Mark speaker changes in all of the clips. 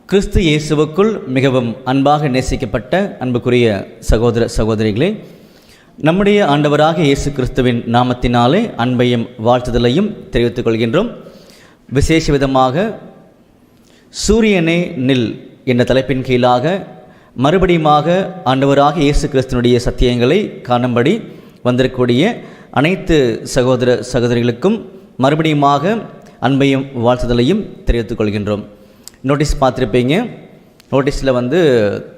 Speaker 1: கிறிஸ்து இயேசுவுக்குள் மிகவும் அன்பாக நேசிக்கப்பட்ட அன்புக்குரிய சகோதர சகோதரிகளே, நம்முடைய ஆண்டவராக இயேசு கிறிஸ்துவின் நாமத்தினாலே அன்பையும் வாழ்த்துதலையும் தெரிவித்துக் கொள்கின்றோம். விசேஷ விதமாக சூரியனே நில் என்ற தலைப்பின் கீழாக மறுபடியுமாக ஆண்டவராக இயேசு கிறிஸ்துவனுடைய சத்தியங்களை காணும்படி வந்திருக்கக்கூடிய அனைத்து சகோதர சகோதரிகளுக்கும் மறுபடியுமாக அன்பையும் வாழ்த்துதலையும் தெரிவித்துக் கொள்கின்றோம். நோட்டீஸ் பார்த்துருப்பீங்க. நோட்டீஸில்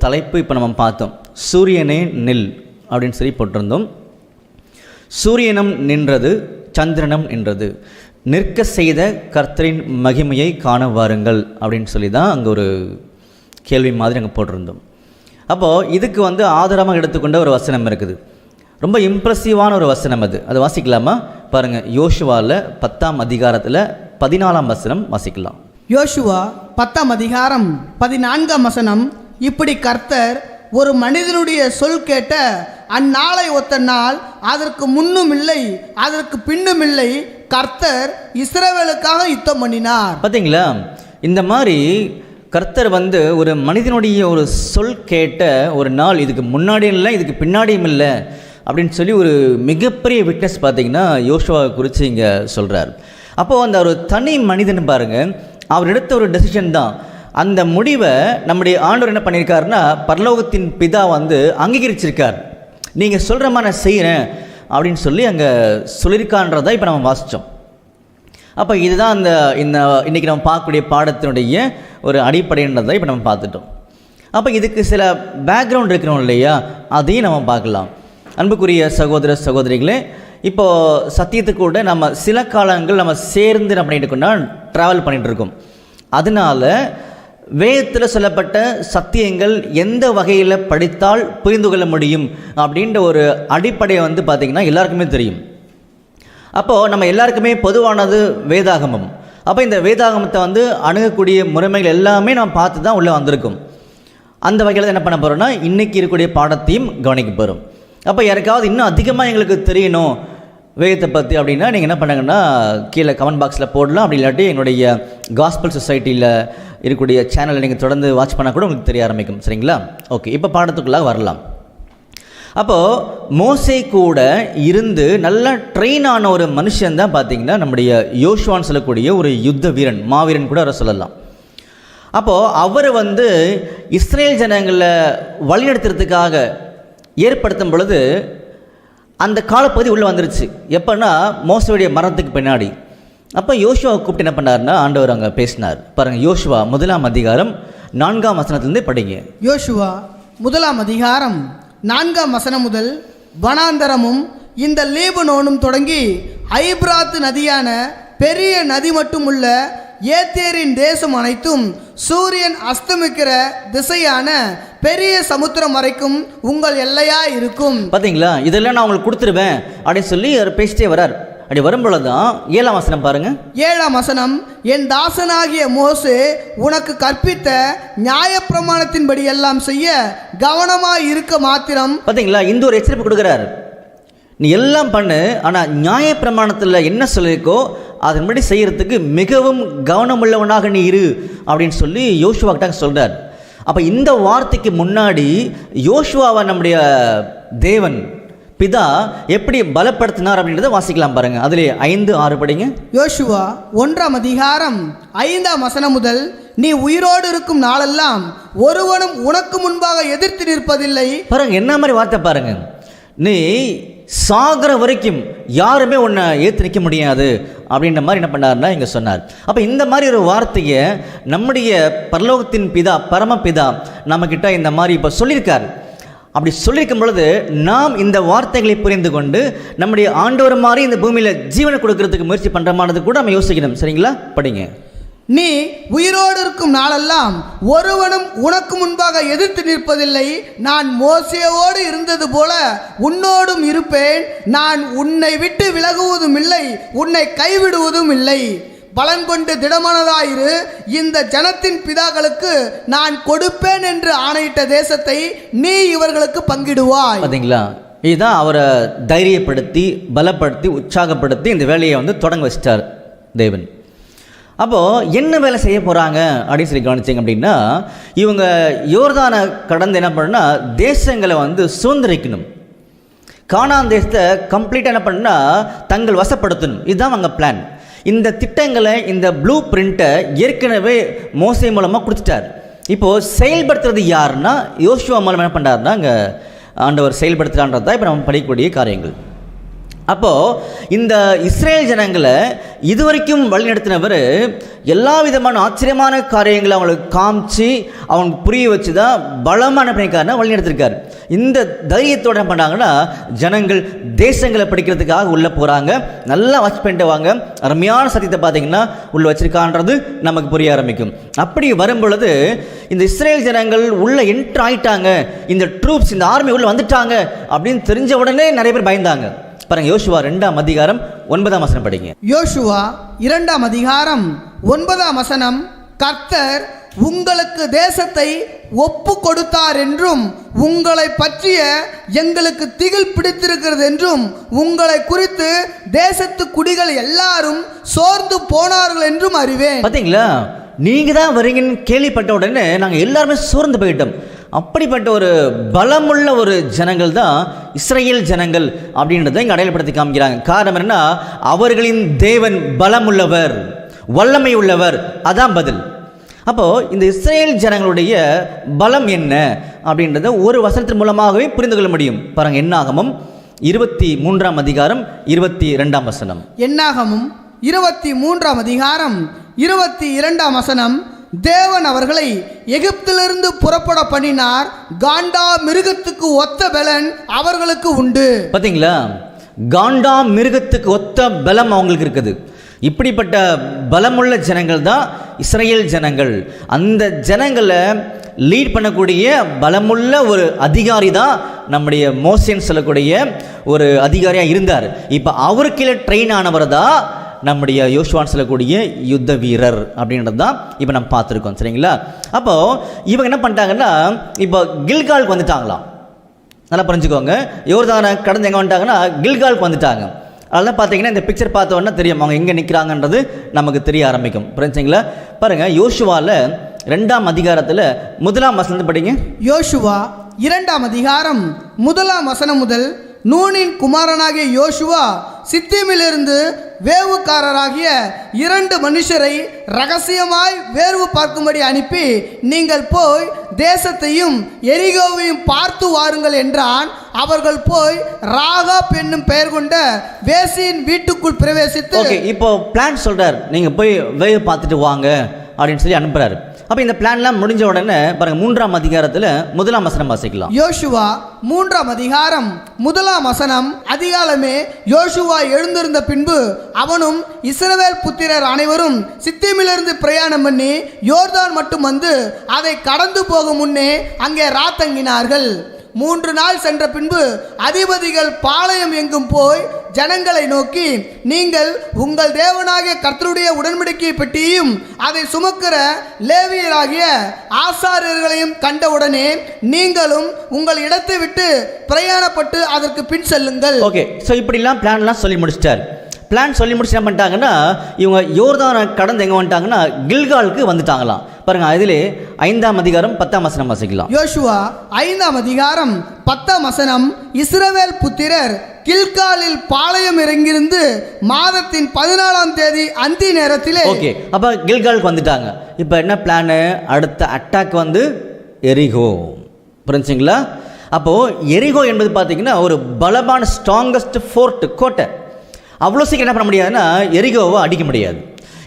Speaker 1: தலைப்பு இப்போ நம்ம பார்த்தோம், சூரியனே நில் அப்படின்னு சொல்லி போட்டிருந்தோம். சூரியனும் நின்றது, சந்திரனும் நின்றது, நிற்க செய்த கர்த்தரின் மகிமையை காண வாருங்கள் அப்படின்னு சொல்லி தான் அங்கே ஒரு கேள்வி மாதிரி அங்கே போட்டிருந்தோம். அப்போது இதுக்கு ஆதாரமாக எடுத்துக்கொண்ட ஒரு வசனம் இருக்குது. ரொம்ப இம்ப்ரெசிவான ஒரு வசனம் அது வாசிக்கலாமா? பாருங்கள், யோசுவாவில் 10ஆம் அதிகாரத்தில் 14ஆம் வசனம் வாசிக்கலாம்.
Speaker 2: யோசுவா 10ஆம் அதிகாரம் 14ஆம் வசனம், இப்படி கர்த்தர் ஒரு மனிதனுடைய சொல் கேட்ட அந்நாளை ஒத்த நாள் அதற்கு முன்னும் இல்லை அதற்கு பின்னும் இல்லை, கர்த்தர் இஸ்ரவேலுக்காக யுத்தம் பண்ணினார்.
Speaker 1: பார்த்தீங்களா? இந்த மாதிரி கர்த்தர் ஒரு மனிதனுடைய ஒரு சொல் கேட்ட ஒரு நாள், இதுக்கு முன்னாடியும் இல்லை இதுக்கு பின்னாடியும் இல்லை அப்படின்னு சொல்லி ஒரு மிகப்பெரிய விட்னஸ் பார்த்தீங்கன்னா யோசுவாவை குறித்து இங்கே சொல்கிறார். அப்போது ஒரு தனி மனிதன் பாருங்கள், அவர் எடுத்த ஒரு டெசிஷன் தான். அந்த முடிவை நம்முடைய ஆண்டவர் என்ன பண்ணியிருக்காருன்னா, பரலோகத்தின் பிதா அங்கீகரிச்சிருக்கார். நீங்கள் சொல்கிற மாதிரி நான் செய்கிறேன் அப்படின்னு சொல்லி அங்கே சொல்லியிருக்கான்றதை இப்போ நம்ம வாசித்தோம். அப்போ இதுதான் இன்றைக்கி நம்ம பார்க்கக்கூடிய பாடத்தினுடைய ஒரு அடிப்படைன்றதை இப்போ நம்ம பார்த்துட்டோம். அப்போ இதுக்கு சில பேக்ரவுண்ட் இருக்கிறோம் இல்லையா, அதையும் நம்ம பார்க்கலாம். அன்புக்குரிய சகோதர சகோதரிகளே, இப்போது சத்தியத்துக்கு கூட நம்ம சில காலங்கள் நம்ம சேர்ந்து என்ன பண்ணிட்டு இருக்கோம்னா ட்ராவல் பண்ணிகிட்ருக்கோம். அதனால் வேதத்தில் சொல்லப்பட்ட சத்தியங்கள் எந்த வகையில் படித்தால் புரிந்து கொள்ள முடியும் அப்படின்ற ஒரு அடிப்படையை பார்த்திங்கன்னா எல்லாருக்குமே தெரியும். அப்போது நம்ம எல்லாருக்குமே பொதுவானது வேதாகமம். அப்போ இந்த வேதாகமத்தை அணுகக்கூடிய முறைமைகள் எல்லாமே நம்ம பார்த்து தான் உள்ளே வந்திருக்கும். அந்த வகையில் என்ன பண்ண போகிறோம்னா இன்றைக்கி இருக்கக்கூடிய பாடத்தையும் கவனிக்க போகிறோம். அப்போ யாருக்காவது இன்னும் அதிகமாக எங்களுக்கு தெரியணும் வேதத்தை பற்றி அப்படின்னா நீங்கள் என்ன பண்ணுங்கன்னா கீழே கமெண்ட் பாக்ஸில் போடலாம். அப்படி இல்லாட்டி என்னுடைய காஸ்பல் சொசைட்டியில் இருக்கக்கூடிய சேனலை நீங்கள் தொடர்ந்து வாட்ச் பண்ணால் கூட உங்களுக்கு தெரிய ஆரம்பிக்கும். சரிங்களா? ஓகே, இப்போ பாடத்துக்குள்ளாக வரலாம். அப்போது மோசே கூட இருந்து நல்லா ட்ரெயின் ஆன ஒரு மனுஷன் தான் பார்த்திங்கன்னா நம்முடைய யோசுவான்னு சொல்லக்கூடிய ஒரு யுத்த வீரன், மாவீரன் கூட அவரை சொல்லலாம். அப்போது அவர் இஸ்ரேல் ஜனங்களை வழிநடத்துறதுக்காக ஏற்படுத்தும் பொழுது அந்த காலப்பகுதி உள்ளே வந்துருச்சு. எப்போன்னா மோசேயுடைய மரணத்துக்கு பின்னாடி. அப்போ யோசுவாவை கூப்பிட்டு என்ன பண்ணார்னா ஆண்டவர் அங்கே பேசினார். பாருங்கள், யோசுவா 1ஆம் அதிகாரம் 4ஆம் வசனத்துலேருந்தே படிங்க.
Speaker 2: யோசுவா 1ஆம் அதிகாரம் 4ஆம் வசனம் முதல், வனாந்தரமும் இந்த லீபனோனும் தொடங்கி ஐபிராத்து நதியான பெரிய நதி மட்டும் உள்ள ஏத்தேரின் தேசம் அனைத்தும் சூரியன் அஸ்தமிக்கிற திசையான பெரிய சமுத்திரம் வரைக்கும் உங்கள் எல்லையா இருக்கும்.
Speaker 1: பார்த்தீங்களா? இதெல்லாம் நான் உங்களுக்கு கொடுத்துருவேன் அப்படின்னு சொல்லி அவர் பேசிட்டே வரார். அப்படி வரும்பொழுதுதான் 7ஆம் வசனம் பாருங்க.
Speaker 2: 7ஆம் வசனம், என் தாசனாகிய மோசே உனக்கு கற்பித்த நியாயப்பிரமாணத்தின்படி எல்லாம் செய்ய கவனமாய் இருக்க மாத்திரம்.
Speaker 1: பார்த்தீங்களா? இந்த ஒரு எச்சரிப்பு கொடுக்குறார். நீ எல்லாம் பண்ணு, ஆனால் நியாயப்பிரமாணத்தில் என்ன சொல்லியிருக்கோ அதன்படி செய்கிறதுக்கு மிகவும் கவனமுள்ளவனாக நீ இரு அப்படின்னு சொல்லி யோசுவாக்கிட்ட சொல்கிறார். அப்போ இந்த வார்த்தைக்கு முன்னாடி யோசுவாவை நம்முடைய தேவன் பிதா எப்படி பலப்படுத்தினார் அப்படின்றத வாசிக்கலாம் பாருங்க. அதிலே 5-6 படிங்க.
Speaker 2: யோசுவா 1ஆம் அதிகாரம் 5ஆம் வசனம் முதல், நீ உயிரோடு இருக்கும் நாளெல்லாம் ஒருவனும் உனக்கு முன்பாக எதிர்த்து நிற்பதில்லை.
Speaker 1: பாருங்க, என்ன மாதிரி வார்த்தை பாருங்க. நீ சாகிற வரைக்கும் யாருமே உன்னை ஏற்று நிற்க முடியாது அப்படின்ற மாதிரி என்ன பண்ணார்னா இங்கே சொன்னார். அப்போ இந்த மாதிரி ஒரு வார்த்தையை நம்முடைய பரலோகத்தின் பிதா, பரமபிதா நம்மக்கிட்ட இந்த மாதிரி இப்போ சொல்லியிருக்கார். அப்படி சொல்லியிருக்கும் பொழுது நாம் இந்த வார்த்தைகளை புரிந்து கொண்டு நம்முடைய ஆண்டவர் மாதிரி இந்த பூமியில் ஜீவனை கொடுக்கறதுக்கு முயற்சி பண்ணுறமானது கூட நம்ம யோசிக்கணும். சரிங்களா? படிங்க.
Speaker 2: நீ உயிரோடு இருக்கும் நாளெல்லாம் ஒருவனும் உனக்கு முன்பாக எதிர்த்து நிற்பதில்லை. நான் மோசேயோடு இருந்தது போல உன்னோடும் இருப்பேன். நான் உன்னை விட்டு விலகுவதும் இல்லை, உன்னை கைவிடுவதும் இல்லை. பலன் கொண்டு திடமானதாயிரு. இந்த ஜனத்தின் பிதாக்களுக்கு நான் கொடுப்பேன் என்று ஆணையிட்ட தேசத்தை நீ இவர்களுக்கு பங்கிடுவாய்.
Speaker 1: பார்த்தீங்களா? இதுதான் அவரை தைரியப்படுத்தி பலப்படுத்தி உற்சாகப்படுத்தி இந்த வேலையை தொடங்க வச்சிட்டார் தேவன். அப்போது என்ன வேலை செய்ய போகிறாங்க அப்படின்னு சொல்லி கவனிச்சிங்க அப்படின்னா, இவங்க யோர்தானை கடந்து என்ன பண்ணணும்னா தேசங்களை வந்து சுதந்திரிக்கணும். கானான் தேசத்தை கம்ப்ளீட்டாக என்ன பண்ணா தங்கள் வசப்படுத்தணும். இதுதான் அவங்க பிளான். இந்த திட்டங்களை, இந்த ப்ளூ பிரிண்ட்டை ஏற்கனவே மோசே மூலமாக கொடுத்துட்டார். இப்போது செயல்படுத்துறது யாருன்னா யோசுவா மூலம் என்ன பண்ணுறாருன்னா அங்கே ஆண்டவர் செயல்படுத்துகிறான்றது தான் இப்போ நம்ம படிக்கக்கூடிய காரியங்கள். அப்போது இந்த இஸ்ரேல் ஜனங்களை இதுவரைக்கும் வழிநடத்தினவர் எல்லா விதமான ஆச்சரியமான காரியங்களை அவங்களுக்கு காமிச்சு அவங்களுக்கு புரிய வச்சு தான் பலமான பண்ணிக்காரனா வழிநடத்திருக்கார். இந்த தைரியத்தோடு என்ன பண்ணுறாங்கன்னா ஜனங்கள் தேசங்களை படிக்கிறதுக்காக உள்ளே போகிறாங்க. நல்லா வாட்ச் பண்ணிட்டு வாங்க. அருமையான சத்தியத்தை பார்த்தீங்கன்னா உள்ளே வச்சிருக்கான்றது நமக்கு புரிய ஆரம்பிக்கும். அப்படி வரும்பொழுது இந்த இஸ்ரேல் ஜனங்கள் உள்ளே என்ட்ரு ஆகிட்டாங்க, இந்த ட்ரூப்ஸ், இந்த ஆர்மி உள்ளே வந்துட்டாங்க அப்படின்னு தெரிஞ்ச உடனே நிறைய பேர் பயந்தாங்க. பாருங்க, யோசுவா 2ஆம் அதிகாரம் 9ஆம் வசனம் படிங்க.
Speaker 2: யோசுவா 2ஆம் அதிகாரம் 9ஆம் வசனம், கர்த்தர் உங்களுக்கு தேசத்தை ஒப்பு கொடுத்தார் என்றும் உங்களை பற்றிய எங்களுக்கு திகில் பிடித்திருக்கிறது என்றும் உங்களை குறித்து தேசத்து குடிகள் எல்லாரும் சோர்ந்து போனார்கள் என்றும் அறிவேன்.
Speaker 1: பார்த்தீங்களா, நீங்கள் தான் வரீங்கன்னு கேள்விப்பட்ட உடனே நாங்கள் எல்லாருமே சோர்ந்து போயிட்டோம். அப்படிப்பட்ட ஒரு பலமுள்ள ஒரு ஜனங்கள் தான் இஸ்ரேல் ஜனங்கள் அப்படின்றத இங்கே அடையாளப்படுத்தி காமிக்கிறாங்க. காரணம் என்னன்னா அவர்களின் தேவன் பலமுள்ளவர், வல்லமை உள்ளவர். அதான் பதில். அப்போது இந்த இஸ்ரேல் ஜனங்களுடைய பலம் என்ன அப்படின்றத ஒரு வசனத்தின் மூலமாகவே புரிந்து கொள்ள முடியும். பாருங்க, என்னாகமம் 23ஆம் அதிகாரம் 22ஆம் வசனம்.
Speaker 2: என்னாகமும் 23ஆம் அதிகாரம் 22ஆம் வசனம், தேவன் அவர்களை எகிப்திலிருந்து புறப்பட பண்ணினார், காண்டா மிருகத்துக்கு ஒத்த பலன் அவர்களுக்கு உண்டு.
Speaker 1: பார்த்தீங்களா, காண்டா மிருகத்துக்கு ஒத்த பலம் அவங்களுக்கு இருக்குது. இப்படிப்பட்ட பலமுள்ள ஜனங்கள் தான் இஸ்ரேல் ஜனங்கள். அந்த ஜனங்களை லீட் பண்ணக்கூடிய பலமுள்ள ஒரு அதிகாரி தான் நம்முடைய மோசேன்னு சொல்லக்கூடிய ஒரு அதிகாரியாக இருந்தார். இப்போ அவருக்கு ட்ரெயின் ஆனவர் தான் நம்முடைய யோசுவான்னு சொல்லக்கூடிய யுத்த வீரர் அப்படின்றது தான் இப்போ நம்ம பார்த்துருக்கோம். சரிங்களா? அப்போது இவங்க என்ன பண்ணிட்டாங்கன்னா இப்போ கில்காலுக்கு வந்துட்டாங்களாம். நல்லா புரிஞ்சுக்கோங்க. யோர்தானை கடந்து எங்கே வந்துட்டாங்கன்னா கில்காலுக்கு வந்துட்டாங்க. அதெல்லாம் பார்த்தீங்கன்னா இந்த பிக்சர் பார்த்தோன்னா தெரியும் அவங்க எங்கே நிற்கிறாங்கன்றது நமக்கு தெரிய ஆரம்பிக்கும். புரிஞ்சுங்களா? பாருங்கள், யோசுவாவில் 2ஆம் அதிகாரத்தில் 1ஆம் வசனம் படிங்க.
Speaker 2: யோசுவா 2ஆம் அதிகாரம் 1ஆம் வசனம் முதல், நூனின் குமாரனாகிய யோசுவா சித்தீமிலிருந்து வேவுக்காரராகிய 2 மனுஷரை ரகசியமாய் வேர்வு பார்க்கும்படி அனுப்பி, நீங்கள் போய் தேசத்தையும் எரிகோவையும் பார்த்து வாருங்கள் என்றான். அவர்கள் போய் ராகாப் என்னும் பெயர் கொண்ட வேசியின் வீட்டுக்குள் பிரவேசித்து,
Speaker 1: ஓகே, இப்போ பிளான் சொல்றார், நீங்க போய் வேவு பார்த்துட்டு வாங்க அப்படின்னு சொல்லி அனுப்புறாரு. அப்போ இந்த பிளான்லாம் முடிஞ்ச உடனே பாருங்க 3ஆம் அதிகாரத்தில் 1ஆம் வசனம் வாசிக்கலாம்.
Speaker 2: யோசுவா 3ஆம் அதிகாரம் 1ஆம் வசனம், அதிகாலமே யோசுவா எழுந்திருந்த பின்பு அவனும் இஸ்ரவேல் புத்திரர் அனைவரும் சித்தீமிலிருந்து பிரயாணம் பண்ணி யோர்தான் மட்டும் வந்து அதை கடந்து போகும் முன்னே அங்கே ராத்தங்கினார்கள். 3 நாள் சென்ற பின்பு அதிபதிகள் பாளையம் எங்கும் போய் ஜனங்களை நோக்கி, நீங்கள் உங்கள் தேவனாகிய கர்த்தருடைய உடன்படிக்கை பெட்டியையும் அதை சுமக்கிற லேவியராகிய ஆசாரியர்களையும் கண்டவுடனே நீங்களும் உங்கள் இடத்தை விட்டு பிரயாணப்பட்டு அதற்கு பின் செல்லுங்கள்.
Speaker 1: ஓகே, ஸோ இப்படிலாம் பிளான்லாம் சொல்லி முடிச்சிட்டார். பிளான் சொல்லி முடிச்சு என்ன பண்ணிட்டாங்கன்னா இவங்க யோர்தானை கடந்து எங்கே வந்துட்டாங்கன்னா கில்காலுக்கு வந்துட்டாங்களாம். பாருங்க, அதிலே 5ஆம் அதிகாரம் 10ஆம் வசனம் வாசிக்கலாம்.
Speaker 2: யோசுவா 5ஆம் அதிகாரம் 10ஆம் வசனம், இஸ்ரவேல் புத்திரர் கில்காலில் பாளையம் இறங்கியிருந்து மாதத்தின் 14ஆம் தேதி அந்தி நேரத்திலே,
Speaker 1: ஓகே, அப்போ கில்காலுக்கு வந்துட்டாங்க. இப்போ என்ன பிளானு? அடுத்த அட்டாக் வந்து எரிகோ. புரிஞ்சுங்களா? அப்போது எரிகோ என்பது பார்த்தீங்கன்னா ஒரு பலமான ஸ்ட்ராங்கஸ்ட் ஃபோர்ட், கோட்டை. அவ்வளோ சீக்கிரம் என்ன பண்ண முடியாதுன்னா எரிகோவை அடிக்க முடியாது.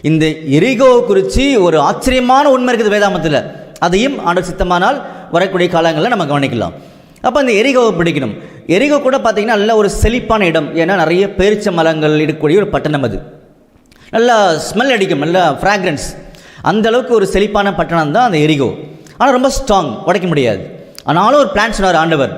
Speaker 1: இந்த எரிகோவை குறித்து ஒரு ஆச்சரியமான உண்மை இருக்குது வேதாமத்தில். அதையும் ஆண்டவர் சித்தமானால் வரக்கூடிய காலங்களில் நம்ம கவனிக்கலாம். அப்போ அந்த எரிகோவை பிடிக்கணும். எரிகோ கூட பார்த்திங்கன்னா நல்ல ஒரு செழிப்பான இடம். ஏன்னா நிறைய பேரிச்ச மரங்கள் இருக்கக்கூடிய ஒரு பட்டணம். அது நல்லா ஸ்மெல் அடிக்கும், நல்லா ஃப்ராக்ரன்ஸ். அந்தளவுக்கு ஒரு செழிப்பான பட்டணம் தான் அந்த எரிகோ. ஆனால் ரொம்ப ஸ்ட்ராங், உடைக்க முடியாது. ஆனாலும் ஒரு பிளான் சொன்னார் ஆண்டவர்.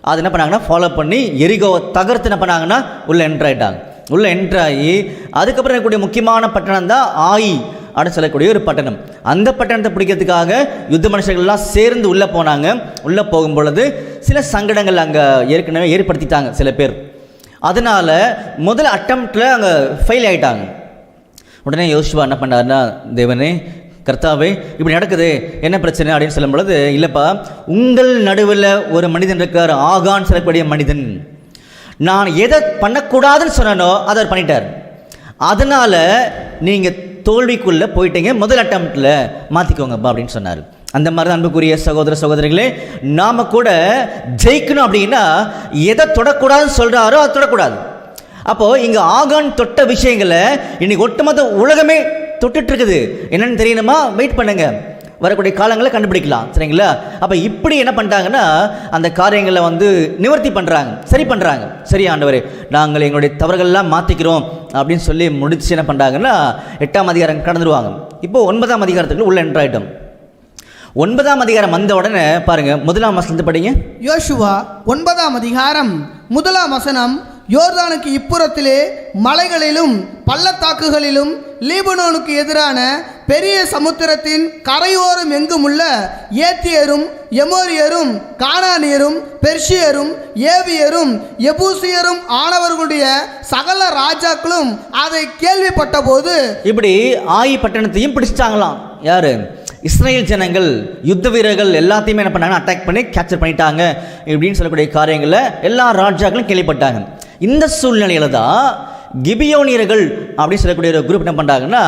Speaker 1: அது என்ன பண்ணாங்கன்னா ஃபாலோ பண்ணி எரிகோவை தகர்த்து என்ன பண்ணாங்கன்னா உள்ளே என்ட்ரு ஆகிட்டாங்க. உள்ளே என்ட்ராகி அதுக்கப்புறம் இருக்கக்கூடிய முக்கியமான பட்டணம் தான் ஆயி அப்படின்னு சொல்லக்கூடிய ஒரு பட்டணம். அந்த பட்டணத்தை பிடிக்கிறதுக்காக யுத்த மனுஷர்கள்லாம் சேர்ந்து உள்ளே போனாங்க. உள்ளே போகும் பொழுது சில சங்கடங்கள் அங்கே ஏற்கனவே ஏற்படுத்திட்டாங்க சில பேர். அதனால் முதல் அட்டம்ப்டில் அங்கே ஃபெயில் ஆகிட்டாங்க. உடனே யோசுவா என்ன பண்ணாருன்னா, தேவனே கர்த்தாவே இப்படி நடக்குது, என்ன பிரச்சனை அப்படின்னு சொல்லும் பொழுது, இல்லைப்பா, உங்கள் நடுவில் ஒரு மனிதன் இருக்கார், ஆகான் சொல்லக்கூடிய மனிதன். நான் எதை பண்ணக்கூடாதுன்னு சொன்னனோ அதை அவர் பண்ணிட்டார். அதனால் நீங்கள் தோல்விக்குள்ளே போயிட்டீங்க, முதல் அட்டம்ப்டில் மாற்றிக்கோங்கப்பா அப்படின்னு சொன்னார். அந்த மாதிரி தான் அன்புக்குரிய சகோதர சகோதரிகளே, நாம் கூட ஜெயிக்கணும் அப்படின்னா எதை தொடக்கூடாதுன்னு சொல்கிறாரோ அதை தொடக்கூடாது. அப்போது இங்கே ஆகான் தொட்ட விஷயங்களை இன்னைக்கு ஒட்டுமொத்த உலகமே தொட்டுட்டு இருக்குது. என்னென்னு தெரியணுமா? வெயிட் பண்ணுங்க, வரக்கூடிய காலங்களை கண்டுபிடிக்கலாம். சரிங்களா? அப்போ இப்படி என்ன பண்ணிட்டாங்கன்னா அந்த காரியங்களை நிவர்த்தி பண்ணுறாங்க, சரி பண்ணுறாங்க. சரி ஆண்டவரே, நாங்கள் எங்களுடைய தவறுகள்லாம் மாற்றிக்கிறோம் அப்படின்னு சொல்லி முடிச்சு என்ன பண்ணுறாங்கன்னா 8ஆம் அதிகாரம் கடந்துருவாங்க. இப்போது 9ஆம் அதிகாரத்துக்கு உள்ள என்ட்ராயிட்டோம். 9ஆம் அதிகாரம் வந்த உடனே பாருங்க, 1ஆம் வசனத்தை படிங்க.
Speaker 2: யோசுவா 9ஆம் அதிகாரம் 1ஆம் வசனம். யோர்தானுக்கு இப்புறத்திலே மலைகளிலும் பள்ளத்தாக்குகளிலும் லீபனோனுக்கு எதிரான பெரிய சமுத்திரத்தின் கரையோரம் எங்கும் உள்ள ஏத்தியரும் எமோரியரும் கானானியரும் பெர்ஷியரும் ஏவியரும் எபூசியரும் ஆனவர்களுடைய சகல ராஜாக்களும் அதை கேள்விப்பட்ட போது, இப்படி
Speaker 1: ஆயி பட்டணத்தையும் பிடிச்சிட்டாங்களாம். யாரு? இஸ்ரேல் ஜனங்கள், யுத்த வீரர்கள் எல்லாத்தையுமே என்ன பண்ணாங்க, அட்டாக் பண்ணி கேப்சர் பண்ணிட்டாங்க இப்படின்னு சொல்லக்கூடிய காரியங்களை எல்லா ராஜாக்களும் கேள்விப்பட்டாங்க. இந்த சூழ்நிலையில தான் கிபியோனியர்கள் அப்படின்னு சொல்லக்கூடிய ஒரு குரூப் என்ன பண்ணுறாங்கன்னா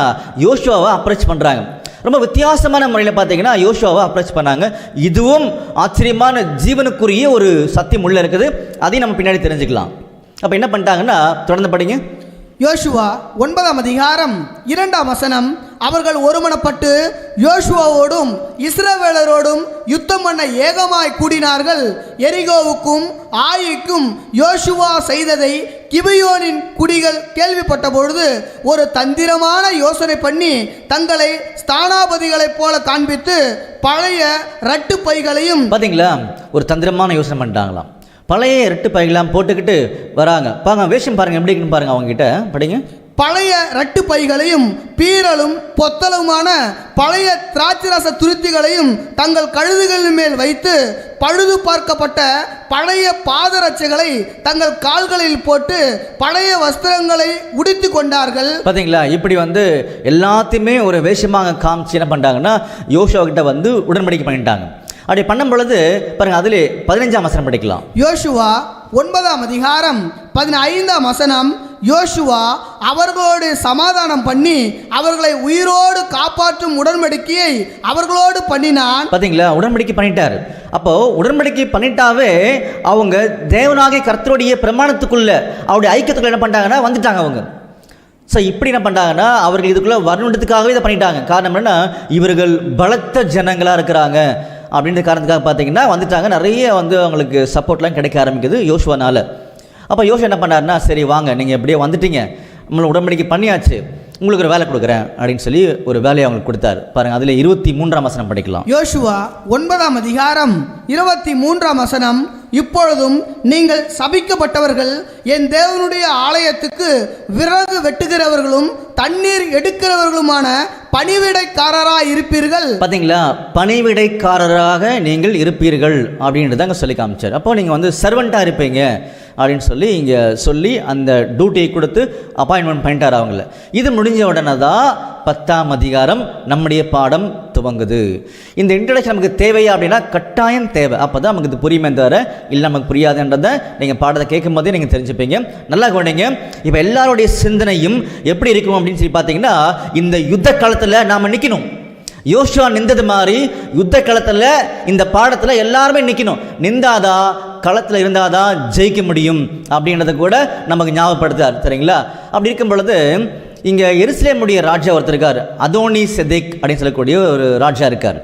Speaker 1: யோசுவாவை அப்ரோச் பண்ணுறாங்க. ரொம்ப வித்தியாசமான முறையில் பார்த்தீங்கன்னா யோசுவாவை அப்ரோச் பண்ணாங்க. இதுவும் ஆச்சரியமான ஜீவனுக்குரிய ஒரு சத்தியம் உள்ள இருக்குது. அதையும் நம்ம பின்னாடி தெரிஞ்சுக்கலாம். அப்போ என்ன பண்ணிட்டாங்கன்னா, தொடர்ந்து படிங்க.
Speaker 2: யோசுவா 9ஆம் அதிகாரம் 2ஆம் வசனம். அவர்கள் ஒருமனப்பட்டு யோசுவாவோடும் இஸ்ரவேலரோடும் யுத்தம் பண்ண ஏகமாய் கூடினார்கள். எரிகோவுக்கும் ஆயிக்கும் யோசுவா செய்ததை கிபியோனின் குடிகள் கேள்விப்பட்ட பொழுது ஒரு தந்திரமான யோசனை பண்ணி தங்களை ஸ்தானாபதிகளைப் போல காண்பித்து பழைய ரட்டு பைகளையும்,
Speaker 1: பார்த்தீங்களா, ஒரு தந்திரமான யோசனை பண்ணிட்டாங்களாம். பழைய ரெட்டு பைகளாம் போட்டுக்கிட்டு வராங்க. பாருங்க, வேஷம் பாருங்க எப்படி இருக்குன்னு பாருங்க. அவங்க கிட்ட படிங்க.
Speaker 2: பழைய ரட்டு பைகளையும் பீரலும் பொத்தலுமான பழைய திராட்சரச துருத்திகளையும் தங்கள் கழுதுகளின் மேல் வைத்து பழுது பார்க்கப்பட்ட பழைய பாதரட்சைகளை தங்கள் கால்களில் போட்டு பழைய வஸ்திரங்களை உடுத்தி கொண்டார்கள்.
Speaker 1: பார்த்தீங்களா, இப்படி எல்லாத்தையுமே ஒரு வேஷமாக காமிச்சு என்ன பண்ணிட்டாங்கன்னா யோசுவா கிட்ட உடன்படிக்கை பண்ணிட்டாங்க. அப்படி பண்ணும் பொழுது பாருங்க, அதிலே 15ஆம் வசனம் படிக்கலாம்.
Speaker 2: யோசுவா 9ஆம் அதிகாரம் 15ஆம் வசனம். யோசுவா அவர்களோடு சமாதானம் பண்ணி அவர்களை உயிரோடு காப்பாற்றும் உடன்படிக்கையை அவர்களோடு பண்ணினான்.
Speaker 1: பார்த்தீங்களா, உடன்படிக்கை பண்ணிட்டார். அப்போ உடன்படிக்கை பண்ணிட்டாவே அவங்க தேவனாகிய கர்த்தருடைய பிரமாணத்துக்குள்ள அவருடைய ஐக்கியத்துக்குள்ள என்ன பண்ணிட்டாங்கன்னா வந்துட்டாங்க அவங்க. ஸோ இப்படி என்ன பண்ணிட்டாங்கன்னா அவர்கள் இதுக்குள்ளே வரணுன்றதுக்காகவே இதை பண்ணிட்டாங்க. காரணம் என்னன்னா, இவர்கள் பலத்த ஜனங்களாக இருக்கிறாங்க அப்படின்ற காரணத்துக்காக பார்த்தீங்கன்னா வந்துட்டாங்க. நிறைய அவங்களுக்கு சப்போர்ட்லாம் கிடைக்க ஆரம்பிக்குது யோசுவானால். அப்போ யோசுவா என்ன பண்ணாருன்னா, சரி வாங்க, நீங்கள் எப்படியே வந்துட்டீங்க, நம்மளை உடன்படிக்கை பண்ணியாச்சு, உங்களுக்கு ஒரு வேலை கொடுக்குறேன் அப்படின்னு சொல்லி ஒரு வேலையை அவங்களுக்கு கொடுத்தாரு. பாருங்கள், அதில் 23ஆம் வசனம் படிக்கலாம்.
Speaker 2: யோசுவா 9ஆம் அதிகாரம் 23ஆம் வசனம். இப்பொழுதும் நீங்கள் சபிக்கப்பட்டவர்கள், என் தேவனுடைய ஆலயத்துக்கு விறகு வெட்டுகிறவர்களும் தண்ணீர் எடுக்கிறவர்களுமான பணிவிடைக்காரராக இருப்பீர்கள்.
Speaker 1: பார்த்தீங்களா, பணிவிடைக்காரராக நீங்கள் இருப்பீர்கள் அப்படின்றத அங்கே சொல்லி காமிச்சார். அப்போ நீங்கள் சர்வெண்ட்டாக இருப்பீங்க அப்படின்னு சொல்லி இங்கே சொல்லி அந்த டியூட்டியை கொடுத்து அப்பாயின்மெண்ட் பண்ணிட்டார் அவங்கள. இது முடிஞ்ச உடனே தான் 10ஆம் அதிகாரம் நம்முடைய பாடம் துவங்குது. இந்த இன்ட்ரடக்ஷன் நமக்கு தேவையா அப்படின்னா கட்டாயம் தேவை. அப்போ தான் நமக்கு இது புரியுமே தவிர இல்லை நமக்கு புரியாதுன்றதை நீங்கள் பாடத்தை கேட்கும் போதே நீங்கள் தெரிஞ்சுப்பீங்க. நல்லா கவனிங்க. இப்போ எல்லாருடைய சிந்தனையும் எப்படி இருக்கும் அப்படின்னு சொல்லி பார்த்தீங்கன்னா, இந்த யுத்த காலத்தில் நாம் நிற்கணும். யோசுவா நின்றது மாதிரி யுத்த களத்தில் இந்த பாடத்தில் எல்லாருமே நிற்கணும். நின்றாதான், களத்தில் இருந்தாதான் ஜெயிக்க முடியும் அப்படின்றத கூட நமக்கு ஞாபகப்படுத்தார். சரிங்களா? அப்படி இருக்கும் பொழுது இங்கே எருசலேமுடைய ராஜா ஒருத்தர் இருக்கார், அதோனி செதேக் அப்படின்னு சொல்லக்கூடிய ஒரு ராஜா இருக்கார்.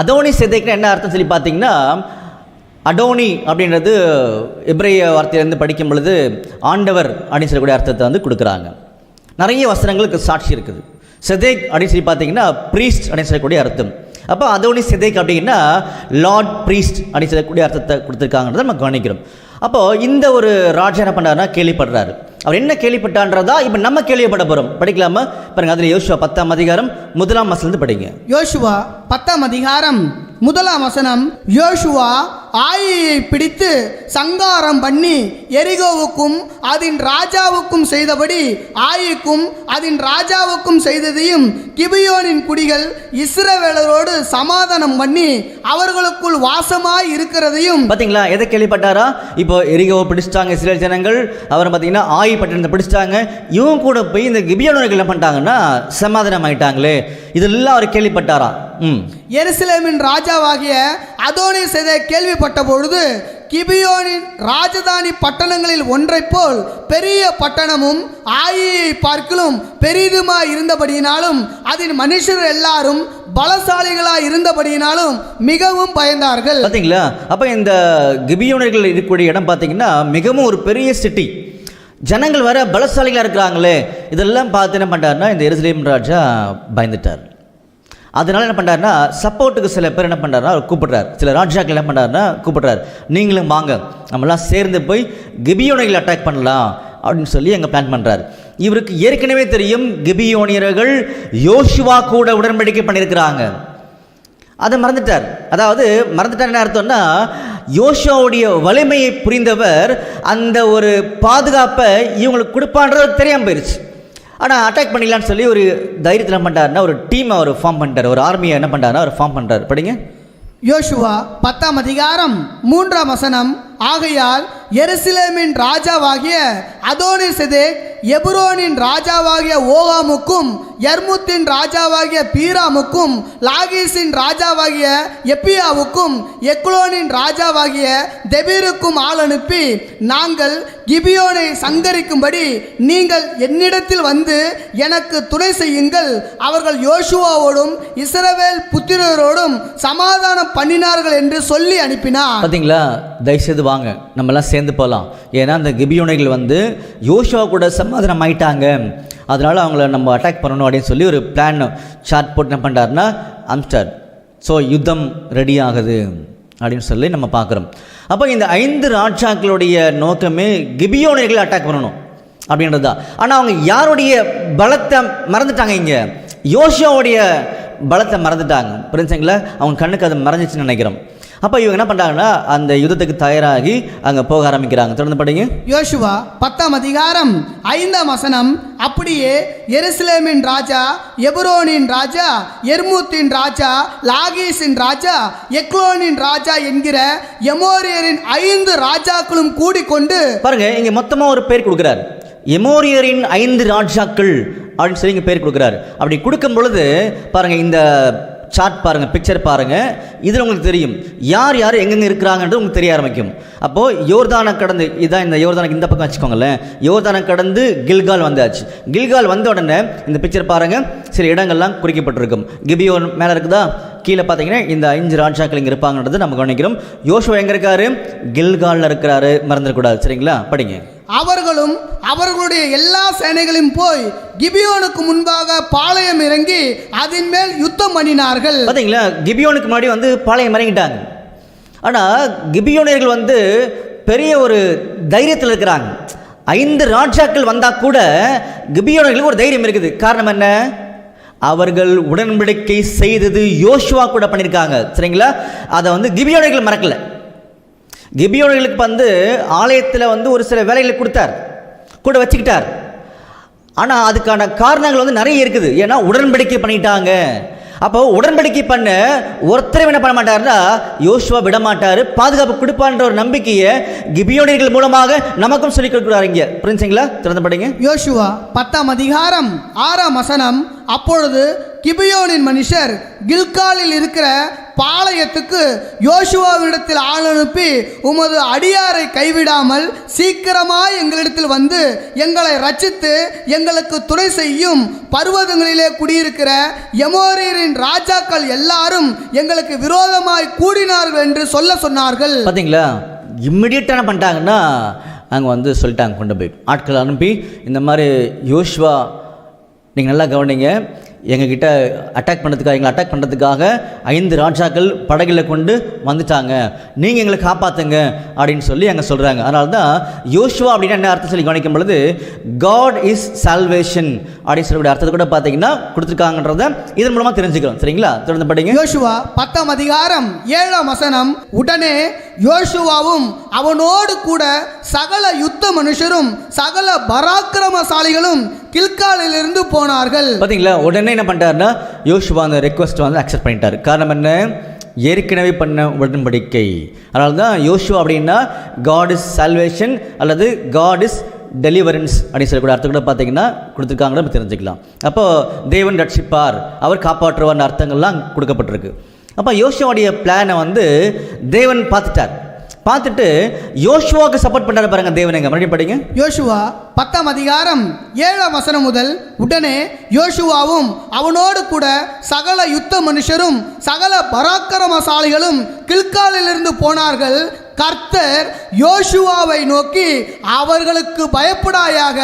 Speaker 1: அதோனி செதேக்னா என்ன அர்த்தம் சொல்லி பார்த்தீங்கன்னா, அடோனி அப்படின்றது எபிரேய வார்த்தையிலேருந்து படிக்கும் பொழுது ஆண்டவர் அப்படின்னு சொல்லக்கூடிய அர்த்தத்தை கொடுக்குறாங்க. நிறைய வசனங்களுக்கு சாட்சி இருக்குது. செதேக் அப்படின்னு சொல்லி பார்த்தீங்கன்னா ப்ரீஸ்ட் அப்படின்னு சொல்லக்கூடிய அர்த்தம். அப்போ அதோனி செதேக் அப்படின்னா லார்ட் ப்ரீஸ்ட் அப்படின்னு சொல்லக்கூடிய அர்த்தத்தை கொடுத்துருக்காங்கன்றதை நம்ம கவனிக்கிறோம். அப்போது இந்த ஒரு ராஜா என்ன பண்ணாருன்னா கேள்விப்படுறாரு. அவர் என்ன கேள்விப்பட்டான்றதா இப்போ நம்ம கேள்விப்பட போகிறோம். படிக்கலாமா? பாருங்க, அதில் யோசுவா 10ஆம் அதிகாரம் 1ஆம் வசனத்து படிங்க.
Speaker 2: யோசுவா 10ஆம் அதிகாரம் 1ஆம் வசனம். யோசுவா ஆயியை பிடித்து சங்காரம் பண்ணி எரிகோவுக்கும் அதன் ராஜாவுக்கும் செய்தபடி ஆயிக்கும் அதன் ராஜாவுக்கும் செய்ததையும் கிபியோனின் குடிகள் இஸ்ரவேலரோடு சமாதானம் பண்ணி அவர்களுக்குள் வாசமாய் இருக்கிறதையும்.
Speaker 1: பார்த்தீங்களா, எதை கேள்விப்பட்டாரா? இப்போ எரிகோவை பிடிச்சிட்டாங்க இஸ்ரேல் ஜனங்கள், அவர் பார்த்தீங்கன்னா ஆயி பட்டணத்தை பிடிச்சிட்டாங்க. இவங்க கூட போய் இந்த கிபியோனர்கள் என்ன பண்ணிட்டாங்கன்னா சமாதானம் ஆயிட்டாங்களே, இதெல்லாம் அவர் கேள்விப்பட்டாரா?
Speaker 2: எருசலேமின் ராஜாவாகிய அதோனிசேதேக் கேள்விப்பட்ட பொழுது கிபியோனின் ராஜதானி பட்டணங்களில் ஒன்றைப் போல் பெரிய பட்டணமும் ஆயியை பார்க்கிலும் பெரிதுமாய் இருந்தபடியினாலும் அதன் மனுஷர் எல்லாரும் பலசாலிகளாய் இருந்தபடியினாலும் மிகவும் பயந்தார்கள்.
Speaker 1: பார்த்தீங்களா, அப்போ இந்த கிபியோனர்கள் இருக்கக்கூடிய இடம் பார்த்தீங்கன்னா மிகவும் ஒரு பெரிய சிட்டி, ஜனங்கள் வர பலசாலிகளாக இருக்கிறாங்களே, இதெல்லாம் பார்த்து என்ன பண்ணுறாருன்னா இந்த எருசலேம் ராஜா பயந்துட்டார். அதனால என்ன பண்ணுறாருன்னா சப்போர்ட்டுக்கு சில பேர் என்ன பண்ணுறாருன்னா அவர் கூப்பிட்றாரு, சில ராஜாக்கள் என்ன பண்ணுறாருன்னா கூப்பிட்றாரு, நீங்களும் வாங்க நம்மளாம் சேர்ந்து போய் கிபியோனிகளை அட்டாக் பண்ணலாம் அப்படின்னு சொல்லி அங்கே பிளான் பண்ணுறாரு. இவருக்கு ஏற்கனவே தெரியும் கிபியோனியர்கள் யோசுவா கூட உடன்படிக்கை பண்ணியிருக்கிறாங்க, அதை மறந்துட்டார். அதாவது மறந்துட்டார் என்ன அர்த்தம்னா, யோசுவாவுடைய வலிமையை புரிந்தவர் அந்த ஒரு பாதுகாப்பை இவங்களுக்கு கொடுப்பான்றது தெரியாமல் போயிடுச்சு. ஆனால் அட்டாக் பண்ணிடலான்னு சொல்லி ஒரு தைரியத்தில் என்ன பண்ணுறாருன்னா ஒரு டீமை அவர் ஃபார்ம் பண்ணிட்டார், ஒரு ஆர்மியை என்ன பண்ணுறாருன்னா அவர் ஃபார்ம் பண்ணுறாரு. படிங்க
Speaker 2: யோசுவா 10:3. ஆகையால் எருசலேமின் ராஜாவாகிய அதோனிசேதேக் எபுரோனின் ராஜாவாகிய ஓகாமுக்கும் யர்முத்தின் ராஜாவாகிய பீராமுக்கும் லாகீசின் ராஜாவாகிய எப்பியாவுக்கும் எக்லோனின் ராஜாவாகிய தெபீருக்கும் ஆள் அனுப்பி, நாங்கள் கிபியோனை சங்கரிக்கும்படி நீங்கள் என்னிடத்தில் வந்து எனக்கு துணை செய்யுங்கள். அவர்கள் யோசுவாவோடும் இஸ்ரவேல் புத்திரரோடும் சமாதானம் பண்ணினார்கள் என்று சொல்லி அனுப்பினார்.
Speaker 1: பார்த்தீங்களா, தயவுசெய்து வாங்க நம்மலாம் சேர்ந்து போகலாம். ஏன்னா அந்த கிபியோனிகள் வந்து யோசுவா கூட சமாதானம் ஆயிட்டாங்க, அதனால் அவங்கள நம்ம அட்டாக் பண்ணணும் அப்படின்னு சொல்லி ஒரு பிளான் சார்ட் போட்டு என்ன பண்ணுறாருன்னா அம்ஸ்டர். ஸோ யுத்தம் ரெடி ஆகுது அப்படின்னு சொல்லி நம்ம பார்க்குறோம். அப்போ இந்த 5 ராஜாக்களுடைய நோக்கமே கிபியோனியர்களை அட்டாக் பண்ணணும் அப்படின்றது தான். ஆனால் அவங்க யாருடைய பலத்தை மறந்துட்டாங்க, இங்கே யோசுவாவுடைய பலத்தை மறந்துட்டாங்க. புரிஞ்சுங்களா, அவங்க கண்ணுக்கு அது மறைஞ்சிச்சுன்னு நினைக்கிறோம். அப்போ இவங்க என்ன பண்ணுறாங்கன்னா அந்த யுத்தத்துக்கு தயாராகி அங்கே போக ஆரம்பிக்கிறாங்க. தொடர்ந்து படிங்க.
Speaker 2: யோசுவா 10:5. அப்படியே எருசலேமின் ராஜா, எபுரோனின் ராஜா, எர்முத்தின் ராஜா, லாகீசின் ராஜா, எக்லோனின் ராஜா என்கிற எமோரியரின் 5 ராஜாக்களும் கூடிக்கொண்டு,
Speaker 1: பாருங்க இங்கே மொத்தமாக ஒரு பேர் கொடுக்குறாரு, எமோரியரின் 5 ராஜாக்கள் அப்படின்னு சொல்லி இங்கே பேர் கொடுக்குறாரு. அப்படி கொடுக்கும் பொழுது பாருங்க இந்த சார்ட் பாருங்கள், பிக்சர் பாருங்கள், இதில் உங்களுக்கு தெரியும் யார் யார் எங்கெங்கே இருக்கிறாங்கன்றது உங்களுக்கு தெரிய ஆரம்பிக்கும். அப்போது யோர்தானை கடந்து, இதான் இந்த யோர்தானுக்கு இந்த பக்கம் வச்சுக்கோங்களேன், யோர்தானை கடந்து கில்கால் வந்தாச்சு. கில்கால் வந்த உடனே இந்த பிக்சர் பாருங்கள், சில இடங்கள்லாம் குறிக்கப்பட்டிருக்கும். கிபியோன் மேலே இருக்குதா, கீழே பார்த்தீங்கன்னா இந்த 5 ராஜாக்கள் இங்கே இருப்பாங்கன்றது நம்ம கவனிக்கிறோம். யோசுவா எங்கே இருக்காரு? கில்காலில் இருக்கிறாரு, மறந்துடக்கூடாது. சரிங்களா, படிங்க.
Speaker 2: அவர்களும் அவர்களுடைய எல்லா சேனைகளையும் போய் கிபியோனுக்கு முன்பாக பாளையம் இறங்கி அதன் மேல் யுத்தம் பண்ணினார்கள்.
Speaker 1: பார்த்தீங்களா, கிபியோனுக்கு முன்னாடி வந்து பாளையம் இறங்கிட்டாங்க. ஆனால் கிபியோனியர்கள் வந்து பெரிய ஒரு தைரியத்தில் இருக்கிறாங்க. 5 ராஜாக்கள் வந்தால் கூட கிபியோனியர்களுக்கு ஒரு தைரியம் இருக்குது. காரணம் என்ன? அவர்கள் உடன்படிக்கை செய்தது யோசுவா கூட பண்ணியிருக்காங்க. சரிங்களா, அதை வந்து கிபியோனியர்கள் மறக்கலை. கிபியோனியர்களுக்கு வந்து ஆலயத்தில் வந்து ஒரு சில வேலைகளை கொடுத்தார், கூட வச்சுக்கிட்டார். ஆனால் அதுக்கான காரணங்கள் வந்து நிறைய இருக்குது. ஏன்னா உடன்படிக்கை பண்ணிட்டாங்க. அப்போ உடன்படிக்கை பண்ண ஒருத்தரும் என்ன பண்ண மாட்டாருன்னா யோசுவா விட மாட்டார், பாதுகாப்பு கொடுப்பான்ற ஒரு நம்பிக்கையை கிபியோனியர்கள் மூலமாக நமக்கும் சொல்லிக் கொடுக்குறாரு. இங்கே புரிஞ்சுங்களா? திறந்து படிங்க.
Speaker 2: யோசுவா 10:6. அப்பொழுது கிபியோனின் மனுஷர் கில்காலில் இருக்கிற பாளையத்துக்கு யோசுவாவிடத்தில் ஆள் அனுப்பி, உமது அடியாரை கைவிடாமல் சீக்கிரமாய் எங்களிடத்தில் வந்து எங்களை ரட்சித்து எங்களுக்கு துணை செய்யும். பர்வதங்களிலே குடியிருக்கிற எமோரியரின் ராஜாக்கள் எல்லாரும் எங்களுக்கு விரோதமாய் கூடினார்கள் என்று சொல்ல சொன்னார்கள்.
Speaker 1: பார்த்தீங்களா, இம்மிடியட்டாக பண்ணிட்டாங்கன்னா அங்கே வந்து சொல்லிட்டாங்க, கொண்டு போய் ஆட்கள் அனுப்பி இந்த மாதிரி யோசுவா நீங்கள் நல்லா கவனிங்க, எங்ககிட்ட அட்டாக் பண்ணுறதுக்காக, எங்களை அட்டாக் பண்ணுறதுக்காக 5 ராஜாக்கள் படகுல கொண்டு வந்துட்டாங்க, நீங்கள் எங்களை காப்பாற்றுங்க அப்படின்னு சொல்லி அங்கே சொல்கிறாங்க. அதனால தான் யோசுவா அப்படின்னா என்ன அர்த்தம் சொல்லி கவனிக்கும் பொழுது காட் இஸ் சால்வேஷன் அப்படின்னு சொல்லக்கூடிய அர்த்தத்தை கூட பார்த்தீங்கன்னா கொடுத்துருக்காங்கன்றத இதன் மூலமாக தெரிஞ்சுக்கிறோம். சரிங்களா, தொடர்ந்து படிங்க.
Speaker 2: யோசுவா 10:7. உடனே யோசுவாவும் அவனோடு கூட சகல யுத்த மனுஷரும் சகல பராக்கிரமசாலிகளும் கில்காலிலிருந்து போனார்கள்.
Speaker 1: பார்த்தீங்களா, உடனே என்ன பண்ணிட்டாருன்னா யோசுவா அந்த ரெக்வஸ்ட் வந்து அக்செப்ட் பண்ணிட்டார். காரணம் என்ன? ஏற்கனவே பண்ண உடன்படிக்கை. அதனால தான் யோசுவா அப்படின்னா காட் இஸ் சால்வேஷன் அல்லது காட் இஸ் டெலிவரன்ஸ் அப்படின்னு சொல்லக்கூடிய அர்த்தம் கூட பார்த்தீங்கன்னா கொடுத்துருக்காங்க, நம்ம தெரிஞ்சுக்கலாம். அப்போது தேவன் ரட்சிப்பார், அவர் காப்பாற்றுவார்னு அர்த்தங்கள்லாம் கொடுக்கப்பட்டிருக்கு. அப்போ யோசுவாவுடைய பிளானை வந்து தேவன் பார்த்துட்டு யோசுவாவுக்கு சப்போர்ட் பண்ணாரு பாருங்க தேவன். எங்க மறுபடியும் படிங்க.
Speaker 2: யோசுவா 10ஆம் அதிகாரம் 7ஆம் வசனம் முதல். உடனே யோசுவாவும் அவனோடு கூட சகல யுத்த மனுஷரும் சகல பராக்கிரமசாலிகளும் கில்காலிலிருந்து போனார்கள். கர்த்தர் யோசுவாவை நோக்கி, அவர்களுக்கு பயப்படாயாக,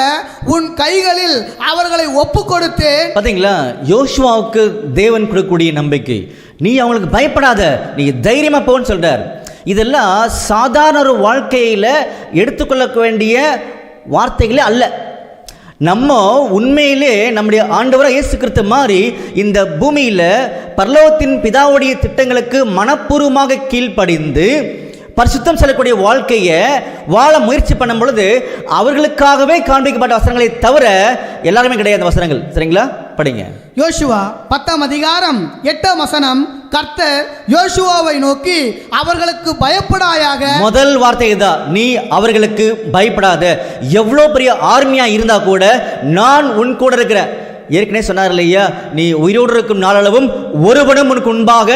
Speaker 2: உன் கைகளில் அவர்களை ஒப்பு கொடுத்தேன்.
Speaker 1: பார்த்தீங்களா, யோசுவாவுக்கு தேவன் கொடுக்கக்கூடிய நம்பிக்கை. நீ அவங்களுக்கு பயப்படாத, நீ தைரியமா போன்னு சொல்றார். இதெல்லாம் சாதாரண ஒரு வாழ்க்கையில் எடுத்துக்கொள்ள வேண்டிய வார்த்தைகளே அல்ல. நம்ம உண்மையிலே நம்முடைய ஆண்டவராக இயேசு கிறிஸ்து மாதிரி இந்த பூமியில் பரலோகத்தின் பிதாவுடைய திட்டங்களுக்கு மனப்பூர்வமாக கீழ்ப்படிந்து பரிசுத்தம் செல்லக்கூடிய வாழ்க்கையை வாழ முயற்சி பண்ணும் பொழுது அவர்களுக்காகவே காண்பிக்கப்பட்ட வசனங்களை தவிர எல்லாருமே கிடையாது வசனங்கள். சரிங்களா, படிங்க.
Speaker 2: யோசுவா 10ஆம் அதிகாரம் 8ஆம் வசனம். கர்த்தர் யோசுவாவை நோக்கி, அவர்களுக்கு பயப்படாயாக. முதல்
Speaker 1: வார்த்தை இதுதான், நீ அவர்களுக்கு பயப்படாத. எவ்வளோ பெரிய ஆர்மியா இருந்தா கூட நான் உன் கூட இருக்கிற. ஏற்கனவே சொன்னார் இல்லையா, நீ உயிரோடு இருக்கும் நாளளவும் ஒருவனும் உனக்கு முன்பாக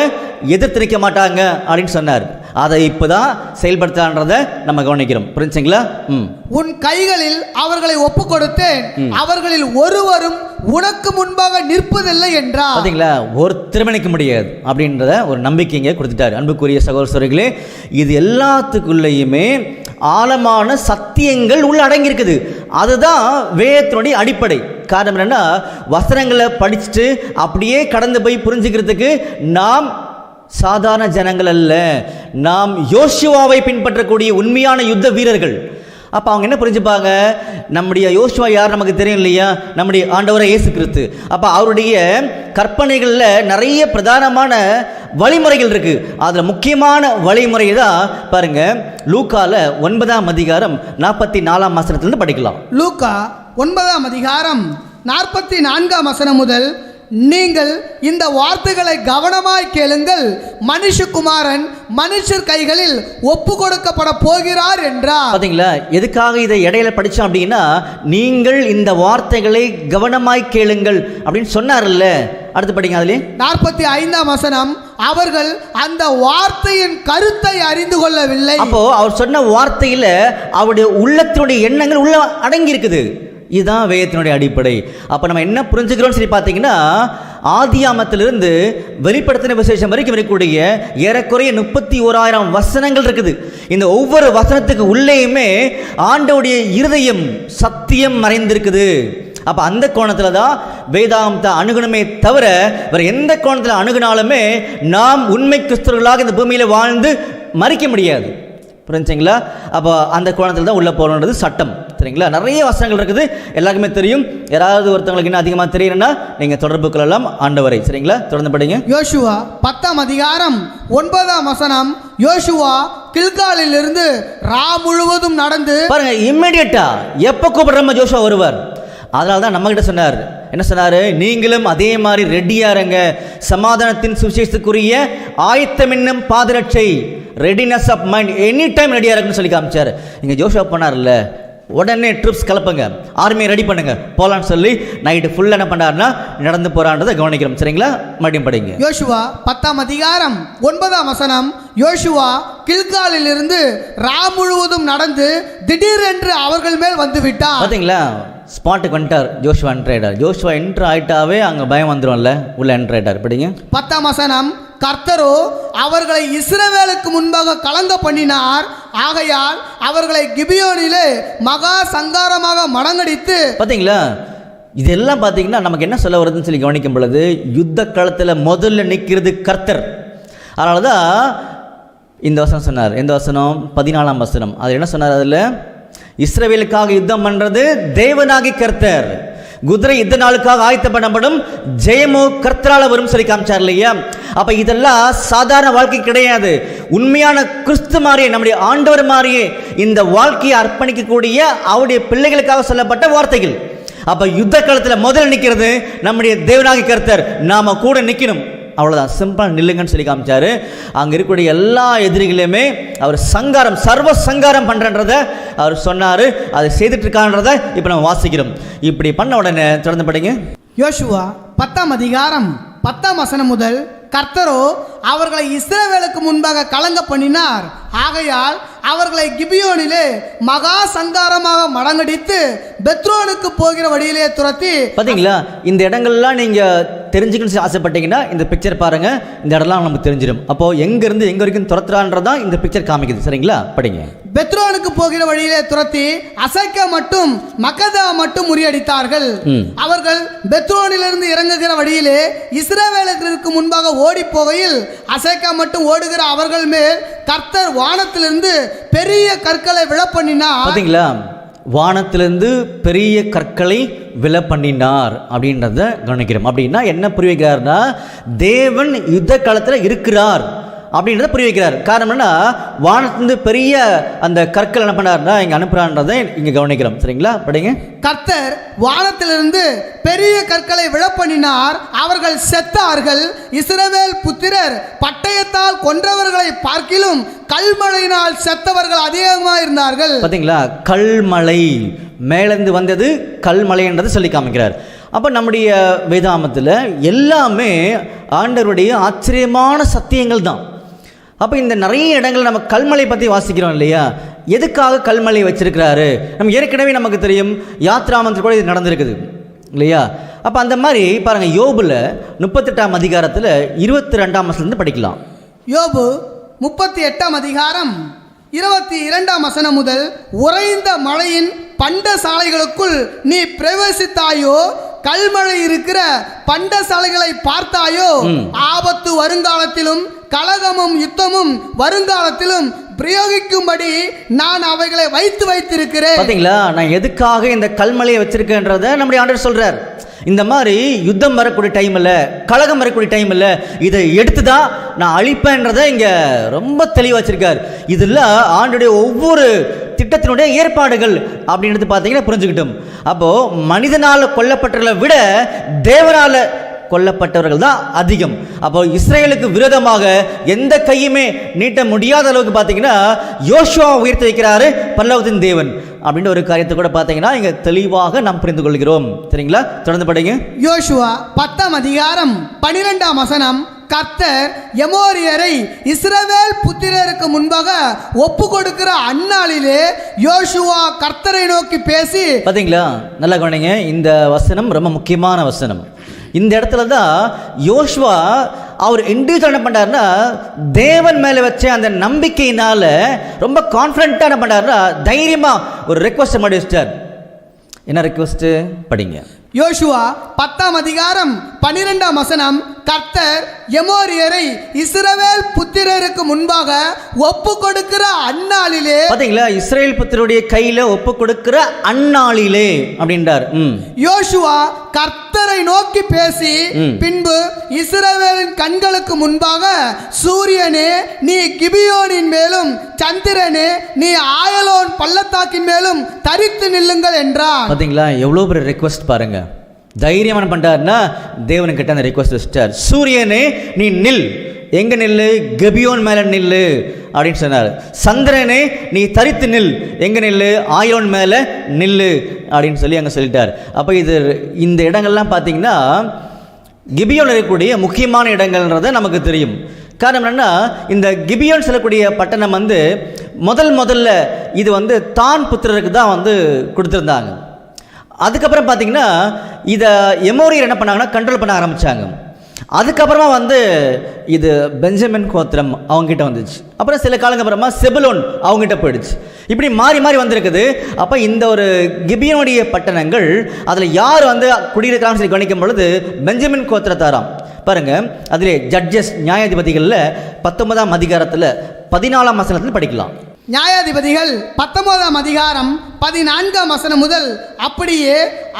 Speaker 1: எதிர்த்து நிற்க மாட்டாங்க அப்படின்னு சொன்னார். அதை இப்போதான் செயல்படுத்தான்றதை நம்ம கவனிக்கிறோம். புரிஞ்சுங்களா?
Speaker 2: உன் கைகளில் அவர்களை ஒப்பு கொடுத்தேன், அவர்களில் ஒருவரும் உனக்கு முன்பாக நிற்பதில்லை என்றார். பார்த்தீங்களா,
Speaker 1: ஒரு திருமணிக்க முடியாது அப்படின்றத ஒரு நம்பிக்கைங்க கொடுத்துட்டார். அன்புக்குரிய சகோதரர்களே, இது எல்லாத்துக்குள்ளேயுமே ஆழமான சத்தியங்கள் உள்ள அடங்கியிருக்குது. அதுதான் வேதத்தினுடைய அடிப்படை. காரணம் என்னன்னா, வசனங்களை படிச்சுட்டு அப்படியே கடந்து போய் புரிஞ்சுக்கிறதுக்கு நாம் சாதாரண ஜனங்கள் அல்ல, நாம் யோசுவாவை பின்பற்றக்கூடிய உண்மையான யுத்த வீரர்கள். அப்போ அவங்க என்ன புரிஞ்சுப்பாங்க, நம்முடைய யோசுவா யார் நமக்கு தெரியும் இல்லையா, நம்முடைய ஆண்டவராக இயேசு கிறிஸ்து. அப்போ அவருடைய கற்பனைகளில் நிறைய பிரதானமான வழிமுறைகள் இருக்கு. அதில் முக்கியமான வழிமுறை தான் பாருங்க, லூக்கால 9ஆம் அதிகாரம் 44ஆம் வசனத்திலிருந்து படிக்கலாம்.
Speaker 2: லூக்கா 9ஆம் அதிகாரம் 44ஆம் வசனம் முதல். நீங்கள் இந்த வார்த்தைகளை கவனமாய் கேளுங்கள், மனுஷகுமாரன் மனுஷர் கைகளில் ஒப்பு கொடுக்கப்பட போகிறார் என்றார்.
Speaker 1: பாத்தீங்களா, எதுக்காக இதை இடையில படிச்சோம் அப்படின்னா, நீங்கள் இந்த வார்த்தைகளை கவனமாய் கேளுங்கள் அப்படின்னு சொன்னார்ல. அடுத்து படிங்க. அதுல
Speaker 2: 45ஆம் வசனம். அவர்கள் அந்த வார்த்தையின் கருத்தை அறிந்து கொள்ளவில்லை.
Speaker 1: அப்போ அவர் சொன்ன வார்த்தையில அவருடைய உள்ளத்தினுடைய எண்ணங்கள் உள்ள அடங்கி இருக்குது. இதுதான் வேதத்தினுடைய அடிப்படை. அப்போ நம்ம என்ன புரிஞ்சுக்கிறோம்னு சொல்லி பார்த்தீங்கன்னா, ஆதியாமத்திலிருந்து வெளிப்படுத்தின விசேஷம் வரைக்கும் இருக்கக்கூடிய ஏறக்குறைய 31,000 வசனங்கள் இருக்குது. இந்த ஒவ்வொரு வசனத்துக்கு உள்ளேயுமே ஆண்டவருடைய இருதயம் சத்தியம் மறைந்திருக்குது. அப்போ அந்த கோணத்தில் தான் வேதாகமத்தை அணுகணுமே தவிர வேறு எந்த கோணத்தில் அணுகினாலுமே நாம் உண்மை கிறிஸ்தவர்களாக இந்த பூமியில் வாழ்ந்து மறிக்க முடியாது. புரிஞ்சுங்களா? அப்போ அந்த கோணத்தில் தான் உள்ளே போகணுன்றது சட்டம். சரிங்களா? நிறைய வசனங்கள் இருக்குது, எல்லாருக்குமே தெரியும். யாராவது ஒருத்தவங்களுக்கு இன்னும் அதிகமாக தெரியும்னா நீங்கள் தொடர்பு கொள்ளலாம் ஆண்டவரை. சரிங்களா? தொடர்ந்து படிங்க.
Speaker 2: யோசுவா 10ஆம் அதிகாரம் 9ஆம் வசனம். யோசுவா கில்காலில் இருந்து ரா முழுவதும் நடந்து
Speaker 1: பாருங்க, இம்மிடியட்டா எப்போ கூப்பிடுறோம் ஜோஷுவா வருவார். அதனால தான் நம்ம கிட்ட சொன்னார். என்ன சொன்னார்? நீங்களும் அதே மாதிரி ரெடியா இருங்க, சமாதானத்தின் சுவிசேஷத்துக்குரிய ஆயத்தம் என்னும் பாதரட்சை, readiness of mind, any time ரெடியாக இருக்குன்னு சொல்லி காமிச்சார். இங்கே ஜோஷுவா பண்ணார்ல, உடனே ட்ரிப்ஸ் கலப்புங்க, ஆர்மியை ரெடி பண்ணுங்க, போலான்னு சொல்லி நைட்டு ஃபுல்லாக என்ன பண்ணாருன்னா நடந்து போறான்றதை கவனிக்கிறோம். சரிங்களா? மறுபடியும் படிங்க.
Speaker 2: யோசுவா 10ஆம் அதிகாரம் 9ஆம் வசனம். யோசுவா கில்காலில் இருந்து ரா முழுவதும் நடந்து திடீரென்று அவர்கள் மேல் வந்து விட்டார்.
Speaker 1: பார்த்தீங்களா, ஸ்பாட்டுக்கு வந்துட்டார். ஜோஷுவா என்ட்ரு ஆயிட்டார். ஜோஷுவா என்ட்ரு ஆயிட்டாவே அங்கே பயம் வந்துடும்ல, உள்ள என்ட்ரு ஆயிட்டார். படிங்க.
Speaker 2: 10ஆம் வசனம். கர்த்தரோ அவர்களை இஸ்ரவேலுக்கு முன்பாக கலங்க பண்ணினார், ஆகையால் அவர்களை கிபியோனிலே மகா சங்காரமாக மடங்கடித்து.
Speaker 1: பார்த்தீங்களா, இதெல்லாம் பார்த்தீங்கன்னா நமக்கு என்ன சொல்ல வருதுன்னு சொல்லி கவனிக்கும் பொழுது, யுத்த காலத்தில் முதல்ல நிற்கிறது கர்த்தர். அதனால தான் இந்த வசனம் சொன்னார். எந்த வசனம்? 14ஆம் வசனம். அது என்ன சொன்னார்? அதில் இஸ்ரவேலுக்காக யுத்தம் பண்ணுறது தேவனாகி கர்த்தர். குதிரை யுத்த நாளுக்காக ஆயத்தம் பண்ணப்படும், ஜெயமோ கர்த்தரால வரும் சொல்லி காமிச்சார் இல்லையா? அப்ப இதெல்லாம் சாதாரண வாழ்க்கை கிடையாது. உண்மையான கிறிஸ்து மாதிரியே, நம்முடைய ஆண்டவர் மாதிரியே இந்த வாழ்க்கையை அர்ப்பணிக்கக்கூடிய அவருடைய பிள்ளைகளுக்காக சொல்லப்பட்ட வார்த்தைகள். அப்ப யுத்த காலத்தில் முதல்ல நிற்கிறது நம்முடைய தேவனாகிய கர்த்தர். நாம கூட நிற்கணும், அவ்வளோதான். சிம்பிளாக நில்லுங்கன்னு சொல்லி காமிச்சாரு. அங்கே இருக்கக்கூடிய எல்லா எதிரிகளையுமே அவர் சங்காரம், சர்வ சங்காரம் பண்ணுறன்றதை அவர் சொன்னார். அதை செய்துட்டு இருக்கான்றதை இப்போ நம்ம வாசிக்கிறோம். இப்படி பண்ண உடனே தொடர்ந்து படிங்க.
Speaker 2: யோசுவா 10ஆம் அதிகாரம் 10ஆம் வசனம் முதல், கர்த்தரோ அவர்களை இஸ்ரவேலுக்கு முன்பாக கலங்க பண்ணினார். ஆகையால் அவர்களை கிபியோனிலே மகா சங்காரமாக மடங்கடித்து பெத்ரோனுக்கு போகிற வழியிலே துரத்தி. பார்த்தீங்களா,
Speaker 1: இந்த இடங்கள்லாம் நீங்கள் தெரிஞ்சுக்கணும்னு ஆசைப்பட்டீங்கன்னா இந்த பிக்சர் பாருங்க. இந்த இடம்லாம் நமக்கு தெரிஞ்சிடும். அப்போ எங்கேருந்து எங்கே வரைக்கும் துரத்துறான்றதான் இந்த பிக்சர் காமிக்குது. சரிங்களா, படிங்க.
Speaker 2: பெத்ரோனுக்கு போகிற வழியிலே துரத்தி அசைக்கா மட்டும் மக்கதா மட்டும் முறியடித்தார்கள். அவர்கள் பெத்ரோனிலிருந்து இறங்குகிற வழியிலே இஸ்ரவேலுக்கு முன்பாக ஓடி போகையில் அசைக்கா மட்டும் ஓடுகிற அவர்கள் மேல் கர்த்தர் வானத்திலிருந்து பெரிய கற்களை விழ பண்ணினார்.
Speaker 1: பாத்தீங்களா, வானத்திலிருந்து பெரிய கற்களை விழ பண்ணினார் அப்படின்றத கவனிக்கிறோம். அப்படின்னா என்ன புரிய வைக்கிறார்னா, தேவன் யுத்த காலத்தில் இருக்கிறார் அப்படின்றத புரிய வைக்கிறார். காரணம் என்னன்னா, வானத்திலிருந்து பெரிய அந்த கற்கள் என்ன பண்ணார்னா இங்கே அனுப்புறான்றதை இங்கே கவனிக்கிறோம். சரிங்களா, படிங்க.
Speaker 2: கர்த்தர் வானத்திலிருந்து பெரிய கற்களை விழ பண்ணினார், அவர்கள் செத்தார்கள். இஸ்ரவேல் புத்திரர் பட்டயத்தால் கொன்றவர்களை பார்க்கிலும் கல்மழையினால் செத்தவர்கள் அதிகமாக இருந்தார்கள்.
Speaker 1: பார்த்தீங்களா, கல்மழை மேலிருந்து வந்தது கல்மழைன்றது சொல்லி காமிக்கிறார். அப்போ நம்முடைய வேதாமத்தில் எல்லாமே ஆண்டவருடைய ஆச்சரியமான சத்தியங்கள் தான். அப்போ இந்த நிறைய இடங்கள் நம்ம கல்மலை பற்றி வாசிக்கிறோம் இல்லையா? எதுக்காக கல்மலை வச்சிருக்கிறாரு? நம்ம ஏற்கனவே நமக்கு தெரியும், யாத்ராமத்தில் கூட இது நடந்திருக்குது இல்லையா? அப்போ அந்த மாதிரி பாருங்கள், யோபுல 38ஆம் அதிகாரத்தில் 22ஆம் வசனத்திலிருந்து படிக்கலாம்.
Speaker 2: யோபு 38ஆம் அதிகாரம் 22ஆம் வசனம் முதல், உறைந்த மழையின் பண்ட சாலைகளுக்குள் நீ பிரவேசித்தாயோ? கல்மழை இருக்கிற பண்ட சாலைகளை பார்த்தாயோ? ஆபத்து வருங்காலத்திலும் கலகமும் யுத்தமும் வருங்காலத்திலும் பிரயோகிக்கும்படி நான் அவைகளை வைத்திருக்கிறேன்.
Speaker 1: பாத்தீங்களா, நான் எதுக்காக இந்த கல்மலையை வச்சிருக்கேன்றத நம்முடைய ஆண்டவர் சொல்றார். இந்த மாதிரி யுத்தம் வரக்கூடிய டைம் இல்லை, கலகம் வரக்கூடிய டைம் இல்லை, இதை எடுத்து தான் நான் அழிப்பேன்றதை இங்கே ரொம்ப தெளிவாக வச்சிருக்கார். இதில் ஆண்டுடைய ஒவ்வொரு திட்டத்தினுடைய ஏற்பாடுகள் அப்படின்றது பார்த்தீங்கன்னா புரிஞ்சுக்கிட்டோம். அப்போது மனிதனால் கொல்லப்பட்டவர்களை விட தேவனால் கொல்லப்பட்டவர்கள் தான் அதிகம். அப்போ இஸ்ரேலுக்கு விரோதமாக எந்த கையுமே நீட்ட முடியாத அளவுக்கு பார்த்தீங்கன்னா யோசுவா உயர்த்தி வைக்கிறாரு பரலோகத்தின் தேவன் அப்படின்ற ஒரு காரியத்தை கூட பார்த்தீங்கன்னா இங்கே தெளிவாக நாம் புரிந்து கொள்கிறோம். சரிங்களா, தொடர்ந்து படிங்க.
Speaker 2: யோசுவா 10ஆம் அதிகாரம் 12ஆம் வசனம், கர்த்தர் எமோரியரை இஸ்ரவேல் புத்திரருக்கு முன்பாக ஒப்பு கொடுக்கிற அந்நாளிலே யோசுவா கர்த்தரை நோக்கி பேசி.
Speaker 1: பார்த்தீங்களா, நல்லா கவனிங்க. இந்த வசனம் ரொம்ப முக்கியமான வசனம். இந்த இடத்துல தான் யோசுவா அவர் இண்டிவிஜுவல் என்ன பண்ணார்னா, தேவன் மேலே வச்ச அந்த நம்பிக்கையினால ரொம்ப கான்ஃபிடென்ட்டாக என்ன பண்ணார்னா, தைரியமாக ஒரு ரெக்வஸ்ட் பண்ணி வச்சிட்டார். என்ன ரெக்வஸ்ட்? படிங்க.
Speaker 2: யோசுவா 10ஆம் அதிகாரம் 12ஆம் வசனம், கர்த்தர் எமோரியரை இஸ்ரவேல் புத்திரருக்கு முன்பாக ஒப்பு கொடுக்கிற அந்நாளிலே.
Speaker 1: பாத்தீங்களா, இஸ்ரேல் புத்திரருடைய கையில ஒப்பு கொடுக்கிற அந்நாளிலே அப்படின்றார்.
Speaker 2: யோசுவா கர்த்தரை நோக்கி பேசி, பின்பு இஸ்ரவேலின் கண்களுக்கு முன்பாக சூரியனே நீ கிபியோனின் மேலும், சந்திரனே நீ ஆயலோன் பள்ளத்தாக்கின் மேலும் தரித்து நில்லுங்கள் என்றார்.
Speaker 1: பாத்தீங்களா, எவ்வளவு பெரிய ரெக்வஸ்ட் பாருங்க. தைரியமான பண்ணிட்டார்னா தேவனுக்கிட்ட அந்த ரெக்வஸ்ட் வச்சிட்டார். சூரியனே நீ நில், எங்க நில்லு? கபியோன் மேல நில்லு அப்படின்னு சொன்னார். சந்திரனே நீ தரித்து நில், எங்க நில்லு? ஆயோன் மேல நில்லு அப்படின்னு சொல்லி அங்கே சொல்லிட்டார். அப்போ இது இந்த இடங்கள்லாம் பார்த்தீங்கன்னா கிபியோன் இருக்கக்கூடிய முக்கியமான இடங்கள்ன்றதை நமக்கு தெரியும். காரணம் என்னன்னா, இந்த கிபியோன் சொல்லக்கூடிய பட்டணம் முதல்ல இது தான் புத்திரருக்கு தான் கொடுத்துருந்தாங்க. அதுக்கப்புறம் பார்த்தீங்கன்னா இதை எமோரியர் என்ன பண்ணாங்கன்னா கண்ட்ரோல் பண்ண ஆரம்பித்தாங்க. அதுக்கப்புறமா இது பெஞ்சமின் கோத்திரம் அவங்ககிட்ட வந்துச்சு. அப்புறம் சில காலங்க அப்புறமா செபுலோன் அவங்ககிட்ட போயிடுச்சு. இப்படி மாறி மாறி வந்திருக்குது. அப்போ இந்த ஒரு கிபியோனுடைய பட்டணங்கள் அதில் யார் குடியிருக்கிறான்னு சொல்லி கவனிக்கும் பொழுது பெஞ்சமின் கோத்திரத்தாராம். பாருங்க, அதிலே ஜட்ஜஸ் நியாயாதிபதிகளில் 19ஆம் அதிகாரத்தில் 14ஆம் வசனத்தில் படிக்கலாம்.
Speaker 2: நியாயாதிபதிகள் 19ஆம் அதிகாரம் 14ஆம் வசனம் முதல் அப்படியே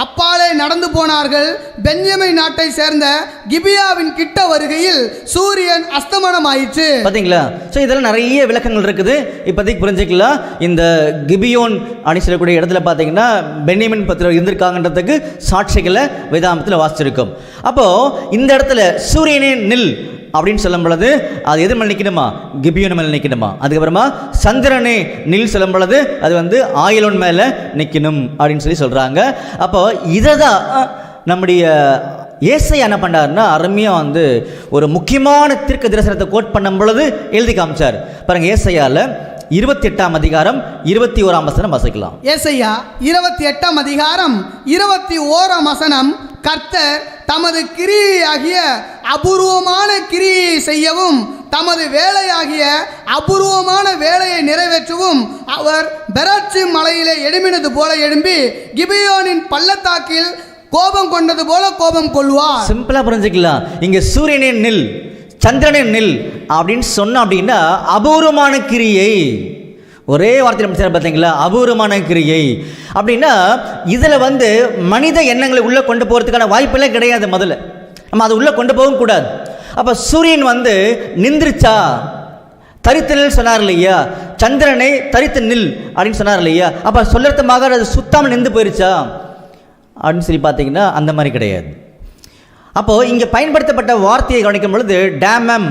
Speaker 2: அப்பாலே நடந்து போனார்கள். பென்யமீன் நாட்டை சேர்ந்த கிபியாவின் கிட்ட வருகையில் சூரியன் அஸ்தமனமாயிற்று.
Speaker 1: பார்த்தீங்களா? ஸோ இதெல்லாம் நிறைய விளக்கங்கள் இருக்குது, இப்போதைக்கு புரிஞ்சுக்கலாம். இந்த கிபியோன் அப்படின்னு சொல்லக்கூடிய இடத்துல பார்த்தீங்கன்னா பென்யமீன் பத்திரம் இருந்திருக்காங்கன்றதுக்கு சாட்சிகளை வேதாமத்தில் வாசிச்சிருக்கும். அப்போது இந்த இடத்துல சூரியனே நில் அப்படின்னு சொல்லும் பொழுது அது எது மேலே நிற்கணுமா? கிபியோன் மேலே நிற்கணுமா? அதுக்கப்புறமா சந்திரனே நில் சொல்லும் பொழுது அது ஆயிலோன் மேலே நிற்கணும் அப்படின்னு சொல்கிறாங்க. அப்போ இதை தான் நம்முடைய ஏசாயா என்ன பண்ணாருன்னா அருமையாக ஒரு முக்கியமான தீர்க்க தரிசனத்தை கோட் பண்ணும் பொழுது எழுதி காமிச்சார் பாருங்க. ஏசாயாவில் 28ஆம் அதிகாரம் 21ஆம் வசனம் வாசிக்கலாம்.
Speaker 2: ஏசாயா 28ஆம் அதிகாரம் 21ஆம் வசனம், கர்த்தர் தமது கிரியையாகிய அபூர்வமான கிரியை செய்யவும் தமது வேலையாகிய அபூர்வமான வேலையை நிறைவேற்றவும் அவர் பெராட்சி மலையிலே எழும்பினது போல எழும்பி கிபியோனின் பள்ளத்தாக்கில் கோபம் கொண்டது போல கோபம் கொள்வார்.
Speaker 1: சிம்பிளா புரிஞ்சுக்கலாம். இங்க சூரியனே நில், சந்திரனே நில் அப்படின்னு சொன்ன அப்படின்னா அபூர்வமான கிரியை, ஒரே வார்த்தையில் பார்த்தீங்களா? அபூர்வமான கிரியை அப்படின்னா இதில் மனித எண்ணங்களை உள்ளே கொண்டு போகிறதுக்கான வாய்ப்பெல்லாம் கிடையாது. முதல்ல நம்ம அதை உள்ளே கொண்டு போகவும் கூடாது. அப்போ சூரியன் நின்றுச்சா, தரித்து நில் சொன்னார் இல்லையா? சந்திரனை தரித்து நில் அப்படின்னு சொன்னார் இல்லையா? அப்போ சொல்லறதுமாக அது சுத்தாமல் நின்று போயிருச்சா அப்படின்னு சொல்லி பார்த்தீங்கன்னா அந்த மாதிரி கிடையாது. அப்போது இங்கே பயன்படுத்தப்பட்ட வார்த்தையை கவனிக்கும் பொழுது டேமம்,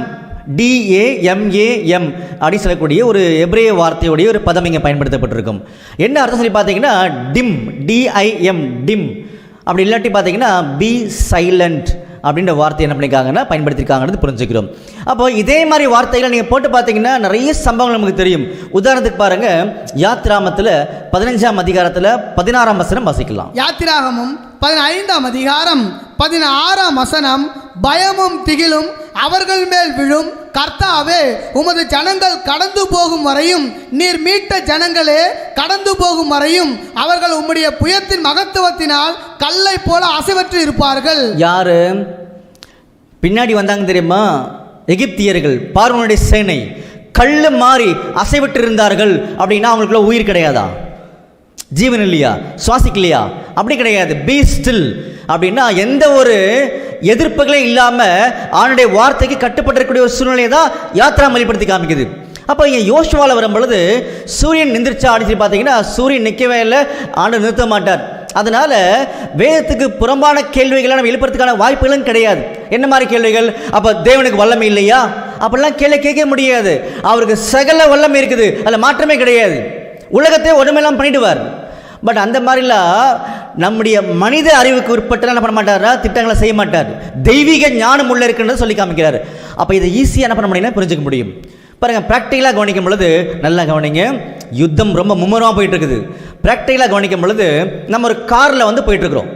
Speaker 1: DAMAM அப்படின்னு சொல்லக்கூடிய ஒரு எபிரேய வார்த்தையுடைய ஒரு பதம் இங்கே பயன்படுத்தப்பட்டிருக்கும். என்ன அர்த்தம் சொல்லி பார்த்தீங்கன்னா டிம், DIM டிம், அப்படி இல்லாட்டி பார்த்தீங்கன்னா பி சைலண்ட் அப்படின்ற வார்த்தை என்ன பண்ணியிருக்காங்கன்னா பயன்படுத்தியிருக்காங்கன்னு புரிஞ்சுக்கிறோம். அப்போ இதே மாதிரி வார்த்தைகளை நீங்கள் போட்டு பார்த்தீங்கன்னா நிறைய சம்பவங்கள் நமக்கு தெரியும். உதாரணத்துக்கு பாருங்கள், யாத்திராமத்தில் 15ஆம் அதிகாரத்தில் 16ஆம் வசனம் வாசிக்கலாம்.
Speaker 2: யாத்திராகமும் 15ஆம் அதிகாரம் 16ஆம் வசனம், பயமும் திகிலும் அவர்கள் மேல் விழும், கர்த்தாவே உமது ஜனங்கள் கடந்து போகும் வரையும், நீர் மீட்ட ஜனங்களே கடந்து போகும் வரையும் அவர்கள் உம்முடைய புயத்தின் மகத்துவத்தினால் கல்லை போல அசைவற்று இருப்பார்கள்.
Speaker 1: யாரு பின்னாடி வந்தாங்க தெரியுமா? எகிப்தியர்கள், பார்வோனுடைய சேனை கல்லு மாறி அசைவற்று இருந்தார்கள். அப்படின்னா அவங்களுக்குள்ள உயிர் கிடையாதா? ஜீவன் இல்லையா? சுவாசிக்கலையா? அப்படி கிடையாது. பி ஸ்டில் அப்படின்னா எந்த ஒரு எதிர்ப்புகளே இல்லாமல் ஆணுடைய வார்த்தைக்கு கட்டுப்பட்டிருக்கக்கூடிய ஒரு சூழ்நிலையை தான் யாத்திரா வெளிப்படுத்தி காமிக்குது. அப்போ இங்கே யோசுவாவில் வரும் பொழுது சூரியன் நிந்திரிச்சா அப்படின்னு சொல்லி பார்த்தீங்கன்னா சூரியன் நிற்கவே இல்லை, ஆண்டு நிறுத்த மாட்டார். அதனால வேதத்துக்கு புறம்பான கேள்விகளை நம்ம எழுப்புறதுக்கான வாய்ப்புகளும் கிடையாது. என்ன மாதிரி கேள்விகள்? அப்போ தேவனுக்கு வல்லமை இல்லையா? அப்படிலாம் கேள்வி கேட்க முடியாது. அவருக்கு சகல வல்லமை இருக்குது, அதில் மாற்றமே கிடையாது. உலகத்தை ஒன்றுமெல்லாம் பண்ணிடுவார். பட் அந்த மாதிரிலாம் நம்முடைய மனித அறிவுக்கு உட்பட்டு என்ன பண்ண மாட்டாரா? திட்டங்களை செய்ய மாட்டார். தெய்வீக ஞானம் உள்ள இருக்குன்றதை சொல்லி காமிக்கிறார். அப்போ இதை ஈஸியாக என்ன பண்ண முடியும்னா புரிஞ்சுக்க முடியும். பாருங்கள், ப்ராக்டிக்கலாக கவனிக்கும் பொழுது நல்லா கவனிங்க. யுத்தம் ரொம்ப மும்முரமாக போயிட்டு இருக்குது. ப்ராக்டிக்கலாக கவனிக்கும் பொழுது நம்ம ஒரு காரில் போயிட்டுருக்குறோம்.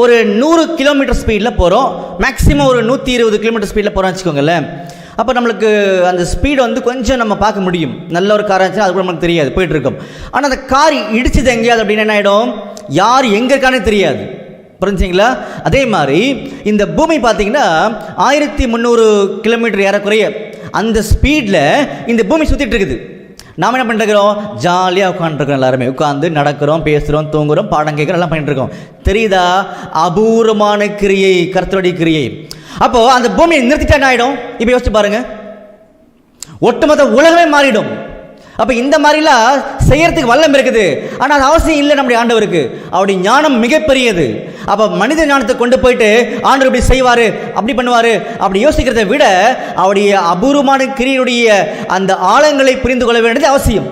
Speaker 1: ஒரு 100 கிலோமீட்டர் ஸ்பீடில் போகிறோம், மேக்ஸிமம் ஒரு 120 கிலோமீட்டர் ஸ்பீடில் போகிறோம்னு வச்சுக்கோங்களேன். அப்போ நம்மளுக்கு அந்த ஸ்பீடு கொஞ்சம் நம்ம பார்க்க முடியும். நல்ல ஒரு காராக இருந்துச்சுன்னா அது கூட நமக்கு தெரியாது, போயிட்டுருக்கோம். ஆனால் அந்த கார் இடிச்சது எங்கேயாவது அப்படின்னு என்ன ஆகிடும்? யார் எங்கே இருக்கானே தெரியாது. புரிஞ்சுங்களா? அதே மாதிரி இந்த பூமி பார்த்தீங்கன்னா 1300 கிலோமீட்டர் ஏறக்குறைய அந்த ஸ்பீடில் இந்த பூமி சுற்றிட்டு இருக்குது. நாம் என்ன பண்ணிருக்கிறோம்? ஜாலியாக உட்காந்துருக்கோம். எல்லாருமே உட்காந்து நடக்கிறோம், பேசுகிறோம், தூங்குகிறோம், பாடம் கேட்குறோம், எல்லாம் பண்ணிட்டு இருக்கோம். தெரியுதா? அபூர்வமான கிரியை, கர்த்தருடைய கிரியை. அப்போ அந்த பூமியை நிறுத்திட்டா என்ன ஆகிடும்? இப்போ யோசிச்சு பாருங்க, ஒட்டுமொத்த உலகமே மாறிடும். அப்போ இந்த மாதிரிலாம் செய்யறதுக்கு வல்லம் இருக்குது, ஆனால் அது அவசியம் இல்லை நம்முடைய ஆண்டவருக்கு. அவருடைய ஞானம் மிகப்பெரியது. அப்போ மனித ஞானத்தை கொண்டு போயிட்டு ஆண்டவர் இப்படி செய்வார், அப்படி பண்ணுவார் அப்படி யோசிக்கிறத விட அவருடைய அபூர்வமான கிரியுடைய அந்த ஆழங்களை புரிந்து கொள்ள வேண்டியது அவசியம்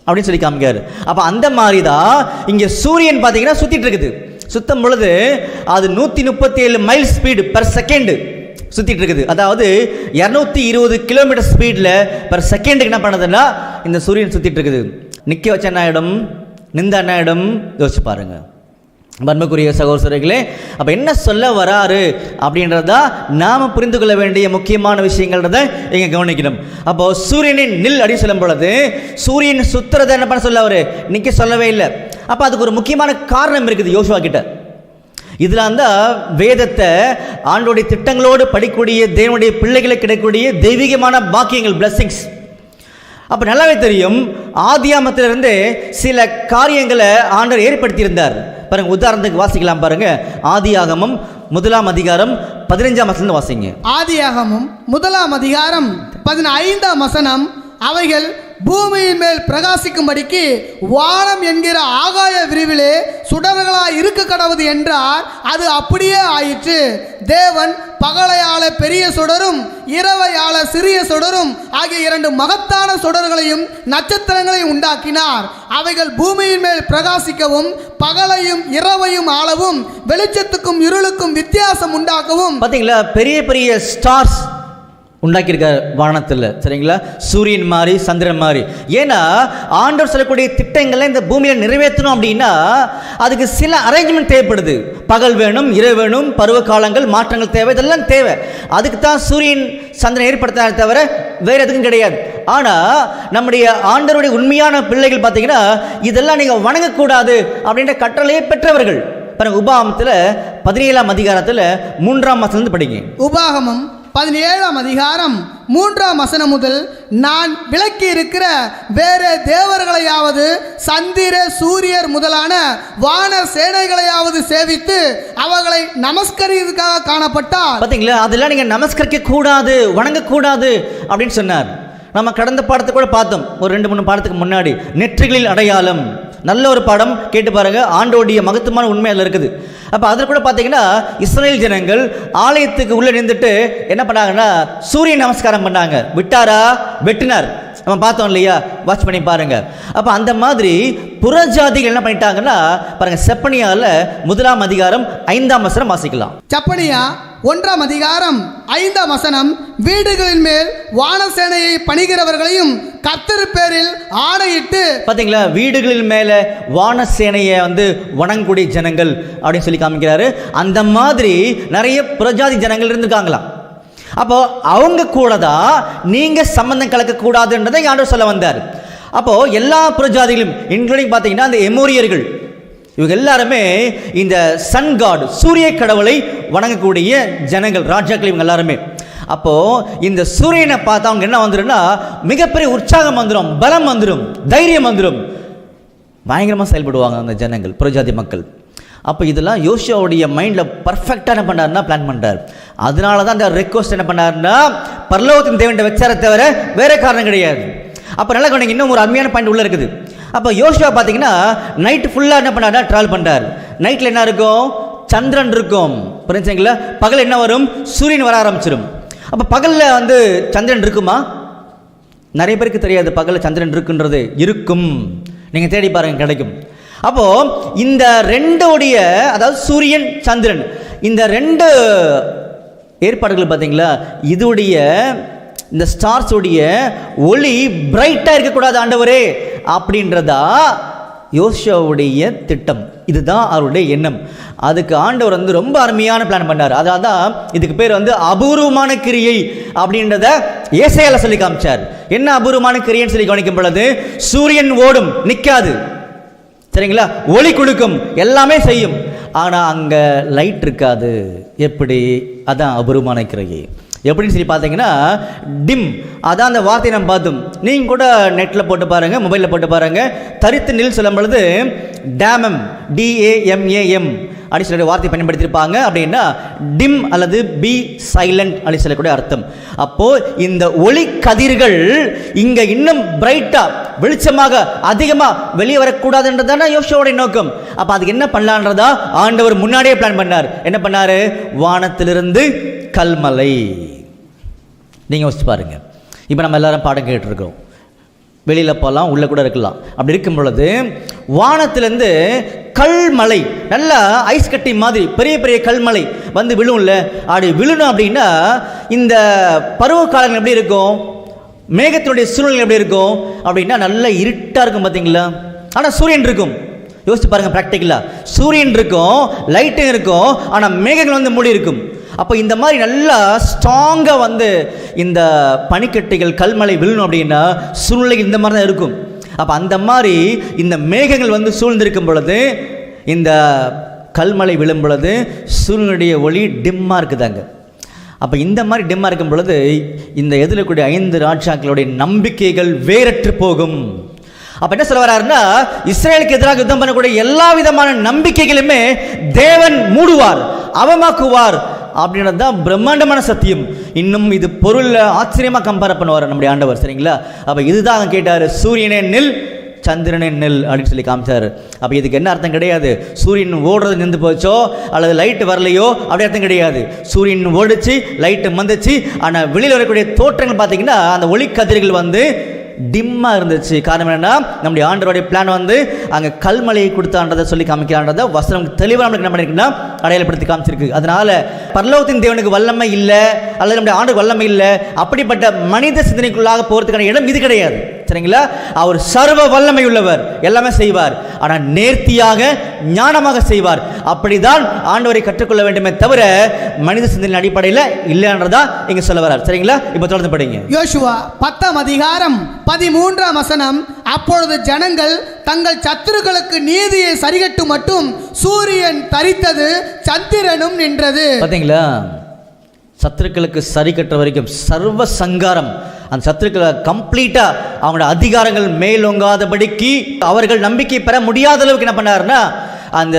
Speaker 1: அப்படின்னு சொல்லி காமிக்காரு. அப்போ அந்த மாதிரி தான் இங்கே சூரியன் பார்த்தீங்கன்னா சுற்றிட்டு இருக்குது. சுத்தம் பொழுது அது 137 மைல் ஸ்பீடு பெர் செகண்ட் சுற்றிட்டு இருக்குது. அதாவது 220 கிலோமீட்டர் ஸ்பீடில் பெர் செகண்டுக்கு என்ன பண்ணுதுன்னா இந்த சூரியன் சுற்றிட்டு இருக்குது. நிற்க வச்ச என்ன ஆகிடும்? நின்ற என்ன ஆகிடும்? யோசிச்சு பாருங்க பன்மக்குரிய சகோதரர்களே. அப்போ என்ன சொல்ல வராரு அப்படின்றதா நாம் புரிந்து கொள்ள வேண்டிய முக்கியமான விஷயங்கள்ன்றதை இங்கே கவனிக்கணும். அப்போ சூரியனின் நில் அப்படின்னு சொல்லும் பொழுது சூரியன் சுத்துறதை என்ன பண்ண சொல்ல அவர் நிற்க சொல்லவே இல்லை. அப்போ அதுக்கு ஒரு முக்கியமான காரணம் இருக்குது யோசுவா கிட்ட. இதில் அந்த வேதத்தை ஆண்டோடைய திட்டங்களோடு படிக்கக்கூடிய தேவனுடைய பிள்ளைகளுக்கு கிடைக்கக்கூடிய தெய்வீகமான பாக்கியங்கள், பிளஸ்ஸிங்ஸ். அப்போ நல்லாவே தெரியும், ஆதியாமத்திலிருந்து சில காரியங்களை ஆண்டவர் ஏற்படுத்தியிருந்தார். பாருங்க, உதாரணத்துக்கு வாசிக்கலாம் பாருங்க. ஆதியாகமம் 1 அதிகாரம் 15 வசனம் வாசிங்க.
Speaker 2: ஆதியாகமம் 1 அதிகாரம் 15 வசனம், அவைகள் பூமியின் மேல் பிரகாசிக்கும்படிக்கு வானம் என்கிற ஆகாய விரிவிலே சுடர்களாய் இருக்க கடவுது என்றார். அது அப்படியே ஆயிற்று. தேவன் பகலையாள பெரிய சுடரும் இரவையாள சிறிய சுடரும் ஆகிய 2 மகத்தான சுடர்களையும் நட்சத்திரங்களையும் உண்டாக்கினார். அவைகள் பூமியின் மேல் பிரகாசிக்கவும் பகலையும் இரவையும் ஆளவும் வெளிச்சத்துக்கும் இருளுக்கும் வித்தியாசம் உண்டாக்கவும்.
Speaker 1: பார்த்தீங்களா, பெரிய பெரிய ஸ்டார்ஸ் உண்டாக்கியிருக்கார் வானத்தில். சரிங்களா, சூரியன் மாதிரி, சந்திரன் மாதிரி. ஏன்னா ஆண்டவர் சொல்லக்கூடிய திட்டங்களை இந்த பூமியில் நிறைவேற்றணும் அப்படின்னா அதுக்கு சில அரேஞ்ச்மெண்ட் தேவைப்படுது. பகல் வேணும், இரவு வேணும், பருவ காலங்கள் மாற்றங்கள் தேவை, இதெல்லாம் தேவை. அதுக்கு தான் சூரியன் சந்திரன் ஏற்படுத்தினாலே தவிர வேறு எதுக்கும் கிடையாது. ஆனால் நம்முடைய ஆண்டவருடைய உண்மையான பிள்ளைகள் பார்த்தீங்கன்னா இதெல்லாம் நீங்கள் வணங்கக்கூடாது அப்படின்ற கட்டளையை பெற்றவர்கள். பாருங்க, உபாகமத்தில் 17 அதிகாரத்தில் 3 வசனம் படிங்க.
Speaker 2: உபாகமம் 17 அதிகாரம் 3 வசனம் முதல், நான் விலக்கி இருக்கிற வேறு தேவர்களையாவது சந்திர சூரியர் முதலான வான சேனைகளையாவது சேவித்து அவர்களை நமஸ்கரிக்காக காணப்பட்டால்.
Speaker 1: பார்த்தீங்களா, அதெல்லாம் நீங்கள் நமஸ்கரிக்க கூடாது, வணங்கக்கூடாது அப்படின்னு சொன்னார். நம்ம கடந்த பாடத்தை கூட பார்த்தோம், ஒரு 2-3 பாடத்துக்கு முன்னாடி. நெற்றிகளில் அடையாளம், நல்ல ஒரு பாடம், கேட்டு பாருங்க. ஆண்டோடைய மகத்துவமான உண்மை அதில் இருக்குது. அப்போ அதில் கூட பார்த்தீங்கன்னா இஸ்ரேல் ஜனங்கள் ஆலயத்துக்கு உள்ளே நின்றுட்டு என்ன பண்ணாங்கன்னா சூரிய நமஸ்காரம் பண்ணாங்க. விட்டாரா? வெட்டினார். நம்ம பார்த்தோம் இல்லையா? வாட்ச் பண்ணி பாருங்க. அப்போ அந்த மாதிரி புறஜாதிகள் என்ன பண்ணிட்டாங்கன்னா பாருங்க, செப்பனியாவில் 1 அதிகாரம் 5 வசனம் வாசிக்கலாம்.
Speaker 2: செப்பனியா 1 அதிகாரம் 5 வசனம், வீடுகளின் மேல் வானசேனையை பணிகிறவர்களையும் கர்த்தர் பேரில் ஆணையிட்டு. பார்த்தீங்களா,
Speaker 1: வீடுகளின் மேலே வானசேனையை வணங்கக்கூடிய ஜனங்கள் அப்படின்னு சொல்லி காமிக்கிறாரு. அந்த மாதிரி நிறைய புறஜாதி ஜனங்கள் இருந்திருக்காங்களாம். அப்போ அவங்க கூட தான் நீங்க சம்பந்தம் கலக்கக்கூடாதுன்றதை ஆண்டவர் சொல்ல வந்தார். அப்போ எல்லா புறஜாதிகளும் இன்க்ளூடிங் பார்த்தீங்கன்னா அந்த எமோரியர்கள், இவங்க எல்லாருமே இந்த சன் காட் சூரிய கடவுளை வணங்கக்கூடிய ஜனங்கள், ராஜாக்கள், இவங்க எல்லாருமே. அப்போ இந்த சூரியனை பார்த்தா அவங்க என்ன வந்துடும்னா மிகப்பெரிய உற்சாகம் வந்துடும், பலம் வந்துடும், தைரியம் வந்துடும், பயங்கரமாக செயல்படுவாங்க அந்த ஜனங்கள், புறஜாதி மக்கள். அப்போ இதெல்லாம் யோசுவாவுடைய மைண்டில் பர்ஃபெக்டாக என்ன பண்ணாருன்னா பிளான் பண்ணுறார். அதனால தான் அந்த ரெக்வஸ்ட் என்ன பண்ணாருன்னா பரலோகத்தின் தேவன் வச்சாரை தவிர வேறு காரணம் கிடையாது. அப்போ நல்லா கவனிங்க, இன்னும் ஒரு அருமையான பாயிண்ட் உள்ளே இருக்குது. அப்போ யோசுவா பார்த்தீங்கன்னா நைட்டு ஃபுல்லாக என்ன பண்ணாருன்னா ட்ராவல் பண்ணுறார். நைட்டில் என்ன இருக்கும்? சந்திரன் இருக்கும், புரிஞ்சுங்களா? பகல் என்ன வரும்? சூரியன் வர ஆரம்பிச்சிடும். அப்போ பகலில் சந்திரன் இருக்குமா? நிறைய பேருக்கு தெரியாது பகலில் சந்திரன் இருக்குன்றது. இருக்கும், நீங்கள் தேடி பாருங்க, கிடைக்கும். அப்போ இந்த ரெண்டோடைய, அதாவது சூரியன் சந்திரன், இந்த 2 ஏற்பாடுகள் பார்த்தீங்களா, இதுடைய இந்த ஸ்டார்ஸுடைய ஒளி பிரைட்டாக இருக்கக்கூடாது ஆண்டவரே அப்படின்றதா யோசுவாவுடைய திட்டம். இதுதான் அவருடைய எண்ணம். அதுக்கு ஆண்டவர் ரொம்ப அருமையான பிளான் பண்ணார். அதாவது தான் இதுக்கு பேர் அபூர்வமான கிரியை அப்படின்றத ஏசாயால சொல்லி காமிச்சார். என்ன அபூர்வமான கிரியைன்னு சொல்லி கவனிக்கும் பொழுது, சூரியன் ஓடும், நிற்காது, சரிங்களா? ஒளி கொடுக்கும், எல்லாமே செய்யும், ஆனால் அங்கே லைட் இருக்காது. எப்படி? அதான் அபூர்வமான கிரியை. எப்படின்னு சொல்லி பார்த்தீங்கன்னா டிம், அதான் அந்த வார்த்தையை நம்ம பார்த்தோம். நீங்கள் கூட நெட்டில் போட்டு பாருங்கள், மொபைலில் போட்டு பாருங்கள். தரித்து நில் சொல்லும் பொழுது டேமம், DAMAM அப்படி சொல்லி வார்த்தை பயன்படுத்தியிருப்பாங்க. அப்படின்னா டிம் அல்லது பி சைலண்ட் அப்படி சொல்லக்கூடிய அர்த்தம். அப்போது இந்த ஒளி கதிர்கள் இங்கே இன்னும் பிரைட்டாக, வெளிச்சமாக, அதிகமாக வெளியே வரக்கூடாதுன்றதான யோசுவாவுடைய நோக்கம். அப்போ அதுக்கு என்ன பண்ணலான்றதா ஆண்டவர் முன்னாடியே பிளான் பண்ணார். என்ன பண்ணார்? வானத்திலிருந்து கல்மலை. நீங்கள் யோசிச்சு பாருங்கள். இப்போ நம்ம எல்லாரும் பாடம் கேட்டுருக்கோம், வெளியில் போகலாம், உள்ளே கூட இருக்கலாம். அப்படி இருக்கும் பொழுது வானத்திலேருந்து கல்மலை, நல்லா ஐஸ் கட்டி மாதிரி பெரிய பெரிய கல்மலை விழும்ல. அப்படி விழுணும் அப்படின்னா இந்த பருவ காலங்கள் எப்படி இருக்கும்? மேகத்தினுடைய சூழ்நிலை எப்படி இருக்கும் அப்படின்னா நல்லா இருட்டாக இருக்கும், பார்த்தீங்களா? ஆனால் சூரியன் இருக்கும். யோசிச்சு பாருங்கள், ப்ராக்டிக்கலாக சூரியன் இருக்கும், லைட்டும் இருக்கும், ஆனால் மேகங்கள் மூடி இருக்கும். அப்போ இந்த மாதிரி நல்லா ஸ்ட்ராங்காக இந்த பனிக்கட்டிகள் கல்மலை விழணும் அப்படின்னா சூழ்நிலை இந்த மாதிரி தான் இருக்கும். அப்போ அந்த மாதிரி இந்த மேகங்கள் சூழ்ந்திருக்கும் பொழுது, இந்த கல்மலை விழும் பொழுது சூரியனுடைய ஒளி டிம்மாக இருக்குதாங்க. அப்போ இந்த மாதிரி டிம்மாக இருக்கும் பொழுது இந்த எதிர்க்கக்கூடிய 5 ராஜாக்களுடைய நம்பிக்கைகள் வேறற்று போகும். அப்போ என்ன சொல்ல வர்றாருன்னா, இஸ்ரேலுக்கு எதிராக யுத்தம் பண்ணக்கூடிய எல்லா விதமான நம்பிக்கைகளுமே தேவன் மூடுவார், அவமாக்குவார் அப்படின்றது தான் பிரம்மாண்டமான சத்தியம். இன்னும் இது பொருளில் ஆச்சரியமாக கம்பேர் பண்ணுவார் நம்முடைய ஆண்டவர். சரிங்களா? அப்போ இதுதான் கேட்டார், சூரியனே நில், சந்திரனே நெல் அப்படின்னு சொல்லி காமிச்சார். அப்போ இதுக்கு என்ன அர்த்தம் கிடையாது, சூரியன் ஓடுறது நின்று போச்சோ அல்லது லைட்டு வரலையோ அப்படி அர்த்தம் கிடையாது. சூரியன் ஓடிச்சு, லைட்டு வந்துச்சு, ஆனால் வெளியில் வரக்கூடிய தோற்றங்கள் பார்த்தீங்கன்னா அந்த ஒளிக்கதிர்கள் வந்து டிம்மாக இருந்துச்சு. காரணம் என்னன்னா, நம்முடைய ஆண்டவருடைய பிளான் வந்து அங்கே கல்மலையை கொடுத்தான்றதை சொல்லி காமிக்கிறான்றதை வசனம் தெளிவாக நம்மளுக்கு என்ன பண்ணிருக்குன்னா அடையாளப்படுத்தி காமிச்சிருக்கு. அதனால பரலோகத்தின் தேவனுக்கு வல்லமை இல்லை அல்லது நம்முடைய ஆண்டுக்கு வல்லமை இல்லை, அப்படிப்பட்ட மனித சிந்தனைக்குள்ளாக போகிறதுக்கான இடம் இது கிடையாது. சரிங்களா? அவர் சர்வ வல்லமை உள்ளவர், எல்லாமே செய்வார், ஆனால் நேர்த்தியாக ஞானமாக செய்வார். அப்படிதான் ஆண்டவரை கற்றுக்கொள்ள வேண்டுமே தவிர மனித சிந்தனை அடிப்படையில் இல்லைன்றதா இங்க சொல்ல வரார். சரிங்களா? இப்போ தொடர்ந்து படிங்க.
Speaker 2: யோசுவா 10ஆம் அதிகாரம் 13ஆம் வசனம். அப்பொழுது ஜனங்கள் தங்கள் சத்துருக்களுக்கு நீதியை சரிகட்டு மட்டும் சூரியன் தரித்தது, சந்திரனும் நின்றது. பாத்தீங்களா? சத்துருக்களுக்கு சரி கட்டுற வரைக்கும் சர்வ சங்காரம், அந்த சத்துருக்களை கம்ப்ளீட்டா அவங்களோட அதிகாரங்கள் மேலோங்காதபடிக்கு அவர்கள் நம்பிக்கை பெற முடியாத அளவுக்கு என்ன பண்ணாருன்னா அந்த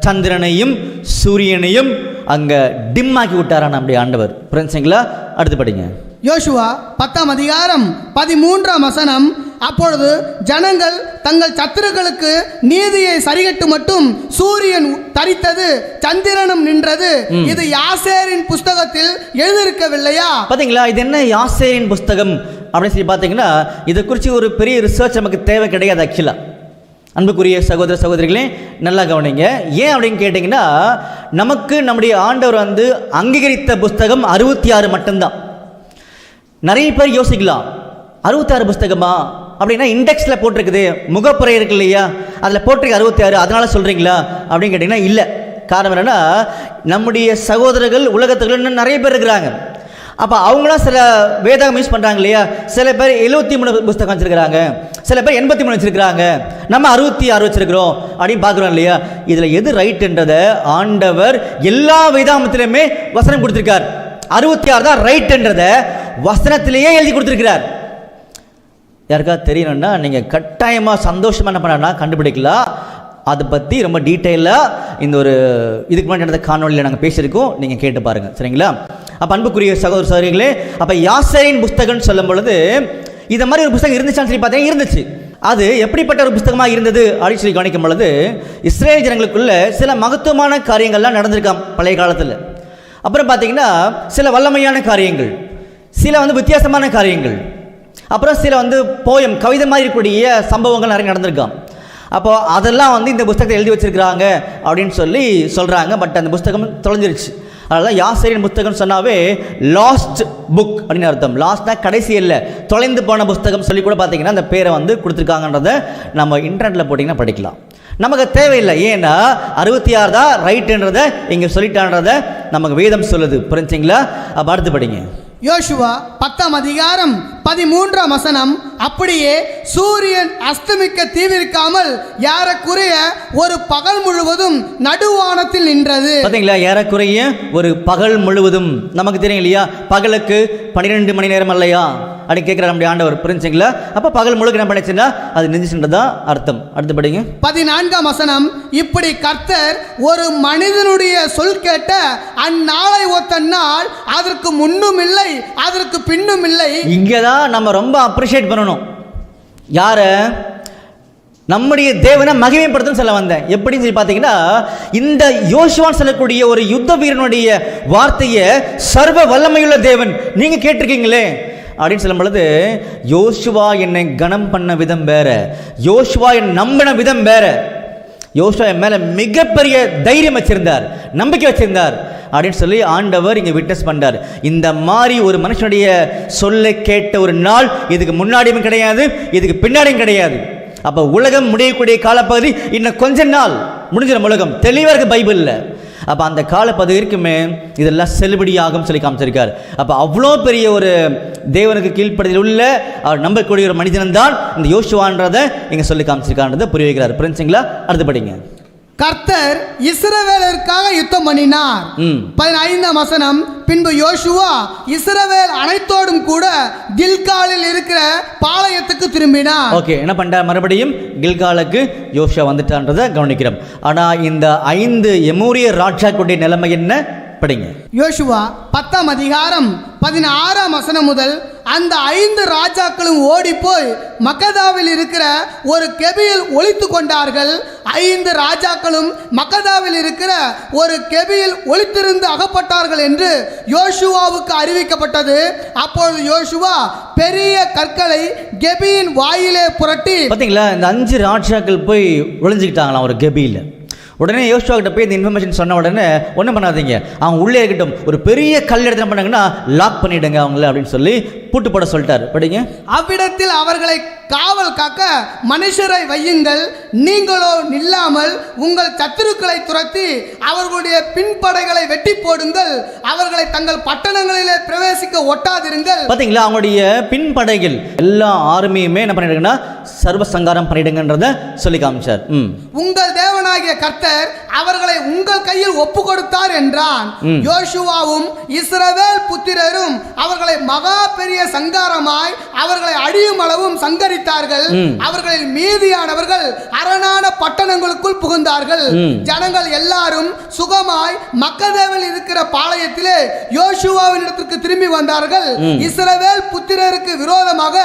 Speaker 2: சந்திரனையும் சூரியனையும் அங்க டிம்மாக்கி விட்டாரா நம்முடைய ஆண்டவர். புரிஞ்சுங்களா? அடுத்து படிங்க. யோசுவா 10ஆம் அதிகாரம் 13ஆம் வசனம். அப்பொழுது ஜனங்கள் தங்கள் சத்துருக்களுக்கு நீதியை சரிகட்டு மட்டும் சூரியன் தரித்தது, சந்திரனும் நின்றது. இது யாசேரின் புஸ்தகத்தில் எழுதியிருக்கவில்லையா? பாத்தீங்களா? இது என்ன யாசேரின் புஸ்தகம் அப்படின்னு சொல்லி பார்த்தீங்கன்னா இதை குறித்து ஒரு பெரிய ரிசர்ச் நமக்கு தேவை கிடையாது. ஆக்சுவலா அன்புக்குரிய சகோதர சகோதரிகளே நல்லா கவனிங்க. ஏன் அப்படின்னு கேட்டிங்கன்னா, நமக்கு நம்முடைய ஆண்டவர் வந்து அங்கீகரித்த புஸ்தகம் 66 மட்டும்தான். நிறைய பேர் யோசிக்கலாம், 66 புஸ்தகமா அப்படின்னா இண்டெக்ஸில் போட்டிருக்குது, முகப்புரை இருக்கு இல்லையா, அதில் போட்டிருக்கு 66, அதனால சொல்கிறீங்களா அப்படின்னு கேட்டிங்கன்னா இல்லை. காரணம் என்னென்னா, நம்முடைய சகோதரர்கள் உலகத்துக்குள்ள இன்னும் நிறைய பேர் இருக்கிறாங்க. அப்போ அவங்களாம் சில வேதாகம் யூஸ் பண்ணுறாங்க இல்லையா, சில பேர் 73 புஸ்தகம் வச்சுருக்கிறாங்க, சில பேர் 83 வச்சுருக்கிறாங்க, நம்ம 66 வச்சுருக்கிறோம் அப்படின்னு பார்க்குறோம் இல்லையா. இதில் எது ரைட்டுன்றதை ஆண்டவர் எல்லா வேதாகமத்திலுமே வசனம் கொடுத்துருக்கார். 66 தான் ரைட்டுன்றதை வசனத்திலேயே எழுதி கொடுத்துருக்கிறார். யாருக்காவது தெரியணும்னா நீங்கள் கட்டாயமாக சந்தோஷமாக என்ன பண்ணா கண்டுபிடிக்கலாம். அதை பற்றி ரொம்ப டீட்டெயிலாக இந்த ஒரு இதுக்கு முன்னாடி நடந்த காணொலியில் நாங்கள் பேசியிருக்கோம், நீங்கள் கேட்டு பாருங்கள். சரிங்களா? அப்போ அன்புக்குரிய சகோதர சகோதரிகளே, அப்போ யாசேரின் புஸ்தகம்னு சொல்லும் பொழுது இந்த மாதிரி ஒரு புஸ்தகம் இருந்துச்சான்னு சொல்லி பார்த்தீங்கன்னா இருந்துச்சு. அது எப்படிப்பட்ட ஒரு புஸ்தகமாக இருந்தது அப்படின்னு சொல்லி கவனிக்கும் பொழுது இஸ்ரேல் ஜனங்களுக்குள்ள சில மகத்துவமான காரியங்கள்லாம் நடந்திருக்காம் பழைய காலத்தில். அப்புறம் பார்த்தீங்கன்னா சில வல்லமையான காரியங்கள், சில வந்து வித்தியாசமான காரியங்கள், அப்புறம் சில வந்து போயம் கவிதை மாதிரி இருக்கக்கூடிய சம்பவங்கள் நிறைய நடந்திருக்காம். அப்போது அதெல்லாம் வந்து இந்த புஸ்தகத்தை எழுதி வச்சிருக்கிறாங்க அப்படின்னு சொல்லி சொல்கிறாங்க. பட் அந்த புஸ்தகம் தொலைஞ்சிருச்சு. அதனால் யாசேரின் புஸ்தகம் சொன்னாவே லாஸ்ட் புக் அப்படின்னு அர்த்தம். லாஸ்ட்னா கடைசி இல்லை, தொலைந்து போன புஸ்தகம் சொல்லி கூட பார்த்தீங்கன்னா அந்த பேரை வந்து கொடுத்துருக்காங்கன்றதை நம்ம இன்டர்நெட்டில் போட்டிங்கன்னா படிக்கலாம். நமக்கு தேவையில்லை, ஏன்னா 66 தான் ரைட்டுன்றதை இங்கே சொல்லிட்டான்றதை நமக்கு வேதம் சொல்லுது. புரிஞ்சுங்களா? அப்போ அடுத்து படிங்க. யோசுவா 10ஆம் அதிகாரம் 13ஆம் வசனம். அப்படியே சூரியன் அஸ்தமிக்க தீவிரிக்காமல் ஏறக்குறைய ஒரு பகல் முழுவதும் நடுவானத்தில் நின்றது. பார்த்தீங்களா? ஏறக்குறைய ஒரு பகல் முழுவதும். நமக்கு தெரியும் இல்லையா, பகலுக்கு 12 மணி நேரம் இல்லையா அப்படின்னு கேட்குற நம்முடைய ஆண்டவர். புரிஞ்சுங்களா? அப்போ பகல் முழுக்க என்ன பண்ணிச்சுன்னா அது நின்றுச்சுன்றதான் அர்த்தம். அடுத்து படிங்க. 14ஆம் வசனம். இப்படி கர்த்தர் ஒரு மனிதனுடைய சொல் கேட்ட அந்நாளை ஒத்த நாள் அதற்கு முன்னும் இல்லை அதற்கு பின்னும் இல்லை. இங்கதான் நம்ம ரொம்ப அப்ரிஷியேட் பண்ணணும். யார? நம்முடைய தேவனை மகிமைப்படுத்தும் சொல்ல வந்தேன். எப்படின்னு சொல்லி பார்த்தீங்கன்னா, இந்த யோசுவான்னு சொல்லக்கூடிய ஒரு யுத்த வீரனுடைய வார்த்தையை சர்வ வல்லமையுள்ள தேவன் நீங்க கேட்டிருக்கீங்களே அப்படின்னு சொல்லும் பொழுது, யோசுவா என்னை கனம் பண்ண விதம் வேற, யோசுவா என்னை நம்பின விதம் வேற. யோசுவா என் மேல மிகப்பெரிய தைரியம் வச்சிருந்தார், நம்பிக்கை வச்சிருந்தார் அப்படின்னு சொல்லி ஆண்டவர் இங்கே விட்னஸ் பண்ணார். இந்த மாதிரி ஒரு மனுஷனுடைய சொல்லை கேட்ட ஒரு நாள் இதுக்கு முன்னாடியும் கிடையாது, இதுக்கு பின்னாடியும் கிடையாது. அப்போ உலகம் முடியக்கூடிய காலப்பகுதி இன்னும் கொஞ்ச நாள் முடிஞ்சிடும். உலகம் தெளிவாக இருக்கு பைபிளில். அப்போ அந்த காலப்பகுதி இருக்குமே இதெல்லாம் செல்லுபடியாகும் சொல்லி காமிச்சிருக்கார். அப்போ அவ்வளோ பெரிய ஒரு தேவனுக்கு கீழ்ப்படியில் உள்ள அவர் நம்பக்கூடிய ஒரு மனிதன் தான் இந்த யோசுவான்றதை இங்கே சொல்லி காமிச்சிருக்கான்றதை புரிய வைக்கிறார். புரிஞ்சுங்களா? அடுத்து படிங்க. கர்த்தர் இஸ்ரவேலருக்காக யுத்தம் பண்ணினார். 15ஆம் வசனம், பின்பு யோசுவா இஸ்ரவேல் அனைத்தோடும் கூட கில்காலில் இருக்கிற பாளையத்துக்கு திரும்பினார்.
Speaker 1: ஓகே, என்ன பண்றார்? மறுபடியும் கில்காலுக்கு யோசுவா வந்துட்டான்றதை கவனிக்கிறோம். ஆனா இந்த 5 எமோரிய ராஜாக்களுடைய நிலைமை என்ன? படிங்க.
Speaker 2: யோசுவா 10ஆம் அதிகாரம் 16ஆம் வசனம் முதல், அந்த 5 ராஜாக்களும் ஓடிப்போய் மக்கதாவில் இருக்கிற ஒரு கெபியில் ஒளித்து கொண்டார்கள். 5 ராஜாக்களும் மக்கதாவில் இருக்கிற ஒரு கெபியில் ஒளித்திருந்து அகப்பட்டார்கள் என்று யோசுவாவுக்கு அறிவிக்கப்பட்டது. அப்பொழுது யோசுவா பெரிய கற்களை கெபியின் வாயிலே புரட்டி,
Speaker 1: பாத்தீங்களா, இந்த 5 ராஜாக்கள் போய் ஒளிஞ்சுக்கிட்டாங்களாம் ஒரு கெபியில். உடனே யோசுவா கிட்ட போய் இந்த இன்ஃபர்மேஷன் சொன்ன உடனே ஒன்றும் பண்ணாதீங்க, அவங்க உள்ளே இருக்கட்டும், ஒரு பெரிய கல் எடுத்து என்ன பண்ணாங்கன்னா லாக் பண்ணிடுங்க அவங்கள அப்படின்னு சொல்லி பூட்டு போட சொல்லிட்டார். படிங்க.
Speaker 2: அவ்விடத்தில் அவர்களை காவல் காக்க மனுஷரை வையுங்கள், நீங்களோ நில்லாமல் உங்கள் சத்துருக்களை துரத்தி அவர்களுடைய பின்படைகளை வெட்டி போடுங்கள், அவர்களை தங்கள் பட்டணங்களிலே பிரவேசிக்க ஒட்டாதிருங்கள்.
Speaker 1: பாத்தீங்களா, அவங்களுடைய பின்படைகள் எல்லா ஆர்மியுமே என்ன பண்ணிடுங்கன்னா சர்வ சங்காரம் பண்ணிடுங்கன்றத சொல்லி காமிச்சார்.
Speaker 2: உங்கள் தேவனாகிய கர்த்தர் அவர்களை உங்கள் கையில் ஒப்பு கொடுத்தார் என்றான். யோசுவாவும் இஸ்ரவேல் புத்திரரும் அவர்களை மகா பெரிய சங்காரமாய் அவர்களை அழியும் அளவும் சங்கரித்தார்கள். அவர்களில் மீதியானவர்கள் அரணான பட்டணங்களுக்குள் புகுந்தார்கள். ஜனங்கள் எல்லாரும் சுகமாய் மக்கதேவில் இருக்கிற பாளையத்திலே யோசுவாவின் இடத்திற்கு திரும்பி வந்தார்கள். இஸ்ரவேல் புத்திரருக்கு விரோதமாக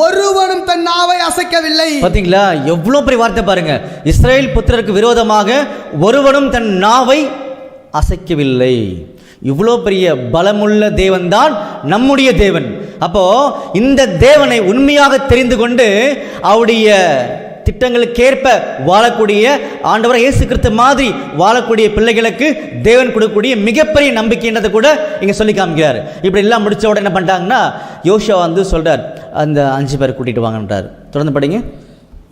Speaker 2: ஒருவனும் தன் நாவை அசைக்கவில்லை.
Speaker 1: பாத்தீங்களா, எவ்வளவு பெரிய வார்த்தை பாருங்க. இஸ்ரவேல் புத்திரருக்கு விரோதமாக ஒருவனும் தன் நாவை அசைக்கவில்லை. இவ்வளோ பெரிய பலமுள்ள தேவன் தான் நம்முடைய தேவன். அப்போ இந்த தேவனை உண்மையாக தெரிந்து கொண்டு அவருடைய திட்டங்களுக்கேற்ப வாழக்கூடிய ஆண்டவரை இயேசு கிறிஸ்து மாதிரி வாழக்கூடிய பிள்ளைகளுக்கு தேவன் கொடுக்கக்கூடிய மிகப்பெரிய நம்பிக்கைன்றதை கூட இங்கே சொல்லி காமிக்கிறார். இப்படி எல்லாம் முடிச்ச உடனே என்ன பண்ணிட்டாங்கன்னா யோசுவா வந்து சொல்றார், அந்த 5 பேர் கூட்டிட்டு வாங்கன்றார். தொடர்ந்து படிங்க.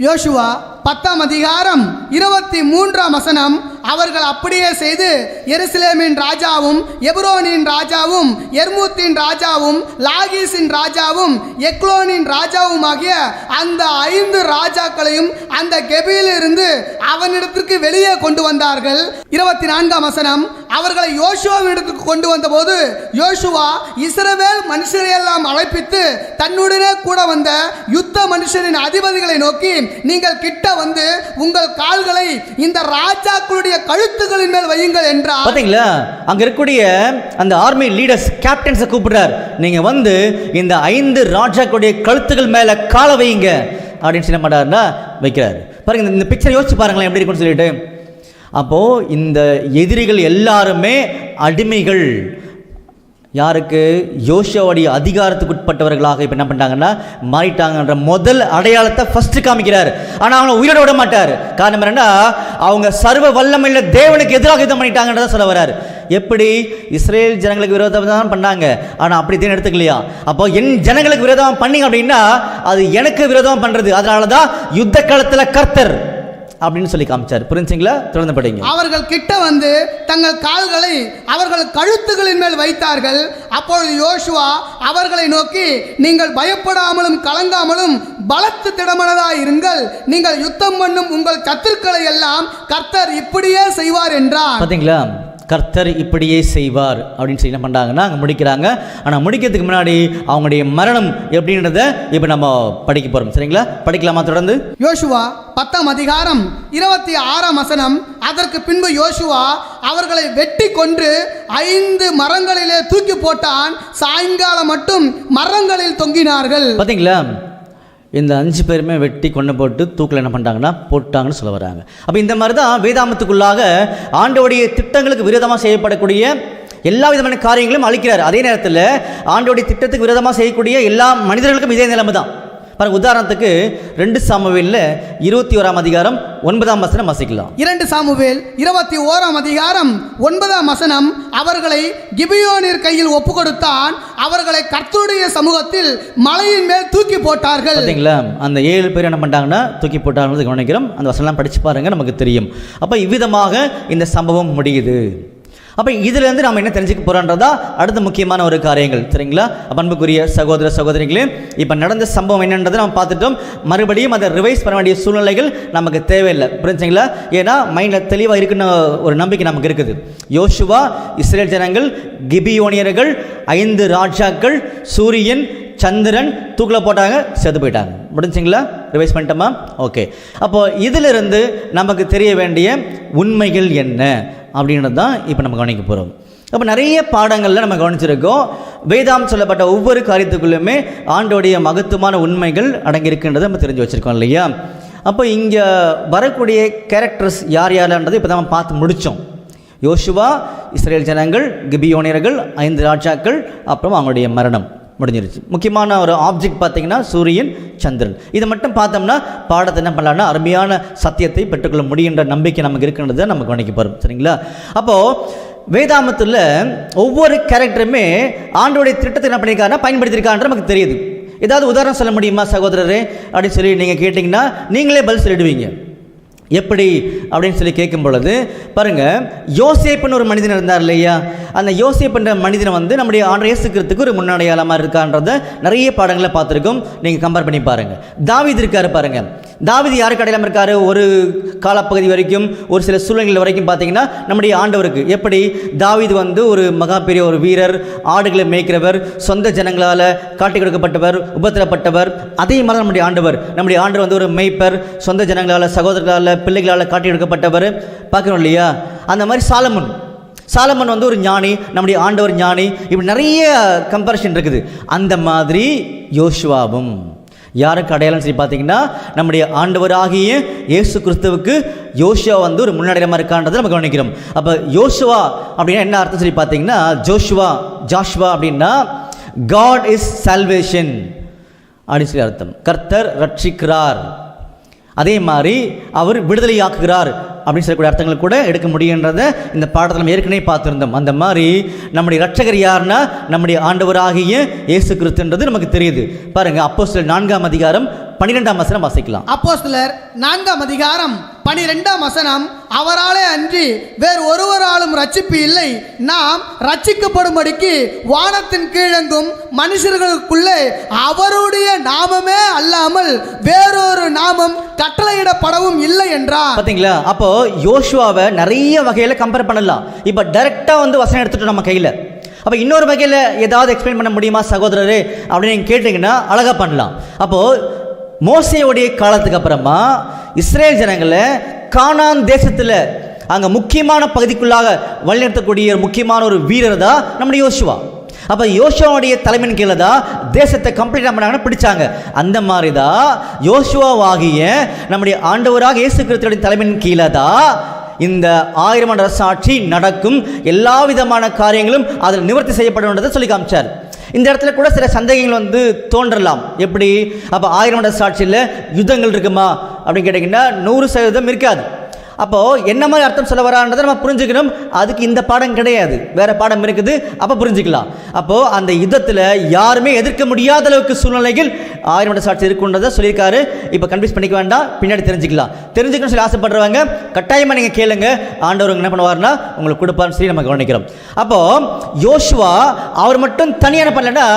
Speaker 2: யோசுவா 10ஆம் அதிகாரம் 23ஆம் வசனம், அவர்கள் அப்படியே செய்து எருசலேமின் ராஜாவும் எப்ரோனின் ராஜாவும் எர்மூத்தின் ராஜாவும் லாகீசின் ராஜாவும் எக்லோனின் ராஜாவும் ஆகிய அந்த 5 ராஜாக்களையும் அந்த கெபியிலிருந்து அவனிடத்திற்கு வெளியே கொண்டு வந்தார்கள். 24ஆம் வசனம், அவர்களை யோசுவாவினிடத்திற்கு கொண்டு வந்தபோது யோசுவா இஸ்ரவேல் மனுஷரையெல்லாம் அழைப்பித்து தன்னுடனே கூட வந்த யுத்த மனுஷரின் அதிபதிகளை நோக்கி, நீங்கள் கிட்ட வந்து உங்கள் கால்களை இந்த ராஜாக்களுடைய கழுத்துகளின் மேல் வையுங்கள் என்றார்.
Speaker 1: பாத்தீங்களா, அங்க இருக்கக்கூடிய அந்த ஆர்மி லீடர்ஸ் கேப்டன்ஸை கூப்பிடுறார், நீங்க வந்து இந்த 5 ராஜாக்களுடைய கழுத்துகள் மேல கால வையுங்க அப்படின்னு சொல்ல மாட்டாருன்னா வைக்கிறார். பாருங்க, இந்த பிக்சர் யோசிச்சு பாருங்களேன் எப்படி இருக்குன்னு சொல்லிட்டு. அப்போ இந்த எதிரிகள் எல்லாருமே அடிமைகள். யாருக்கு? யோசுவாவுடைய அதிகாரத்துக்கு உட்பட்டவர்களாக இப்போ என்ன பண்ணிட்டாங்கன்னா மாறிட்டாங்கன்ற முதல் அடையாளத்தை ஃபர்ஸ்ட் காமிக்கிறார். ஆனால் அவங்களை உயிரோட விட மாட்டார். காரணம் என்னன்னா, அவங்க சர்வ வல்லமையுள்ள தேவனுக்கு எதிராக யுத்தம் பண்ணிட்டாங்கன்றத சொல்ல வர்றார். எப்படி? இஸ்ரேல் ஜனங்களுக்கு விரோதமாக தான் பண்ணாங்க, ஆனால் அப்படி தான் எடுத்துக்கலையா? அப்போ என் ஜனங்களுக்கு விரோதமாக பண்ணீங்க அப்படின்னா அது எனக்கு விரோதமாக பண்ணுறது, அதனால தான் யுத்த காலத்தில் கர்த்தர் அப்படின்னு சொல்லி காமிச்சார். புரிஞ்சுங்களா? தொடர்ந்து படிங்க.
Speaker 2: அவர்கள் கிட்ட வந்து தங்கள் கால்களை அவர்கள் கழுத்துகளின் மேல் வைத்தார்கள். அப்பொழுது யோசுவா அவர்களை நோக்கி, நீங்கள் பயப்படாமலும் கலங்காமலும் பலத்து திடமனதாய் இருங்கள், நீங்கள் யுத்தம் பண்ணும் உங்கள் சத்துருக்களை எல்லாம் கர்த்தர் இப்படியே செய்வார் என்றார்.
Speaker 1: பாத்தீங்களா, கர்த்தர் இப்படியே செய்வார் அப்படின்னு சொல்லி என்ன பண்ணுறாங்கன்னா அங்கே முடிக்கிறாங்க. ஆனால் முடிக்கிறதுக்கு முன்னாடி அவங்களுடைய மரணம் எப்படின்றத இப்போ நம்ம படிக்க போகிறோம். சரிங்களா? படிக்கலாமா? தொடர்ந்து.
Speaker 2: யோசுவா 10ஆம் அதிகாரம் 26ஆம் வசனம், அதற்கு பின்பு யோசுவா அவர்களை வெட்டி கொன்று 5 மரங்களிலே தூக்கி போட்டான், சாயங்காலம் மட்டும் மரங்களில் தொங்கினார்கள்.
Speaker 1: பார்த்தீங்களா, இந்த 5 பேருமே வெட்டி கொண்டு போட்டு தூக்கில் என்ன பண்ணிட்டாங்கன்னா போட்டாங்கன்னு சொல்ல வராங்க. அப்போ இந்த மாதிரி தான் வேதாமத்துக்குள்ளாக ஆண்டவருடைய திட்டங்களுக்கு விரோதமாக செய்யப்படக்கூடிய எல்லா விதமான காரியங்களும் அழிக்கிறார். அதே நேரத்தில் ஆண்டவருடைய திட்டத்துக்கு விரோதமாக செய்யக்கூடிய எல்லா மனிதர்களுக்கும் இதே நிலைமை தான். பாருங்க, உதாரணத்துக்கு 2 சாமுவேலில் 21ஆம் அதிகாரம் 9ஆம் வசனம் வாசிக்கலாம்.
Speaker 2: 2 சாமுவேல் 21ஆம் அதிகாரம் 9ஆம் வசனம், அவர்களை கிபியோனின் கையில் ஒப்பு கொடுத்தான், அவர்களை கர்த்தருடைய சமூகத்தில் மலையின் மேல் தூக்கி போட்டார்கள்.
Speaker 1: பார்த்தீங்களா, அந்த 7 பேர் என்ன பண்ணிட்டாங்கன்னா தூக்கி போட்டாங்க கவனிக்கிறோம். அந்த வசனம்லாம் படிச்சு பாருங்க, நமக்கு தெரியும். அப்போ இவ்விதமாக இந்த சம்பவம் முடியுது. அப்போ இதுலேருந்து நம்ம என்ன தெரிஞ்சுக்க போகிறோன்றதா அடுத்த முக்கியமான ஒரு காரியங்கள். சரிங்களா? அன்புக்குரிய சகோதர சகோதரிகளே, இப்போ நடந்த சம்பவம் என்னன்றதை நம்ம பார்த்துட்டோம். மறுபடியும் அதை ரிவைஸ் பண்ண வேண்டிய சூழ்நிலைகள் நமக்கு தேவையில்லை. புரிஞ்சுங்களா? ஏன்னா மைண்டில் தெளிவாக இருக்குன்னு ஒரு நம்பிக்கை நமக்கு இருக்குது. யோசுவா, இஸ்ரேல் ஜனங்கள், கிபியோனியர்கள், 5 ராஜாக்கள், சூரியன், சந்திரன் தூக்கில் போட்டாங்க, செத்து போயிட்டாங்க. முடிஞ்சுங்களா? ரிவைஸ் பண்ணிட்டோமா? ஓகே. அப்போது இதிலிருந்து நமக்கு தெரிய வேண்டிய உண்மைகள் என்ன அப்படின்றது தான் இப்போ நம்ம கவனிக்க போகிறோம். அப்போ நிறைய பாடங்களில் நம்ம கவனிச்சிருக்கோம். வேதாம் சொல்லப்பட்ட ஒவ்வொரு காரியத்துக்குள்ளுமே ஆண்டோடைய மகத்துவமான உண்மைகள் அடங்கியிருக்குன்றதை நம்ம தெரிஞ்சு வச்சுருக்கோம் இல்லையா? அப்போ இங்கே வரக்கூடிய கேரக்டர்ஸ் யார் யாருன்றதை இப்போ தான் நம்ம பார்த்து முடித்தோம். யோசுவா, இஸ்ரேல் ஜனங்கள், கிபியோனியர்கள், 5 ராஜாக்கள், அப்புறம் அவங்களுடைய மரணம் முடிஞ்சிருச்சு. முக்கியமான ஒரு ஆப்ஜெக்ட் பார்த்தீங்கன்னா சூரியன், சந்திரன். இதை மட்டும் பார்த்தோம்னா பாடத்தை என்ன பண்ணலாம்னா அருமையான சத்தியத்தை பெற்றுக்கொள்ள முடியுன்ற நம்பிக்கை நமக்கு இருக்குன்றதை நம்ம கவனிக்க போகிறோம். சரிங்களா? அப்போது வேதாமத்தில் ஒவ்வொரு கேரக்டருமே ஆண்டோடைய திட்டத்தை என்ன பண்ணியிருக்காருன்னா பயன்படுத்தியிருக்கான்ற நமக்கு தெரியுது. ஏதாவது உதாரணம் சொல்ல முடியுமா சகோதரரே அப்படின்னு சொல்லி நீங்கள் கேட்டிங்கன்னா நீங்களே பதில் சொல்லிடுவீங்க. எப்படி அப்படின்னு சொல்லி கேட்கும் பொழுது பாருங்கள், யோசேப்புன்னு ஒரு மனிதன் இருந்தார் இல்லையா? அந்த யோசேப்புன்ற மனிதனை வந்து நம்முடைய ஆண்டவர் இயேசு கிறிஸ்துவுக்கு ஒரு முன்னடையாளமாக இருக்கான்றதை நிறைய பாடங்களை பார்த்துருக்கோம். நீங்கள் கம்பேர் பண்ணி பாருங்கள். தாவீது இருக்கார் பாருங்கள். தாவீது யாருக்கு அடையாளம் இருக்கார்? ஒரு காலப்பகுதி வரைக்கும், ஒரு சில சூழ்நிலைகள் வரைக்கும் பார்த்தீங்கன்னா நம்முடைய ஆண்டவருக்கு எப்படி தாவீது வந்து ஒரு மகா பெரிய ஒரு வீரர், ஆடுகளை மேய்க்கிறவர், சொந்த ஜனங்களால் காட்டி கொடுக்கப்பட்டவர், உபத்திரப்பட்டவர். அதே மாதிரி நம்முடைய ஆண்டவர் வந்து ஒரு மேய்ப்பர், சொந்த ஜனங்களால், சகோதரர்களால், பிள்ளைகளால் காட்டி கொடுக்கப்பட்டவர் பார்க்கணும் இல்லையா? அந்த மாதிரி சாலமன் வந்து ஒரு ஞானி, நம்முடைய ஆண்டவர் ஞானி. இப்படி நிறைய கம்பேரிஷன் இருக்குது. அந்த மாதிரி யோசுவாவும் யாருக்கு அடையாளம் சொல்லி பார்த்தீங்கன்னா நம்முடைய ஆண்டவராகிய இயேசு கிறிஸ்துவுக்கு யோசுவா வந்து ஒரு முன்னடையாளமாக இருக்கான்றதை நம்ம கவனிக்கிறோம். அப்போ யோசுவா அப்படின்னா என்ன அர்த்தம் சொல்லி பார்த்தீங்கன்னா ஜாஷ்வா அப்படின்னா காட் இஸ் சால்வேஷன் அப்படின்னு சொல்லி அர்த்தம். கர்த்தர் ரட்சிக்கிறார், அதே மாதிரி அவர் விடுதலையாக்குகிறார் அப்படின்னு சொல்லக்கூடிய அர்த்தங்கள் கூட எடுக்க முடியுன்றதை இந்த பாடத்தில் நம்ம ஏற்கனவே பார்த்துருந்தோம். அந்த மாதிரி நம்முடைய ரட்சகர் யாருன்னா நம்முடைய ஆண்டவராகிய இயேசு கிறிஸ்துன்றது நமக்கு தெரியுது. பாருங்க, அப்போஸ்தலர் 4ஆம் அதிகாரம் 12ஆம் வசனம் வாசிக்கலாம்.
Speaker 2: அப்போஸ்தலர் 4ஆம் அதிகாரம் 12ஆம் வசனம், அவராலே அன்றி வேறு ஒருவராலும் ரட்சிப்பு இல்லை, நாம் ரட்சிக்கப்படும்படிக்கு வானத்தின் கீழெங்கும் மனுஷர்களுக்குள்ளே அவருடைய நாமமே அல்லாமல் வேறொரு நாமம் கட்டளையிடப்படவும் இல்லை என்றார்.
Speaker 1: பார்த்தீங்களா? அப்போ யோசுவாவை நிறைய வகையில் கம்பேர் பண்ணலாம். இப்போ டைரெக்டாக வந்து வசனம் எடுத்துட்டோம் நம்ம கையில். அப்போ இன்னொரு வகையில் ஏதாவது எக்ஸ்பிளைன் பண்ண முடியுமா சகோதரரே அப்படின்னு நீங்கள் கேட்டிங்கன்னா அழகாக பண்ணலாம். அப்போது மோசேயுடைய காலத்துக்கு அப்புறமா இஸ்ரேல் ஜனங்களை கானான் தேசத்தில் அங்கே முக்கியமான பகுதிக்குள்ளாக வழிநடத்தக்கூடிய முக்கியமான ஒரு வீரர் தான் நம்முடைய யோசுவா. அப்போ யோசுவாவுடைய தலைமையின் கீழே தான் தேசத்தை கம்ப்ளீட்டாக பண்ணாங்கன்னா பிடிச்சாங்க. அந்த மாதிரி தான் யோசுவாவாகிய நம்முடைய ஆண்டவராக இயேசு கிறிஸ்துவின் தலைமையின் கீழே தான் இந்த 1000 வருட சாட்சி நடக்கும். எல்லா விதமான காரியங்களும் அதில் நிவர்த்தி செய்யப்படும்ன்றதை சொல்லி காமிச்சார். இந்த இடத்துல கூட சில சந்தேகங்கள் வந்து தோன்றலாம். எப்படி? அப்போ 1000 வருட சாட்சியில் யுத்தங்கள் இருக்குமா அப்படின்னு கேட்டிங்கன்னா 100% இருக்காது. அப்போது என்ன மாதிரி அர்த்தம் சொல்ல வரான்றதை நம்ம புரிஞ்சுக்கணும். அதுக்கு இந்த பாடம் கிடையாது, வேறு பாடம் இருக்குது, அப்போ புரிஞ்சுக்கலாம். அப்போது அந்த யுத்தத்தில் யாருமே எதிர்க்க முடியாத அளவுக்கு சூழ்நிலைகள் 1000 வருட சாட்சி இருக்குன்றதை சொல்லியிருக்காரு. இப்போ கன்ஃபியூஸ் பண்ணிக்க வேண்டாம், பின்னாடி தெரிஞ்சுக்கணும்னு சொல்லி ஆசைப்படுறவங்க கட்டாயமாக நீங்கள் கேளுங்க. ஆண்டவர் என்ன பண்ணுவார்னா உங்களுக்கு கொடுப்பார்னு சொல்லி நம்ம கவனிக்கிறோம். அப்போது யோசுவா அவர் மட்டும் தனியாக பண்ணலன்னா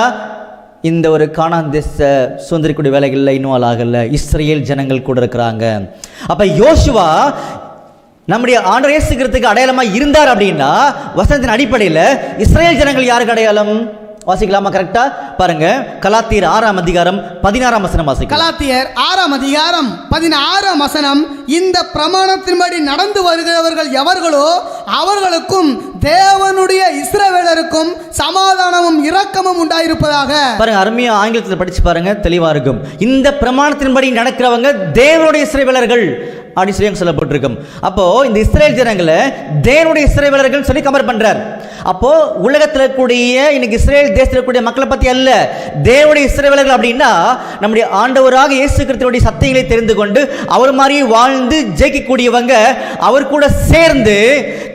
Speaker 1: இந்த ஒரு கானான் தேச சுதந்திரக்கூடிய வேலைகளில் இன்னும் ஆகல, இஸ்ரேல் ஜனங்கள் கூட இருக்கிறாங்க. அப்போ யோசுவா நம்முடைய ஆண்டவர் இயேசு கிறிஸ்துவுக்கு அடையாளமாக இருந்தார் அப்படின்னா வசனத்தின் அடிப்படையில் இஸ்ரேல் ஜனங்கள் யாருக்கு அடையாளம்? வாசிக்கலாமா? கரெக்டா பாருங்க, கலாத்தியர் 6ஆம் அதிகாரம் 16ஆம் வசனம் வாசிக்கலாம்.
Speaker 2: கலாத்தியர் 6ஆம் அதிகாரம் 16ஆம் வசனம், இந்த பிரமாணத்தின்படி நடந்து வருகிறவர்கள் எவர்களோ அவர்களுக்கும் தேவனுடைய இஸ்ரவேலருக்கும் சமாதானமும் இரக்கமும் உண்டாயிருப்பதாக.
Speaker 1: பாருங்க, அருமையா ஆங்கிலத்தில் படிச்சு பாருங்க, தெளிவா இருக்கும். இந்த பிரமாணத்தின்படி நடக்கிறவங்க தேவனுடைய இஸ்ரவேலர்கள் அப்படின்னு சொல்லி சொல்லப்பட்டிருக்கும். அப்போ இந்த இஸ்ரேல் ஜனங்களை தேவனுடைய இஸ்ரவேலர்கள் சொல்லி கம்பேர் பண்றார். அப்போ உலகத்தில் கூடிய இன்னைக்கு இஸ்ரேல் தேசத்தில் கூடிய மக்களை பற்றி அல்ல, தேவனுடைய இஸ்ரவேலர்கள் அப்படின்னா நம்முடைய ஆண்டவராக இயேசு கிறிஸ்துவுடைய சத்தியங்களை தெரிந்து கொண்டு அவர் மாதிரி வாழ்ந்து ஜெயிக்கக்கூடியவங்க அவர் கூட சேர்ந்து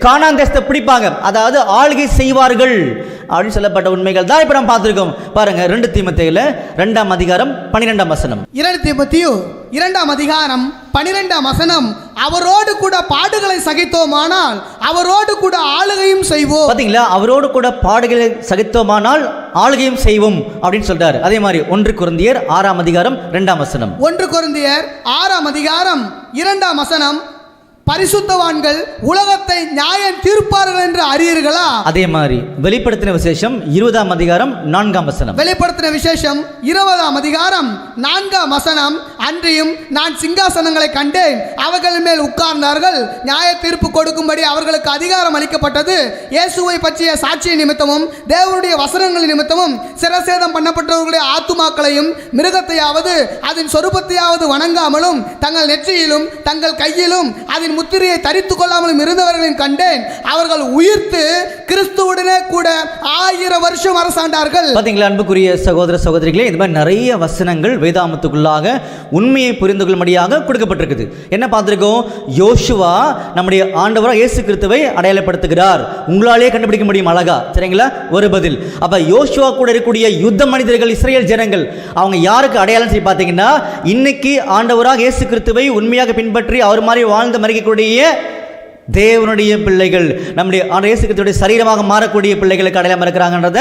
Speaker 1: கானான் தேசத்தை பிடிப்பாங்க, அதாவது ஆளுகை செய்வார்கள் அப்படின்னு சொல்லப்பட்ட உண்மைகள் தான் இப்போ நம்ம பார்த்துருக்கோம். பாருங்க 2 தீமோத்தேயுல 2ஆம் அதிகாரம் 12ஆம் வசனம்.
Speaker 2: 2 தீமோத்தேயு 2ஆம் அதிகாரம் 12ஆம் வசனம், அவரோடு கூட பாடுகளை சகித்தோமானால் அவரோடு கூட ஆளுகையும் செய்வோம்.
Speaker 1: பாத்தீங்களா, அவரோடு கூட பாடுகளை சகித்தோமானால் ஆளுகையும் செய்வோம் அப்படின்னு சொல்றாரு. அதே மாதிரி 1 கொரிந்தியர் 6ஆம் அதிகாரம் 2ஆம் வசனம்.
Speaker 2: 1 கொரிந்தியர் 6ஆம் அதிகாரம் 2ஆம் வசனம், பரிசுத்தவான்கள் உலகத்தை நியாயம் தீர்ப்பார்கள் என்று அறியீர்களா?
Speaker 1: அதே மாதிரி வெளிப்படுத்தின விசேஷம் 20ஆம் அதிகாரம் 4ஆம் வசனம்.
Speaker 2: வெளிப்படுத்தின விசேஷம் 20ஆம் அதிகாரம் 4ஆம் வசனம், அன்றியும் நான் சிங்காசனங்களை கண்டேன், அவர்கள் மேல் உட்கார்ந்தார்கள், நியாய தீர்ப்பு கொடுக்கும்படி அவர்களுக்கு அதிகாரம் அளிக்கப்பட்டது. இயேசுவை பற்றிய சாட்சிய நிமித்தமும் தேவனுடைய வசனங்கள் நிமித்தமும் சிரசேதம் பண்ணப்பட்டவர்களுடைய ஆத்துமாக்களையும் மிருகத்தையாவது அதன் சொரூபத்தையாவது வணங்காமலும் தங்கள் நெற்றியிலும் தங்கள் கையிலும் அதன் முத்திரையை தரித்து கொள்ளாமலும் இருந்தவர்களையும் கண்டேன். அவர்கள் உயிர்த்து கிறிஸ்துவுடனே கூட 1000 வருஷம் அரசாண்டார்கள்.
Speaker 1: பாத்தீங்களா அன்புக்குரிய சகோதர சகோதரிகளே, இந்த மாதிரி நிறைய வசனங்கள் வேதாமத்துக்குள்ளாக உண்மையை புரிந்து கொள்ளும்படியாக கொடுக்கப்பட்டிருக்குது. என்ன பார்த்திருக்கோம்? யோசுவா நம்முடைய ஆண்டவராக இயேசு கிறிஸ்துவை அடையாளப்படுத்துகிறார். உங்களாலே கண்டுபிடிக்க முடியும் அழகா, சரிங்களா? ஒரு பதில். அப்ப யோசுவா கூட இருக்கக்கூடிய யுத்த மனிதர்கள், இஸ்ரேல் ஜனங்கள், அவங்க யாருக்கு அடையாளம் சொல்லி பார்த்தீங்கன்னா, இன்னைக்கு ஆண்டவராக இயேசு கிறிஸ்துவை உண்மையாக பின்பற்றி அவர் மாதிரி வாழ்ந்து மறிக்கக்கூடிய தேவனுடைய பிள்ளைகள், நம்முடைய இயேசு கிறிஸ்துவுடைய சரீரமாக மாறக்கூடிய பிள்ளைகளுக்கு அடையாளம் இருக்கிறாங்கன்றத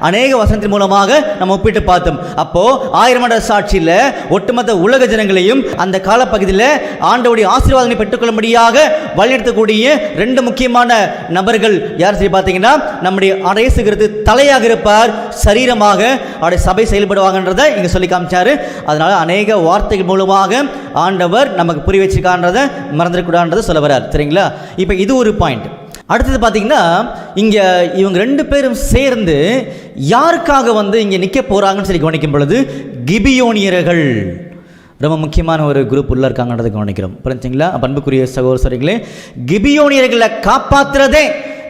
Speaker 1: அநேக வசனத்தின் மூலமாக நம்ம ஒப்பிட்டு பார்த்தோம். அப்போ 1000 வருட சாட்சியில் ஒட்டுமொத்த உலக ஜனங்களையும் அந்த காலப்பகுதியில் ஆண்டவருடைய ஆசீர்வாதங்களை பெற்றுக்கொள்ளும்படியாக வழிநடத்தக்கூடிய 2 முக்கியமான நபர்கள் யார் சொல்லி பார்த்தீங்கன்னா, நம்முடைய இயேசு கிறிஸ்து தலையாக இருப்பார், சரீரமாக அவருடைய சபை செயல்படுவாங்கன்றதை இங்கே சொல்லி காமிச்சாரு. அதனால அநேக வார்த்தைகள் மூலமாக ஆண்டவர் நமக்கு புரிய வச்சிருக்கான்றதை மறந்துடக்கூடாதுன்றதை சொல்ல வர்றார். சரிங்களா? இப்போ இது ஒரு பாயிண்ட். அடுத்தது பார்த்தீங்கன்னா, இங்கே இவங்க 2 பேரும் சேர்ந்து யாருக்காக இங்கே நிற்க போகிறாங்கன்னு சொல்லி கவனிக்கும் பொழுது, கிபியோனியர்கள் ரொம்ப முக்கியமான ஒரு குரூப் உள்ள இருக்காங்கன்றதை கவனிக்கிறோம். புரிஞ்சுங்களா? அன்புக்குரிய சகோதரர்களே, கிபியோனியர்களை காப்பாற்றுறதே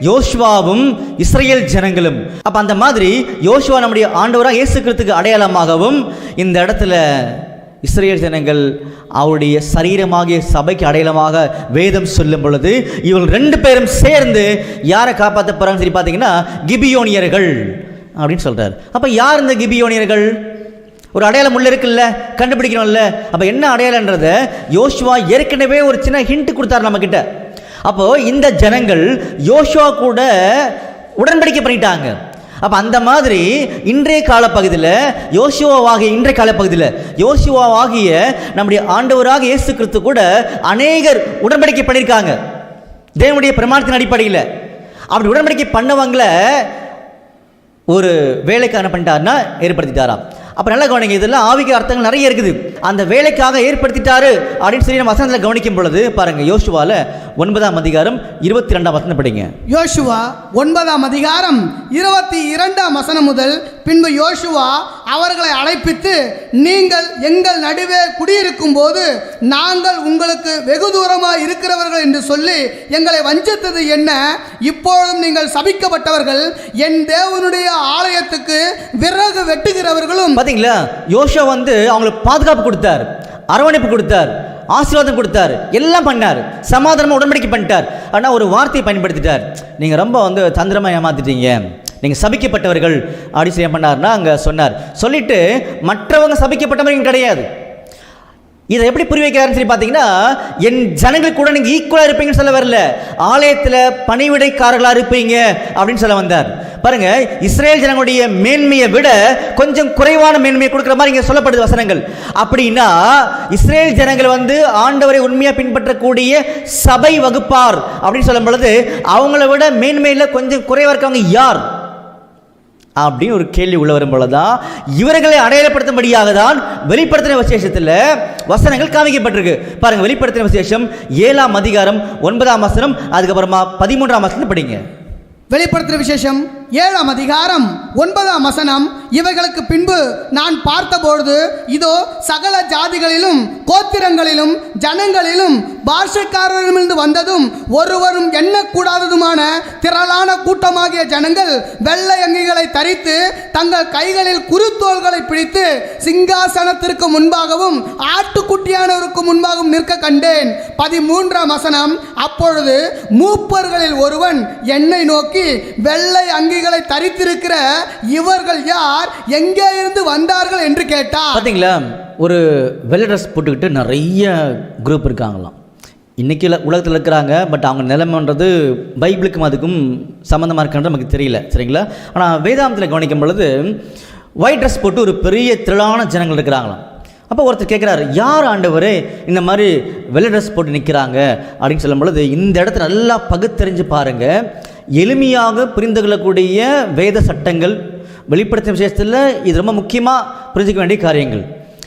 Speaker 1: யோசுவாவும் இஸ்ரேல் ஜனங்களும். அப்ப அந்த மாதிரி யோசுவா நம்முடைய ஆண்டவராக இயேசு கிறிஸ்துவுக்கு அடையாளமாகவும், இந்த இடத்துல இஸ்ரேல் ஜனங்கள் அவருடைய சரீரமாகிய சபைக்கு அடையாளமாக வேதம் சொல்லும் பொழுது, இவர்கள் 2 பேரும் சேர்ந்து யாரை காப்பாற்ற போறாங்கன்னு சொல்லி பார்த்தீங்கன்னா, கிபியோனியர்கள் அப்படின்னு சொல்றாரு. அப்ப யார் இந்த கிபியோனியர்கள்? ஒரு அடையாளம் உள்ள இருக்குல்ல, கண்டுபிடிக்கணும்ல. அப்ப என்ன அடையாளம்ன்றத யோசுவா ஏற்கனவே ஒரு சின்ன ஹிண்ட் கொடுத்தாரு நம்ம கிட்ட. அப்போ இந்த ஜனங்கள் யோசுவா கூட உடன்படிக்கை பண்ணிட்டாங்க. அப்போ அந்த மாதிரி இன்றைய காலப்பகுதியில் யோசுவாவாகிய நம்முடைய ஆண்டவராக இயேசு கிறிஸ்து கூட அநேகர் உடன்படிக்கை பண்ணியிருக்காங்க தேவனுடைய பிரமாணத்தின் அடிப்படையில். அப்படி உடன்படிக்கை பண்ணவங்களை ஒரு வேலைக்கான பண்ணிட்டாருன்னா ஏற்படுத்திட்டாராம். அப்போ நல்லா கவனிங்க, இதெல்லாம் ஆவிக அர்த்தங்கள் நிறைய இருக்குது. அந்த வேலைக்காக ஏற்படுத்திட்டாரு அப்படின்னு சொல்லி நம்ம வசனத்தில் கவனிக்கும் பொழுது பாருங்க, யோசுவால 9ஆம் அதிகாரம் 22ஆம் வசனம் படிங்க.
Speaker 2: யோசுவா 9ஆம் அதிகாரம் 22ஆம் வசனம் முதல், பின்பு யோசுவா அவர்களை அழைப்பித்து, நீங்கள் எங்கள் நடுவே குடியிருக்கும் போது நாங்கள் உங்களுக்கு வெகு தூரமாக இருக்கிறவர்கள் என்று சொல்லி எங்களை வஞ்சித்தது என்ன? இப்பொழுதும் நீங்கள் சபிக்கப்பட்டவர்கள், என் தேவனுடைய ஆலயத்துக்கு விறகு வெட்டுகிறவர்களும்.
Speaker 1: பாத்தீங்களா, யோசுவா அவங்களுக்கு பாதுகாப்பு கொடுத்தார், அரவணைப்பு கொடுத்தார், ஆசீர்வாதம் கொடுத்தார், எல்லாம் பண்ணார், சமாதானமாக உடன்படிக்கை பண்ணிட்டார். ஆனால் ஒரு வார்த்தையை பயன்படுத்திட்டார். நீங்கள் ரொம்ப தந்திரமாக ஏமாத்திட்டீங்க, நீங்கள் சபிக்கப்பட்டவர்கள் அப்படி செய்ய பண்ணார்னா அங்கே சொன்னார். சொல்லிட்டு மற்றவங்க சபிக்கப்பட்டவர்கள் கிடையாது. இதை எப்படி புரிய வைக்கிறாருன்னு சொல்லி பார்த்தீங்கன்னா, என் ஜனங்கள் கூட நீங்கள் ஈக்குவலாக இருப்பீங்கன்னு சொல்ல வரல, ஆலயத்தில் பணிவிடைக்காரர்களாக இருப்பீங்க அப்படின்னு சொல்ல வந்தார். பாருங்க, இஸ்ரேல் ஜனங்களுடைய மேன்மையை விட கொஞ்சம் குறைவான மேன்மையை கொடுக்குற மாதிரி இங்கே சொல்லப்படுது வசனங்கள். அப்படின்னா இஸ்ரேல் ஜனங்கள் ஆண்டவரை உண்மையாக பின்பற்றக்கூடிய சபை வகுப்பார் அப்படின்னு சொல்லும் பொழுது, அவங்கள விட மேன்மையில் கொஞ்சம் குறைவாக இருக்கவங்க யார் அப்படின்னு ஒரு கேள்வி உள்ள வரும் பொழுதுதான் இவர்களை அடையாளப்படுத்தும்படியாக தான் வெளிப்படுத்தின விசேஷத்தில் வசனங்கள் காமிக்கப்பட்டிருக்கு. பாருங்க, வெளிப்படுத்தின விசேஷம் 7ஆம் அதிகாரம் 9ஆம் வசனம், அதுக்கப்புறமா 13ஆம் வசனம் படிங்க.
Speaker 2: வெளிப்படுத்தின விசேஷம் 7ஆம் அதிகாரம் 9ஆம் வசனம், இவைகளுக்கு பின்பு நான் பார்த்தபொழுது இதோ சகல ஜாதிகளிலும் கோத்திரங்களிலும் ஜனங்களிலும் பாஷைக்காரரிடமிருந்து வந்ததும் ஒருவரும் எண்ணக்கூடாததுமான திரளான கூட்டமாகிய ஜனங்கள் வெள்ளை அங்கிகளை தரித்து தங்கள் கைகளில் குருத்தோள்களை பிடித்து சிங்காசனத்திற்கு முன்பாகவும் ஆட்டுக்குட்டியானவருக்கு முன்பாகவும் நிற்க கண்டேன். 13ஆம் வசனம், அப்பொழுது மூப்பர்களில் ஒருவன் என்னை நோக்கி, வெள்ளை அங்கி அங்கிகளை தரித்திருக்கிற இவர்கள் யார், எங்கே இருந்து வந்தார்கள் என்று கேட்டார்.
Speaker 1: பார்த்தீங்களா, ஒரு வெள்ளை ட்ரெஸ் போட்டுக்கிட்டு நிறைய குரூப் இருக்காங்களாம். இன்றைக்கி உலகத்தில் இருக்கிறாங்க. பட் அவங்க நிலைமைன்றது பைபிளுக்கும் அதுக்கும் சம்மந்தமாக இருக்கின்றது நமக்கு தெரியல, சரிங்களா? ஆனால் வேதாந்தத்தில் கவனிக்கும் பொழுது ஒயிட் ட்ரெஸ் போட்டு ஒரு பெரிய திரளான ஜனங்கள் இருக்கிறாங்களாம். அப்போ ஒருத்தர் கேட்குறாரு, யார் ஆண்டவரே இந்த மாதிரி வெள்ளை ட்ரெஸ் போட்டு நிற்கிறாங்க அப்படின்னு சொல்லும் பொழுது, இந்த இடத்த நல்லா பகுத்தறிஞ்சு பாருங்கள். எளிமையாக புரிந்து கொள்ளக்கூடிய வேத சட்டங்கள் வெளிப்படுத்தும் விசேஷத்தில் இது ரொம்ப முக்கியமாக புரிஞ்சிக்க வேண்டிய காரியங்கள்.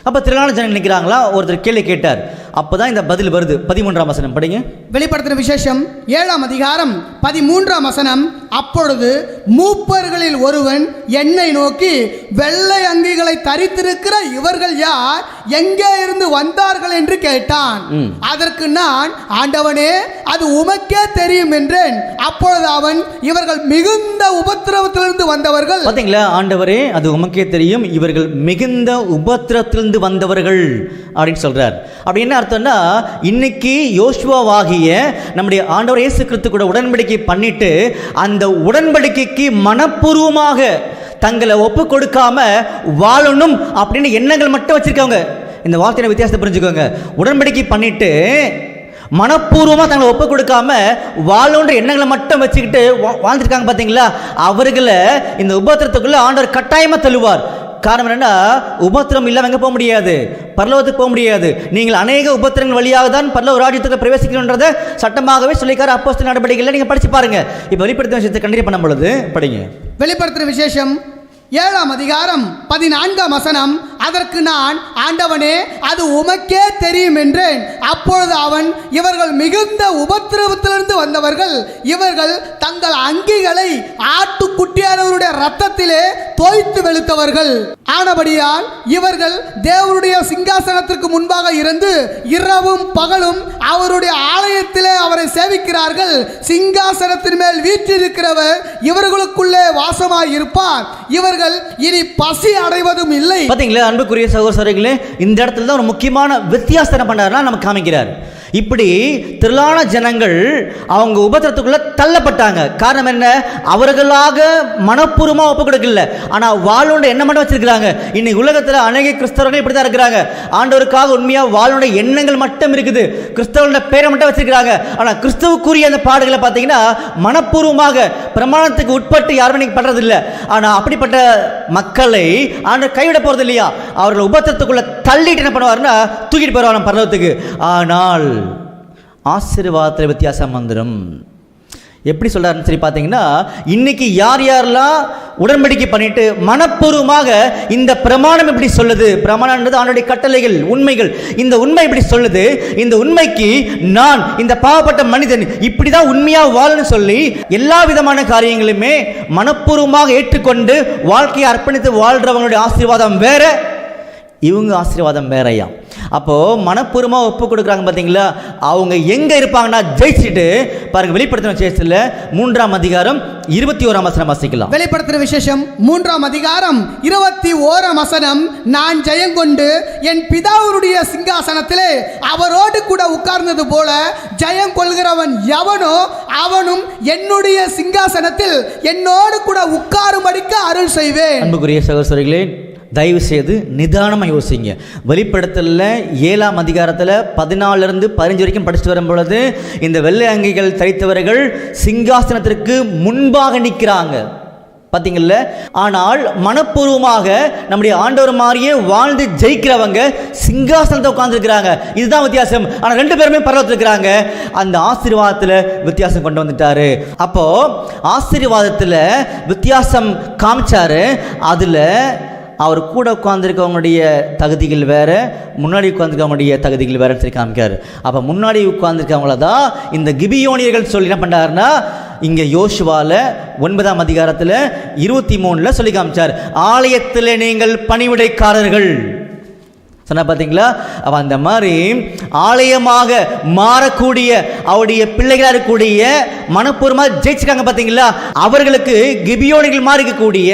Speaker 1: அப்போ திரளான ஜனங்கள் நிற்கிறாங்களா? ஒருத்தர் கேள்வி கேட்டார். அப்போ தான் இந்த பதில் வருது. 13ஆம் வசனம் படிங்க.
Speaker 2: வெளிப்படுத்தின விசேஷம் 7ஆம் அதிகாரம் 13ஆம் வசனம். அப்பொழுது மூப்பர்களில் ஒருவன் என்னை நோக்கி, வெள்ளை அங்கிகளை தரித்திருக்கிற இவர்கள் யார், எங்கே இருந்து வந்தார்கள் என்று கேட்டான். அதற்கு நான், ஆண்டவனே, அது உமக்கே தெரியும் என்றேன். அப்பொழுது அவன், இவர்கள் மிகுந்த உபத்திரவத்திலிருந்து வந்தவர்கள்.
Speaker 1: பார்த்தீங்களா, ஆண்டவரே அது உமக்கே தெரியும், இவர்கள் மிகுந்த உபத்திரத்திலிருந்து வந்தவர்கள் அப்படின்னு சொல்றார். அப்படி என்ன அர்த்தம்னா, இன்னைக்கு யோசுவாவாகிய நம்முடைய ஆண்டவர் இயேசு கிறிஸ்து கூட உடன்படிக்கை பண்ணிட்டு அந்த உடன்படிக்கைக்கு மனப்பூர்வமாக தங்களை ஒப்பு கொடுக்காம வாழணும் அப்படின்னு எண்ணங்கள் மட்டும் வச்சிருக்காங்க. இந்த வார்த்தையை வித்தியாசத்தை புரிஞ்சுக்கோங்க. உடன்படிக்கை பண்ணிட்டு மனப்பூர்வமாக தங்களை ஒப்பு கொடுக்காம வாழன்ற எண்ணங்களை மட்டும் வச்சுக்கிட்டு வாழ்ந்துருக்காங்க. பார்த்தீங்களா, அவர்களை இந்த உபத்திரத்துக்குள்ள ஆண்டவர் கட்டாயமாக தள்ளுவார். காரணம் என்னன்னா, உபத்திரம் இல்லாமல் எங்கே போக முடியாது, பரலோகத்துக்கு போக முடியாது. நீங்கள் அநேக உபத்திரங்கள் வழியாக தான் பரலோக ராஜ்யத்துக்கு பிரவேசிக்கணுன்றதை சட்டமாகவே சொல்லிக்கார அப்போஸ்தலர் நடவடிக்கைகளை நீங்கள் படித்து பாருங்க. இப்போ வெளிப்படுத்தின விஷயத்தை கண்டினியூ பண்ணும் பொழுது படிங்க.
Speaker 2: வெளிப்படுத்தின விசேஷம் 7ஆம் அதிகாரம் 14ஆம் வசனம். அதற்கு நான், ஆண்டவனே அது உமக்கே தெரியும் என்றேன். அப்பொழுது அவன், இவர்கள் மிகுந்த உபத்திரவத்திலிருந்து வந்தவர்கள், இவர்கள் தங்கள் அங்கிகளை ஆட்டுக்குட்டியானவருடைய இரத்தத்திலே தோய்த்து வெளுத்தவர்கள் ஆனபடியால் இவர்கள் தேவனுடைய சிங்காசனத்திற்கு முன்பாக இருந்து இரவும் பகலும் அவருடைய ஆலயத்திலே அவரை சேவிக்கிறார்கள். சிங்காசனத்தின் மேல் வீற்றிருக்கிறவர் இவர்களுக்குள்ளே வாசமாய் இருப்பார். இவர்கள் இனி பசி அடைவதும் இல்லை.
Speaker 1: பாத்தீங்களா அன்புக்குரிய சகோதரர்களே, இந்த இடத்துல தான் ஒரு முக்கியமான வித்தியாசம் பண்ணாருன்னா நமக்கு காமிக்கிறார். இப்படி திரளான ஜனங்கள் அவங்க உபத்திரத்துக்குள்ள தள்ளப்பட்டாங்க. காரணம் என்ன? அவர்களாக மனப்பூர்வமாக ஒப்பு கொடுக்கல, ஆனால் வாழோட எண்ணம் மட்டும் வச்சிருக்கிறாங்க. இன்னைக்கு உலகத்தில் அநேக கிறிஸ்தவர்கள் இப்படி தான் இருக்கிறாங்க. ஆண்டவருக்காக உண்மையாக வாழோட எண்ணங்கள் மட்டும் இருக்குது, கிறிஸ்தவர்களோட பேரை மட்டும் வச்சிருக்கிறாங்க. ஆனால் கிறிஸ்தவுக்குரிய அந்த பாடுகளை பார்த்தீங்கன்னா மனப்பூர்வமாக பிரமாணத்துக்கு உட்பட்டு யாருமே பண்றது இல்லை. ஆனால் அப்படிப்பட்ட மக்களை ஆண்டவர் கைவிட போறது இல்லையா, அவர்கள் உபத்திரத்துக்குள்ள தள்ளிட்டு என்ன பண்ணுவாருன்னா தூக்கிட்டு போயிடுவாங்க பரலோகத்துக்கு. ஆனால் ஆசீர்வாதத்தில் வித்தியாசம் வந்துடும். எப்படி சொல்றாருன்னு சரி பார்த்தீங்கன்னா, இன்னைக்கு யார் யாரெல்லாம் உடன்படிக்கை பண்ணிட்டு மனப்பூர்வமாக இந்த பிரமாணம் இப்படி சொல்லுது, பிரமாணம்ன்றது ஆண்டவருடைய கட்டளைகள், உண்மைகள், இந்த உண்மை இப்படி சொல்லுது, இந்த உண்மைக்கு நான் இந்த பாவப்பட்ட மனிதன் இப்படிதான் உண்மையா வாழணும்னு சொல்லி எல்லா விதமான காரியங்களுமே மனப்பூர்வமாக ஏற்றுக்கொண்டு வாழ்க்கையை அர்ப்பணித்து வாழ்றவங்களுடைய ஆசீர்வாதம் வேற, இவங்க ஆசீர்வாதம் வேறையா. அப்போ மனப்பூர்வமாக ஒப்பு கொடுக்குறாங்க. பார்த்தீங்களா, அவங்க எங்க இருப்பாங்கன்னா ஜெயிச்சுட்டு பாருங்க. வெளிப்படுத்தின விசேஷத்தில் 3ஆம் அதிகாரம் 21ஆம் வசனம் வாசிக்கலாம்.
Speaker 2: வெளிப்படுத்தின விசேஷம் 3ஆம் அதிகாரம் 21ஆம் வசனம். நான் ஜெயங்கொண்டு என் பிதாவுடைய சிங்காசனத்திலே அவரோடு கூட உட்கார்ந்தது போல ஜெயம் கொள்கிறவன் எவனோ அவனும் என்னுடைய சிங்காசனத்தில் என்னோடு கூட உட்காரும்படிக்கு அருள் செய்வேன்.
Speaker 1: அன்புக்குரிய சகோதரர்களே, தயவு செய்து நிதானமாக யோசிங்க. வெளிப்படுத்தல 7ஆம் அதிகாரத்தில் 14 to 15 வரைக்கும் படிச்சுட்டு வரும் பொழுது இந்த வெள்ளை அங்கிகள் தரித்தவர்கள் சிங்காசனத்திற்கு முன்பாக நிற்கிறாங்க, பார்த்தீங்கல்ல. ஆனால் மனப்பூர்வமாக நம்முடைய ஆண்டவர் மாதிரியே வாழ்ந்து ஜெயிக்கிறவங்க சிங்காசனத்தை உட்கார்ந்துருக்கிறாங்க. இதுதான் வித்தியாசம். ஆனால் 2 பேருமே பரலோகத்தில் இருக்கிறாங்க. அந்த ஆசீர்வாதத்தில் வித்தியாசம் கொண்டு வந்துட்டாரு. அப்போ ஆசீர்வாதத்தில் வித்தியாசம் காமிச்சாரு. அதில் அவர் கூட உட்கார்ந்துருக்கவங்களுடைய தகுதிகள் வேறு, முன்னாடி உட்கார்ந்துருக்கவங்களுடைய தகுதிகள் வேறுன்னு சொல்லி காமிக்காரு. அப்போ முன்னாடி உட்கார்ந்துருக்கவங்கள தான் இந்த கிபியோனியர்கள் சொல்லி என்ன பண்ணுறாருன்னா, இங்கே யோசுவாவில் 9ஆம் அதிகாரத்தில் 23 சொல்லி காமிச்சார், ஆலயத்தில் நீங்கள் பணிவிடைக்காரர்கள் சொன்ன. பார்த்தீங்களா, அவ அந்த மாதிரி ஆலயமாக மாறக்கூடிய அவருடைய பிள்ளைகளாக இருக்கக்கூடிய மனப்பூர்வமாக ஜெயிச்சிருக்காங்க. பார்த்தீங்களா, அவர்களுக்கு கிபியோனிகள் மாதிரி இருக்கக்கூடிய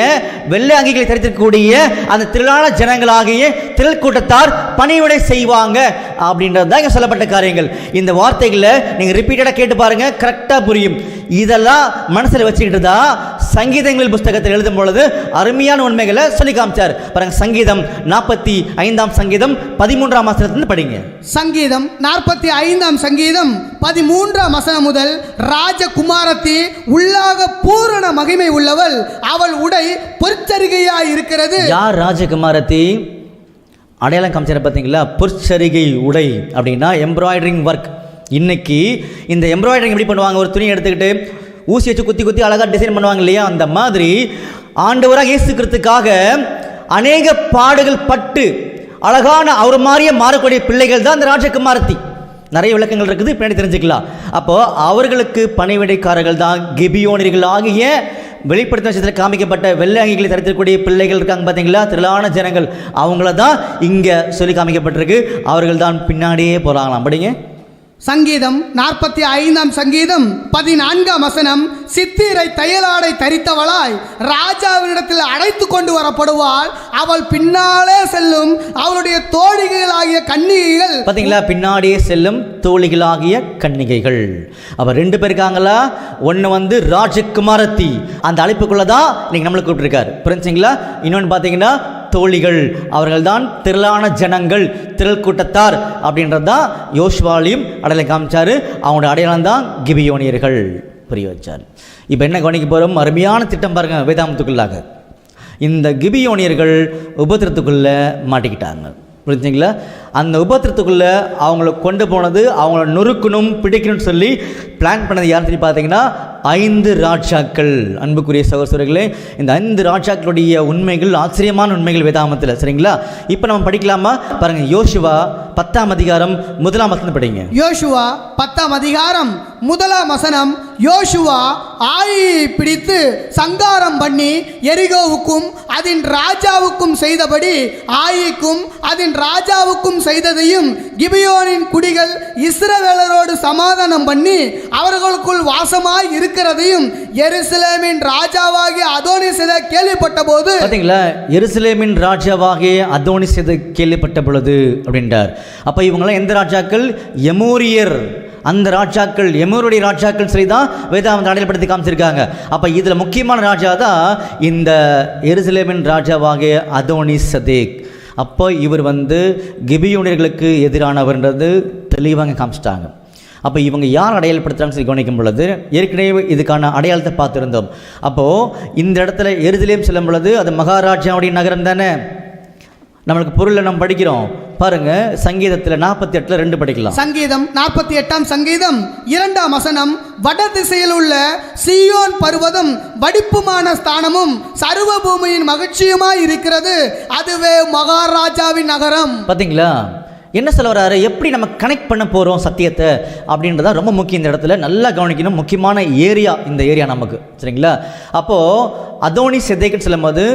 Speaker 1: வெள்ளை அங்கிகளை தரித்திருக்கக்கூடிய அந்த திரளான ஜனங்களாகிய திரள் கூட்டத்தார் பணிவிடை செய்வாங்க அப்படின்றது தான் இங்கே சொல்லப்பட்ட காரியங்கள். இந்த வார்த்தைகளை நீங்கள் ரிப்பீட்டடாக கேட்டு பாருங்க, கரெக்டாக புரியும். இதெல்லாம் மனசில் வச்சுக்கிட்டு தான் சங்கீதங்களின் புஸ்தகத்தில் எழுதும் பொழுது அருமையான உண்மைகளை சொல்லி காமிச்சார் பாருங்க. சங்கீதம் 45 சங்கீதம் 13 வசனத்திலிருந்து படிங்க.
Speaker 2: சங்கீதம் 45 சங்கீதம் 13 வசனம் முதல், ராஜகுமாரத்தி உள்ளாக பூரண மகிமை உள்ளவள், அவள் உடை பொற்சரிகையாய் இருக்கிறது.
Speaker 1: யார் ராஜகுமாரத்தி? அடையாளம் காமிச்சார் பார்த்தீங்களா? பொற்சரிகை உடை அப்படின்னா எம்ப்ராய்டரிங் ஒர்க். இன்னைக்கு இந்த எம்ப்ராய்டரிங் எப்படி பண்ணுவாங்க? ஒரு துணி எடுத்துக்கிட்டு ஊசி வச்சு குத்தி குத்தி அழகாக டிசைன் பண்ணுவாங்க இல்லையா? அந்த மாதிரி ஆண்டவராக இயேசுக்கிறதுக்காக அநேக பாடுகள் பட்டு அழகான அவர் மாதிரியே மாறக்கூடிய பிள்ளைகள் தான் இந்த ராஜகுமாரத்தி. நிறைய விளக்கங்கள் இருக்குது, பின்னாடி தெரிஞ்சுக்கலாம். அப்போ அவர்களுக்கு பணிவிடைக்காரர்கள் தான் கிபியோனியர்கள் ஆகிய வெளிப்படுத்தின விஷயத்தில் காமிக்கப்பட்ட வெள்ளை அங்கிகளை தரித்திருக்கக்கூடிய பிள்ளைகள் இருக்காங்க பார்த்தீங்களா? திரளான ஜனங்கள், அவங்கள தான் இங்கே சொல்லி காமிக்கப்பட்டிருக்கு. அவர்கள் தான் பின்னாடியே போகிறாங்களாம். படிங்க.
Speaker 2: சங்கீதம் 45 சங்கீதம் 14 வசனம், சித்திரை தையலாடை தரித்தவளாய் ராஜாவினிடத்தில் அழைத்து கொண்டு வரப்படுவாள், அவள் பின்னாலே செல்லும் அவளுடைய தோழிகளாகிய கன்னிகைகள்.
Speaker 1: பார்த்தீங்களா? பின்னாடியே செல்லும் தோழிகளாகிய கன்னிகைகள். அவர் 2 பேர் இருக்காங்களா? ஒன்று ராஜகுமாரத்தி, அந்த அழைப்புக்குள்ளே தான் நீங்கள் நம்மளுக்கு கூப்பிட்டுருக்காரு, புரிஞ்சுங்களா? இன்னொன்று பார்த்தீங்கன்னா தோழிகள், அவர்கள் தான் திரளான ஜனங்கள், திரள் கூட்டத்தார் அப்படின்றது தான் யோசுவாலையும் அடையாளம் காமிச்சாரு. அவங்களோட அடையாளம் தான் கிபியோனியர்கள் புரிய வச்சார். இப்போ என்ன கவனிக்க போகிறோம்? அருமையான திட்டம் பாருங்க வேதாமத்துக்குள்ளாக. இந்த கிபியோனியர்கள் உபத்திரத்துக்குள்ளே மாட்டிக்கிட்டாங்க, புரிஞ்சுங்களா? அந்த உபத்திரத்துக்குள்ளே அவங்கள கொண்டு போனது, அவங்கள நொறுக்கணும் பிடிக்கணும்னு சொல்லி பிளான் பண்ணது யாருன்னு சொல்லி பார்த்தீங்கன்னா 5 ராஜாக்கள். அன்புக்குரிய சகோதரர்களே, இந்த 5 ராஜாக்களுடைய உண்மைகள் ஆச்சரியமான உண்மைகள் வேதாமத்தில், சரிங்களா? இப்போ நம்ம படிக்கலாமா? பாருங்க, யோசுவா 10 அதிகாரம் 1 வசனம் படிங்க.
Speaker 2: யோசுவா 10 அதிகாரம் 1 வசனம், யோசுவா ஆயை பிடித்து சங்காரம் பண்ணி எரிகோவுக்கும் அதன் ராஜாவுக்கும் செய்தபடி ஆயிக்கும் அதன் ராஜாவுக்கும் செய்ததையும், கிபியோனின் குடிகள் இஸ்ரவேலரோடு சமாதானம் பண்ணி அவர்களுக்குள் வாசமாய் இருக்கிறதையும் எருசலேமின் ராஜாவாகிய அதோனிசேதேக் கேள்விப்பட்ட போது. பார்த்தீங்களா?
Speaker 1: எருசலேமின் ராஜாவாகிய அதோனிசேதேக் கேள்விப்பட்ட பொழுது அப்படின்றார். அப்போ இவங்களாம் எந்த ராஜாக்கள்? எமோரியர். அந்த ராஜாக்கள், எமோருடைய ராஜாக்கள் சரி தான் வேதாமத்தை அடையாளப்படுத்தி காமிச்சிருக்காங்க. அப்போ இதில் முக்கியமான ராஜா தான் இந்த எருசலேமின் ராஜாவாகிய அதோனிசேதேக். அப்போ இவர் கிபியோனியர்களுக்கு எதிரானவர்ன்றது தெளிவாக காமிச்சிட்டாங்க. அப்போ இவங்க யார் அடையாளப்படுத்துகிறாங்க சொல்லி கவனிக்கும் பொழுது ஏற்கனவே இதுக்கான அடையாளத்தை பார்த்துருந்தோம். அப்போது இந்த இடத்துல எருசலேம் செல்லும் பொழுது அது மகாராஜாவுடைய நகரம் தானே. நம்மளுக்கு பொருளை நம்ம படிக்கிறோம் பாருங்க. சங்கீதத்தில் 48 2 படிக்கலாம்.
Speaker 2: சங்கீதம் 48 சங்கீதம் 2 வசனம், வட திசையில் உள்ள சீயோன் பர்வதம் வடிப்புமான ஸ்தானமும் சர்வ பூமியின் மகிழ்ச்சியுமாய் இருக்கிறது, அதுவே மகாராஜாவின் நகரம். பார்த்தீங்களா
Speaker 1: என்ன சொல்ல வராரு? எப்படி நம்ம கனெக்ட் பண்ண போகிறோம் சத்தியத்தை அப்படின்றத ரொம்ப முக்கியம். இந்த இடத்துல நல்லா கவனிக்கணும். முக்கியமான ஏரியா இந்த ஏரியா நமக்கு, சரிங்களா? அப்போது அதோனிசேதேக் சொல்லும்போது,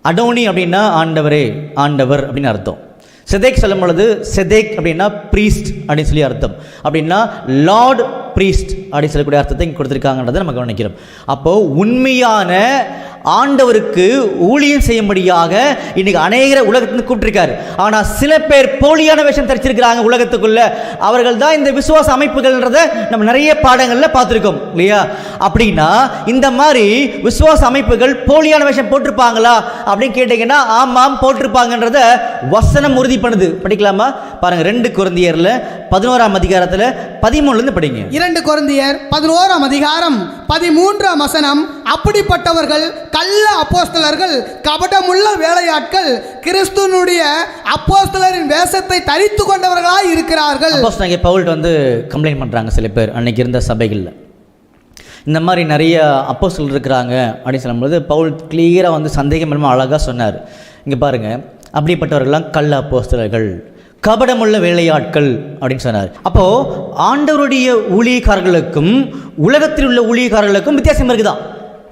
Speaker 1: அடோனி அப்படின்னா ஆண்டவரே, ஆண்டவர் அப்படின்னு அர்த்தம். செதேக் சொல்லும் பொழுது செதேக் அப்படின்னா ப்ரீஸ்ட் அப்படின்னு சொல்லி அர்த்தம். அப்படின்னா லார்ட் ப்ரீஸ்ட் அப்படின்னு சொல்லக்கூடிய அர்த்தத்தை இங்கே கொடுத்துருக்காங்கன்றதை நம்ம கவனிக்கிறோம். அப்போது உண்மையான ஆண்டவருக்கு ஊழியம் செய்யும்படியாக இன்னைக்கு அநேகரை உலகத்துக்கு கூப்பிட்டுருக்காரு. ஆனால் சில பேர் போலியான வேஷம் தரிச்சிருக்கிறாங்க உலகத்துக்குள்ள. அவர்கள் தான் இந்த விசுவாச அமைப்புகள்ன்றதை நம்ம நிறைய பாடங்களில் பார்த்துருக்கோம் இல்லையா? அப்படின்னா இந்த மாதிரி விசுவாச அமைப்புகள் போலியான வேஷம் போட்டிருப்பாங்களா அப்படின்னு கேட்டீங்கன்னா ஆமாம் போட்டிருப்பாங்கன்றத வசனம் உறுதி பண்ணுது. படிக்கலாமா? பாருங்க, 2 கொரிந்தியர்ல 11 அதிகாரத்தில் 13 படிங்க.
Speaker 2: 2 கொரிந்தியர் 11 அதிகாரம் 13 வசனம், அப்படிப்பட்டவர்கள் கள்ள அப்போஸ்தலர்கள், கபடமுள்ள வேலையாட்கள், கிறிஸ்துவனுடைய அப்போஸ்தலரின் வேஷத்தை தரித்து கொண்டவர்களாய் இருக்கிறார்கள். அப்போஸ்தலனாகிய பவுல்
Speaker 1: கம்ப்ளைண்ட் பண்றாங்க சில பேர் அன்னைக்கு இருந்த சபைகளில். இந்த மாதிரி நிறைய அப்போஸ்தலர் இருக்கிறாங்க அப்படின்னு சொல்லும்போது பவுல் கிளியராக சந்தேகம் இல்லாமல் அழகாக சொன்னார். இங்கே பாருங்க, அப்படிப்பட்டவர்கள்லாம் கள்ள அப்போஸ்தலர்கள், கபடமுள்ள வேலையாட்கள் அப்படின்னு சொன்னார். அப்போது ஆண்டவருடைய ஊழியக்காரர்களுக்கும் உலகத்தில் உள்ள ஊழியக்காரர்களுக்கும் வித்தியாசம் இருக்குதான்.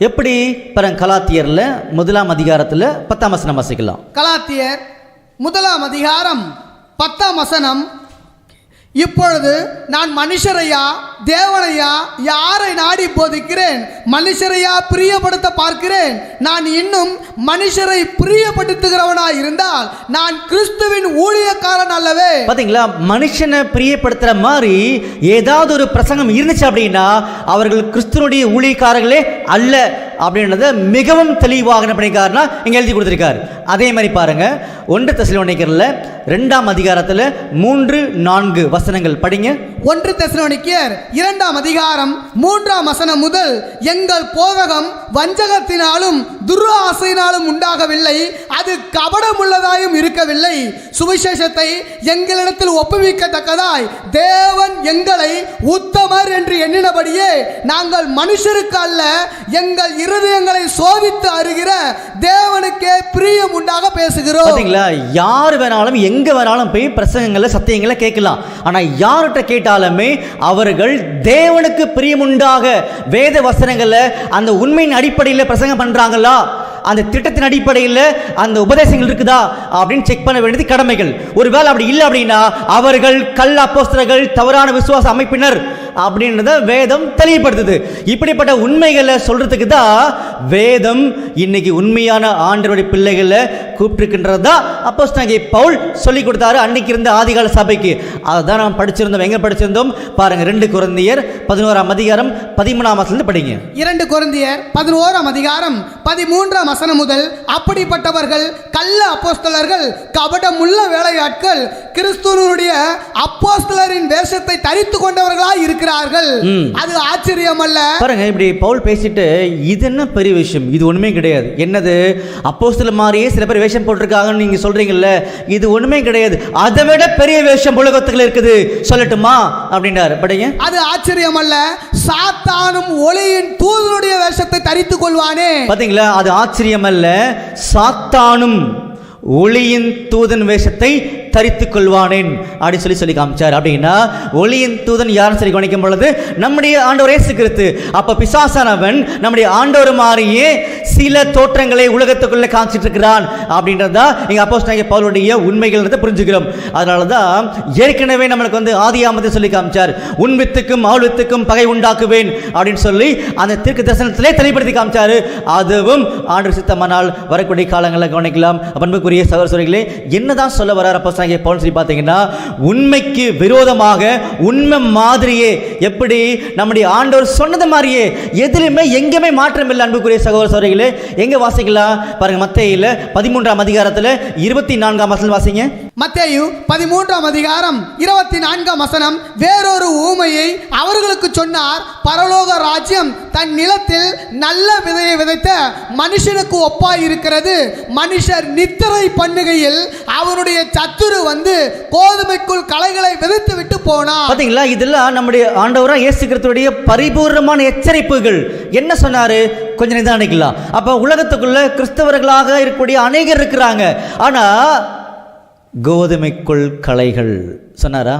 Speaker 1: எப்படி பாருங்க, கலாத்தியர்ல 1 அதிகாரத்தில் 10 வசனம் வாசிக்கலாம்.
Speaker 2: கலாத்தியர் 1 அதிகாரம் 10 வசனம், இப்பொழுது நான் மனுஷரையா தேவனையா யாரை நாடி போதிக்கிறேன்? மனுஷரையா பிரியப்படுத்த பார்க்கிறேன்? நான் இன்னும் மனுஷரை பிரியப்படுத்துகிறவனாய் இருந்தால் நான் கிறிஸ்துவின் ஊழியக்காரன் அல்லவே. பாத்தீங்களா?
Speaker 1: மனுஷனை பிரியப்படுத்துற மாதிரி ஏதாவது ஒரு பிரசங்கம் இருந்துச்சு அப்படின்னா அவர்கள் கிறிஸ்துவனுடைய ஊழியக்காரர்களே அல்ல அப்படின்றத மிகவும் தெளிவாக என்ன பண்ணியிருக்காருன்னா இங்கே எழுதி கொடுத்துருக்காரு. அதே மாதிரி பாருங்க 1 தெசலோனிக்கர்ல 2ஆம் அதிகாரத்தில் 3-4 வசனங்கள் படிங்க.
Speaker 2: 1 தெசலோனிக்கர் 2ஆம் அதிகாரம் 3ஆம் வசனம் முதல், எங்கள் போதகம் வஞ்சகத்தினாலும் துர்ஆசையினாலும் உண்டாகவில்லை, அது கபடமுள்ளதாயும் இருக்கவில்லை. சுவிசேஷத்தை எங்களிடத்தில் ஒப்புவிக்கத்தக்கதாய் தேவன் எங்களை உத்தமர் என்று எண்ணினபடியே நாங்கள் மனுஷருக்கு அல்ல, எங்கள் இருதயங்களை சோதித்து அறிகிற தேவனுக்கே பிரியம் உண்டாக பேசுகிறோம்.
Speaker 1: பாத்தீங்களா, யார் வேணாலும் எங்க வேணாலும் போய் பிரசங்கங்களை சத்தியங்களை கேட்கலாம். ஆனா யார்கிட்ட கேட்டாலுமே அவர்கள் தேவனுக்கு பிரியமுண்டாக வேத வசனங்களை அந்த உண்மையின் அடிப்படையில் பிரசங்கம் பண்றாங்களா, அந்த திட்டத்தின் அடிப்படையில் அந்த உபதேசங்கள் இருக்குதா அப்படின்னு செக் பண்ண வேண்டியது கடமைகள். ஒருவேளை அப்படி இல்லை அப்படின்னா அவர்கள் கள்ள அப்போஸ்தலர்கள், தவறான விசுவாச அமைப்பினர் அப்படின்றத வேதம் தெளிவுபடுத்துது. இப்படிப்பட்ட உண்மைகளை சொல்றதுக்கு தான் வேதம் இன்னைக்கு உண்மையான ஆண்டவருடைய பிள்ளைகளை கூப்பிட்டுருக்கின்றதா அப்போஸ்தலனாகிய பவுல் சொல்லி கொடுத்தாரு அன்னைக்கு இருந்த ஆதிகால சபைக்கு. அதை தான் நாம் படிச்சிருந்தோம். எங்க படிச்சிருந்தோம் பாருங்க, 2 கொரிந்தியர் 11ஆம் அதிகாரம் 13ஆம் வசனத்தை படிங்க.
Speaker 2: 2 கொரிந்தியர் 11ஆம் அதிகாரம் 13ஆம் வசனம் முதல், அப்படிப்பட்டவர்கள் கள்ள அப்போஸ்தலர்கள், கபடமுள்ள வேலையாட்கள், கிறிஸ்துவனுடைய அப்போஸ்தலரின் வேஷத்தை தரித்து கொண்டவர்களாய் இருக்கிறார்கள். அது ஆச்சரியம் அல்ல.
Speaker 1: பாருங்க, இப்படி பவுல் பேசிட்டு இது என்ன பெரிய விஷயம், இது ஒண்ணுமே கிடையாது. என்னது, அப்போஸ்தலர் மாதிரியே சில பேர் வேஷம் போட்டிருக்காங்கன்னு நீங்க சொல்றீங்கல்ல, இது ஒண்ணுமே கிடையாது. அதை விட பெரிய வேஷம் உலகத்துல இருக்குது, சொல்லட்டுமா அப்படின்றாரு. படிங்க.
Speaker 2: அது ஆச்சரியம் அல்ல, சாத்தானும் ஒளியின் தூதனுடைய வேஷத்தை தரித்துக் கொள்வானே.
Speaker 1: பாத்தீங்களா, அது ஆச்சரியம் அல்ல, சாத்தானும் ஒளியின் தூதன் வேஷத்தை தரித்துக் கொள்வானேன் அப்படி சொல்லி காமிச்சார். அப்படின்னா ஒளியின் தூதன் யாரும் சொல்லி கவனிக்கும் பொழுது நம்முடைய ஆண்டவர் இயேசு கிறிஸ்து. அப்ப பிசாசானவன் நம்முடைய ஆண்டவர் மாதிரியே சில தோற்றங்களை உலகத்துக்குள்ள காமிச்சிட்டு இருக்கிறான் அப்படின்றதா இங்க அப்போஸ்தலனாகிய பவுலுடைய உண்மைகள் புரிஞ்சுக்கிறோம். அதனாலதான் ஏற்கனவே நம்மளுக்கு ஆதியாகமத்தை சொல்லி காமிச்சார், உன் வித்துக்கும் அவள் வித்துக்கும் பகை உண்டாக்குவேன் அப்படின்னு சொல்லி அந்த தீர்க்க தரிசனத்திலே தெளிவுபடுத்தி காமிச்சாரு. அதுவும் ஆண்டவர் சித்தமானால் வரக்கூடிய காலங்களில் கவனிக்கலாம். அன்புக்குரிய சகோதரர்களே, என்னதான் சொல்ல வரார் அப்போஸ்தலனாகிய பவுல் சொல்லி பார்த்தீங்கன்னா, உண்மைக்கு விரோதமாக உண்மை மாதிரியே எப்படி நம்முடைய ஆண்டவர் சொன்னது மாதிரியே எதிலுமே எங்கேயுமே மாற்றம் இல்லை. அன்புக்குரிய சகோதரர்களே, எங்க வாசிக்கலாம் பாருங்க, மத்தேயுல 13ஆம் அதிகாரத்தில் 24ஆம் வசனம் வாசிங்க.
Speaker 2: மத்தேயு 13ஆம் அதிகாரம் 24ஆம் வசனம், வேறொரு ஊமையை அவர்களுக்கு சொன்னார். பரலோக ராஜ்யம் தன் நிலத்தில் நல்ல விதையை விதைத்த மனுஷனுக்கு ஒப்பாய் இருக்கிறது. மனுஷர் நித்திரை பண்ணுகையில் அவனுடைய சத்துரு கோதுமைக்குள் களைகளை விதைத்து விட்டு போனார். பாத்தீங்களா, இதெல்லாம் நம்முடைய ஆண்டவராகிய இயேசு கிறிஸ்துவுடைய பரிபூர்ணமான எச்சரிப்புகள். என்ன சொன்னாரு, கொஞ்சம் நிதானிக்கலாம். அப்ப உலகத்துக்குள்ள கிறிஸ்தவர்களாக இருக்கக்கூடிய அநேகர் இருக்கிறாங்க. ஆனா கோதுமைக்குள் களைகள் சொன்னாரா,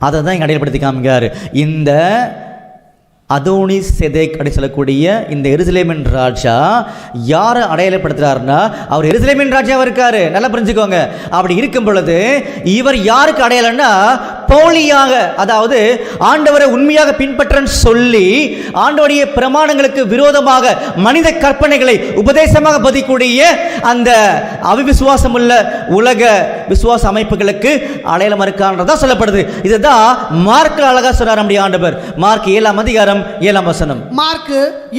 Speaker 2: அதை தான் இங்க அடையாளப்படுத்தி காமிக்கிறாரு. இந்த அதோனி செதேக் அப்படி சொல்லக்கூடிய இந்த எருசலேமின் ராஜா யாரை அடையாளப்படுத்துறாருன்னா, அவர் எருசலேமின் ராஜாவாக இருக்காரு. நல்லா புரிஞ்சுக்கோங்க. அப்படி இருக்கும் பொழுது இவர் யாருக்கு அடையாளம்னா, போலியாக, அதாவது ஆண்டவரை உண்மையாக பின்பற்றன்னு சொல்லி ஆண்டவருடைய பிரமாணங்களுக்கு விரோதமாக மனித கற்பனைகளை உபதேசமாக பதிக்கூடிய அந்த அவிவிசுவாசம் உள்ள உலக விசுவாச அமைப்புகளுக்கு அடையாளம் இருக்கான்றதா சொல்லப்படுது. இதுதான் மார்க் அழகா சொன்னார் நம்முடைய ஆண்டவர். மார்க் 7ஆம் அதிகாரம் 7ஆம் வசனம். மார்க்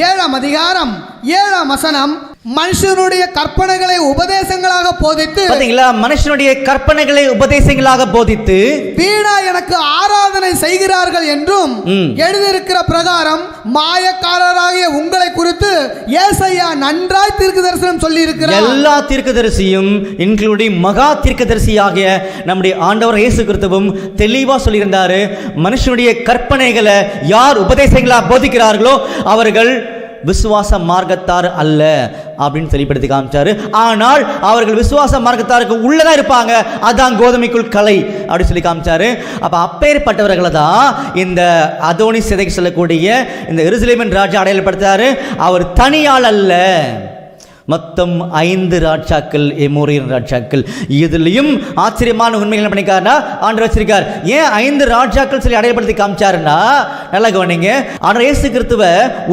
Speaker 2: 7ஆம் அதிகாரம் 7ஆம் வசனம், மனுஷனுடைய கற்பனைகளை உபதேசங்களாக போதித்து,
Speaker 1: பாத்தீங்களா, மனுஷனுடைய கற்பனைகளை உபதேசங்களாக போதித்து
Speaker 2: வீணா எனக்கு ஆராதனை செய்கிறார்கள் என்றும் எழுதியிருக்கிற பிரகாரம் மாயக்காரராகிய உங்களை குறித்து ஏசாயா நன்றாய் தீர்க்க தரிசனம் சொல்லி இருக்கிறார்.
Speaker 1: எல்லா தீர்க்கதரிசியும் இன்க்ளூடிங் மகா தீர்க்கதரிசியாகிய நம்முடைய ஆண்டவர் இயேசு கிறிஸ்துவும் தெளிவா சொல்லியிருந்தாரு, மனுஷனுடைய கற்பனைகளை யார் உபதேசங்களா போதிக்கிறார்களோ அவர்கள் விசுவாச மார்க்கத்தார் அல்ல அப்படின்னு தெளிவுபடுத்தி காமிச்சாரு. ஆனால் அவர்கள் விசுவாச மார்க்கத்தாருக்கு உள்ளதான் இருப்பாங்க, அதான் கோதுமைக்குள் களை அப்படி சொல்லி காமிச்சாரு. அப்ப அப்பேற்பட்டவர்களை தான் இந்த அதோனி செதேக் சொல்லக்கூடிய இந்த எருசலேமின் ராஜா அடையாளப்படுத்தாரு. அவர் தனியால் அல்ல, மொத்தம் 5 ராஜாக்கள், எமோரியன் ராஜாக்கள். இதுலயும் ஆச்சரியமான உண்மைகள் பண்ணிக்காருன்னா ஆண்டவர் வச்சிருக்கார். ஏன் 5 ராஜாக்கள் சொல்லி அடையாளப்படுத்தி காமிச்சாருன்னா, நல்லா கவனிங்க. ஆனால் இயேசு கிறிஸ்துவ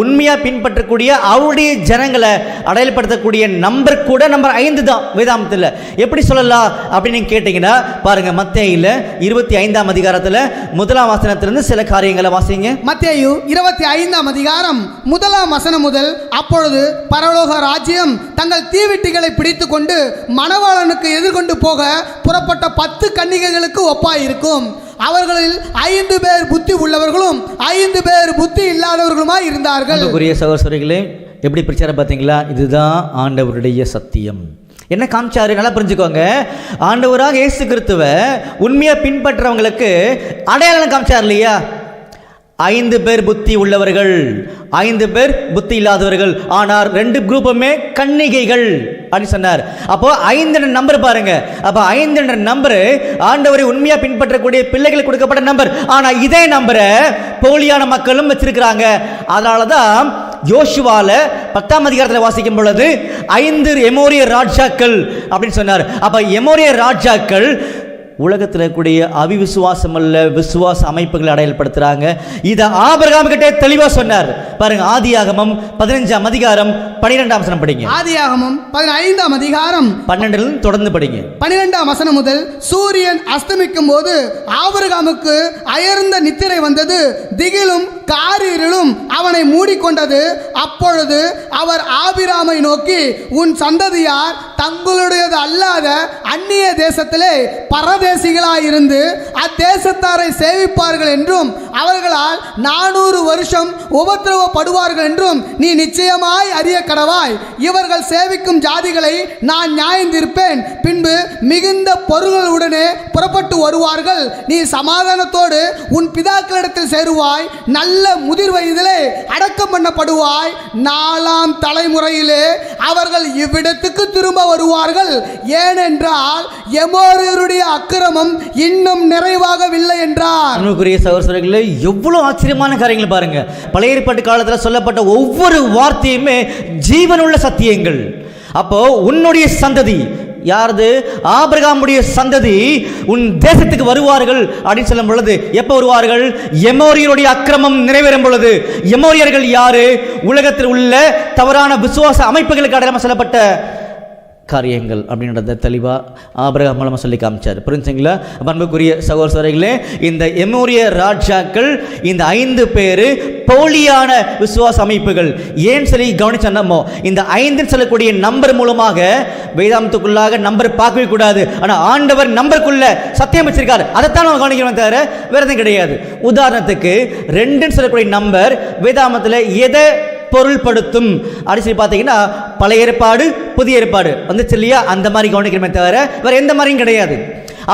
Speaker 1: உண்மையா பின்பற்றக்கூடிய அவருடைய ஜனங்களை அடையாளப்படுத்தக்கூடிய நம்பர் கூட நம்பர் 5 தான் வேதாமத்தில். எப்படி சொல்லலாம் அப்படின்னு கேட்டீங்கன்னா பாருங்க, மத்தேயுல 25ஆம் அதிகாரத்தில் 1ஆம் வசனத்திலிருந்து சில காரியங்களை வாசிங்க.
Speaker 2: மத்தேயு 25ஆம் அதிகாரம் 1ஆம் வசனம் முதல், அப்பொழுது பரலோக ராஜ்யம் தங்கள் தீவிட்டிகளை பிடித்து கொண்டு மணவாளனுக்கு எதிர்கொண்டு போக புறப்பட்ட 10 கன்னிகைகளுக்கு ஒப்பாயிருக்கும். அவர்களில் 5 பேர் புத்தி உள்ளவர்களும் 5 பேர் புத்தி இல்லாதவர்களுமாய் இருந்தார்கள்.
Speaker 1: சகோதரர்களே, எப்படி பிரச்சாரம் பார்த்தீங்களா? இதுதான் ஆண்டவருடைய சத்தியம். என்ன காமிச்சாரு நல்லா புரிஞ்சுக்கோங்க. ஆண்டவராக இயேசு கிறிஸ்துவ உண்மையா பின்பற்றவங்களுக்கு அடையாளம் காமிச்சார் இல்லையா? 5 பேர் புத்தி உள்ளவர்கள், 5 பேர் புத்தி இல்லாதவர்கள். ஆனால் 2 குரூப்புமே கன்னிகைகள் அப்படின்னு சொன்னார். அப்போ 5 நம்பர் பாருங்க. அப்போ 5 நம்பர் ஆண்டவரை உண்மையா பின்பற்றக்கூடிய பிள்ளைகளுக்கு கொடுக்கப்பட்ட நம்பர். ஆனா இதே நம்பரை போலியான மக்களும் வச்சிருக்கிறாங்க. அதனாலதான் யோசுவால 10ஆம் அதிகாரத்தில் வாசிக்கும் பொழுது 5 எமோரிய ராஜாக்கள் அப்படின்னு சொன்னார். அப்ப எமோரிய ராஜாக்கள் உலகத்தில் கூடிய அவிவிசுவாசம் அல்ல, விசுவாச அமைப்புகளை அடையாளப்படுத்துறாங்க. இதை ஆபிரகாம் கிட்டே தெளிவாக சொன்னார். பாருங்க, ஆதியாகமம் 15ஆம் அதிகாரம் 12ஆம் வசனம் படிங்க.
Speaker 2: ஆதியாகமம் 15ஆம் அதிகாரம்
Speaker 1: 12 தொடர்ந்து படிங்க.
Speaker 2: 12ஆம் வசனம் முதல், சூரியன் அஸ்தமிக்கும் போது ஆபிரகாமுக்கு அயர்ந்த நித்திரை வந்தது, திகிலும் காரிருளும் அவனை மூடிக்கொண்டது. அப்பொழுது அவர் ஆபிராமை நோக்கி, உன் சந்ததியார் தங்களுடையது அல்லாத அந்நிய தேசத்திலே பரதேசிகளாயிருந்து அத்தேசத்தாரை சேவிப்பார்கள் என்றும் அவர்களால் 400 வருஷம் உபத்திரவப்படுவார்கள் என்றும் நீ நிச்சயமாய் அறிய கடவாய். இவர்கள் சேவிக்கும் ஜாதிகளை நான் நியாயந்திருப்பேன். பின்பு மிகுந்த பொருள்களுடனே புறப்பட்டு வருவார்கள். நீ சமாதானத்தோடு உன் பிதாக்களிடத்தில் சேருவாய். நல்ல முதிர் வயதிலே அடக்கம் பண்ணப்படுவாய். 4ஆம் தலைமுறையிலே அவர்கள் இவ்விடத்துக்கு திரும்ப வருவார்கள். ஏனென்றால் எமோரியருடைய அக்கிரமம் இன்னும் நிறைவாகவில்லை என்றார்.
Speaker 1: அன்புக்குரிய சகோதரர்களே, எவ்வளவு ஆச்சரியமான காரியங்கள் பாருங்க. பழைய ஏற்பாட்டு காலத்தில் சொல்லப்பட்ட ஒவ்வொரு வார்த்தையுமே ஜீவனுள்ள சத்தியங்கள். அப்போ உன்னுடைய சந்ததி யாரது? ஆபிரகாமுடைய சந்ததி உன் தேசத்துக்கு வருவார்கள் அப்படின்னு சொல்லும் பொழுது எப்ப வருவார்கள்? எமோரியருடைய அக்கிரமம் நிறைவேறும் பொழுது. எமோரியர்கள் யாரு? உலகத்தில் உள்ள தவறான விசுவாச அமைப்புகளுக்கு அடையாளம் சொல்லப்பட்ட காரியங்கள் அப்படின்றத தெளிவாக ஆபிரகாம் மூலமாக சொல்லி காமிச்சார். புரிஞ்சுங்களா? அன்புக்குரிய சகோதரர்களே, இந்த எமோரிய ராஜாக்கள் இந்த 5 பேர் போலியான விசுவாச அமைப்புகள். ஏன் சொல்லி கவனிச்சோம்னா, இந்த 5 சொல்லக்கூடிய நம்பர் மூலமாக வேதாந்தத்துக்குள்ளாக நம்பர் பார்க்கவே கூடாது. ஆனால் ஆண்டவர் நம்பருக்குள்ள சத்தியம் வச்சிருக்காரு, அதைத்தான் நம்ம கவனிக்கணும், தவிர வேற எதுவும் கிடையாது. உதாரணத்துக்கு 2 சொல்லக்கூடிய நம்பர் வேதாமத்தில் எதை பொருள்படுத்தும் அப்படி சொல்லி பார்த்தீங்கன்னா, பழைய ஏற்பாடு புதிய ஏற்பாடு வந்துச்சு இல்லையா? அந்த மாதிரி கவனிக்கிறமே தவிர வேற எந்த மாதிரியும் கிடையாது.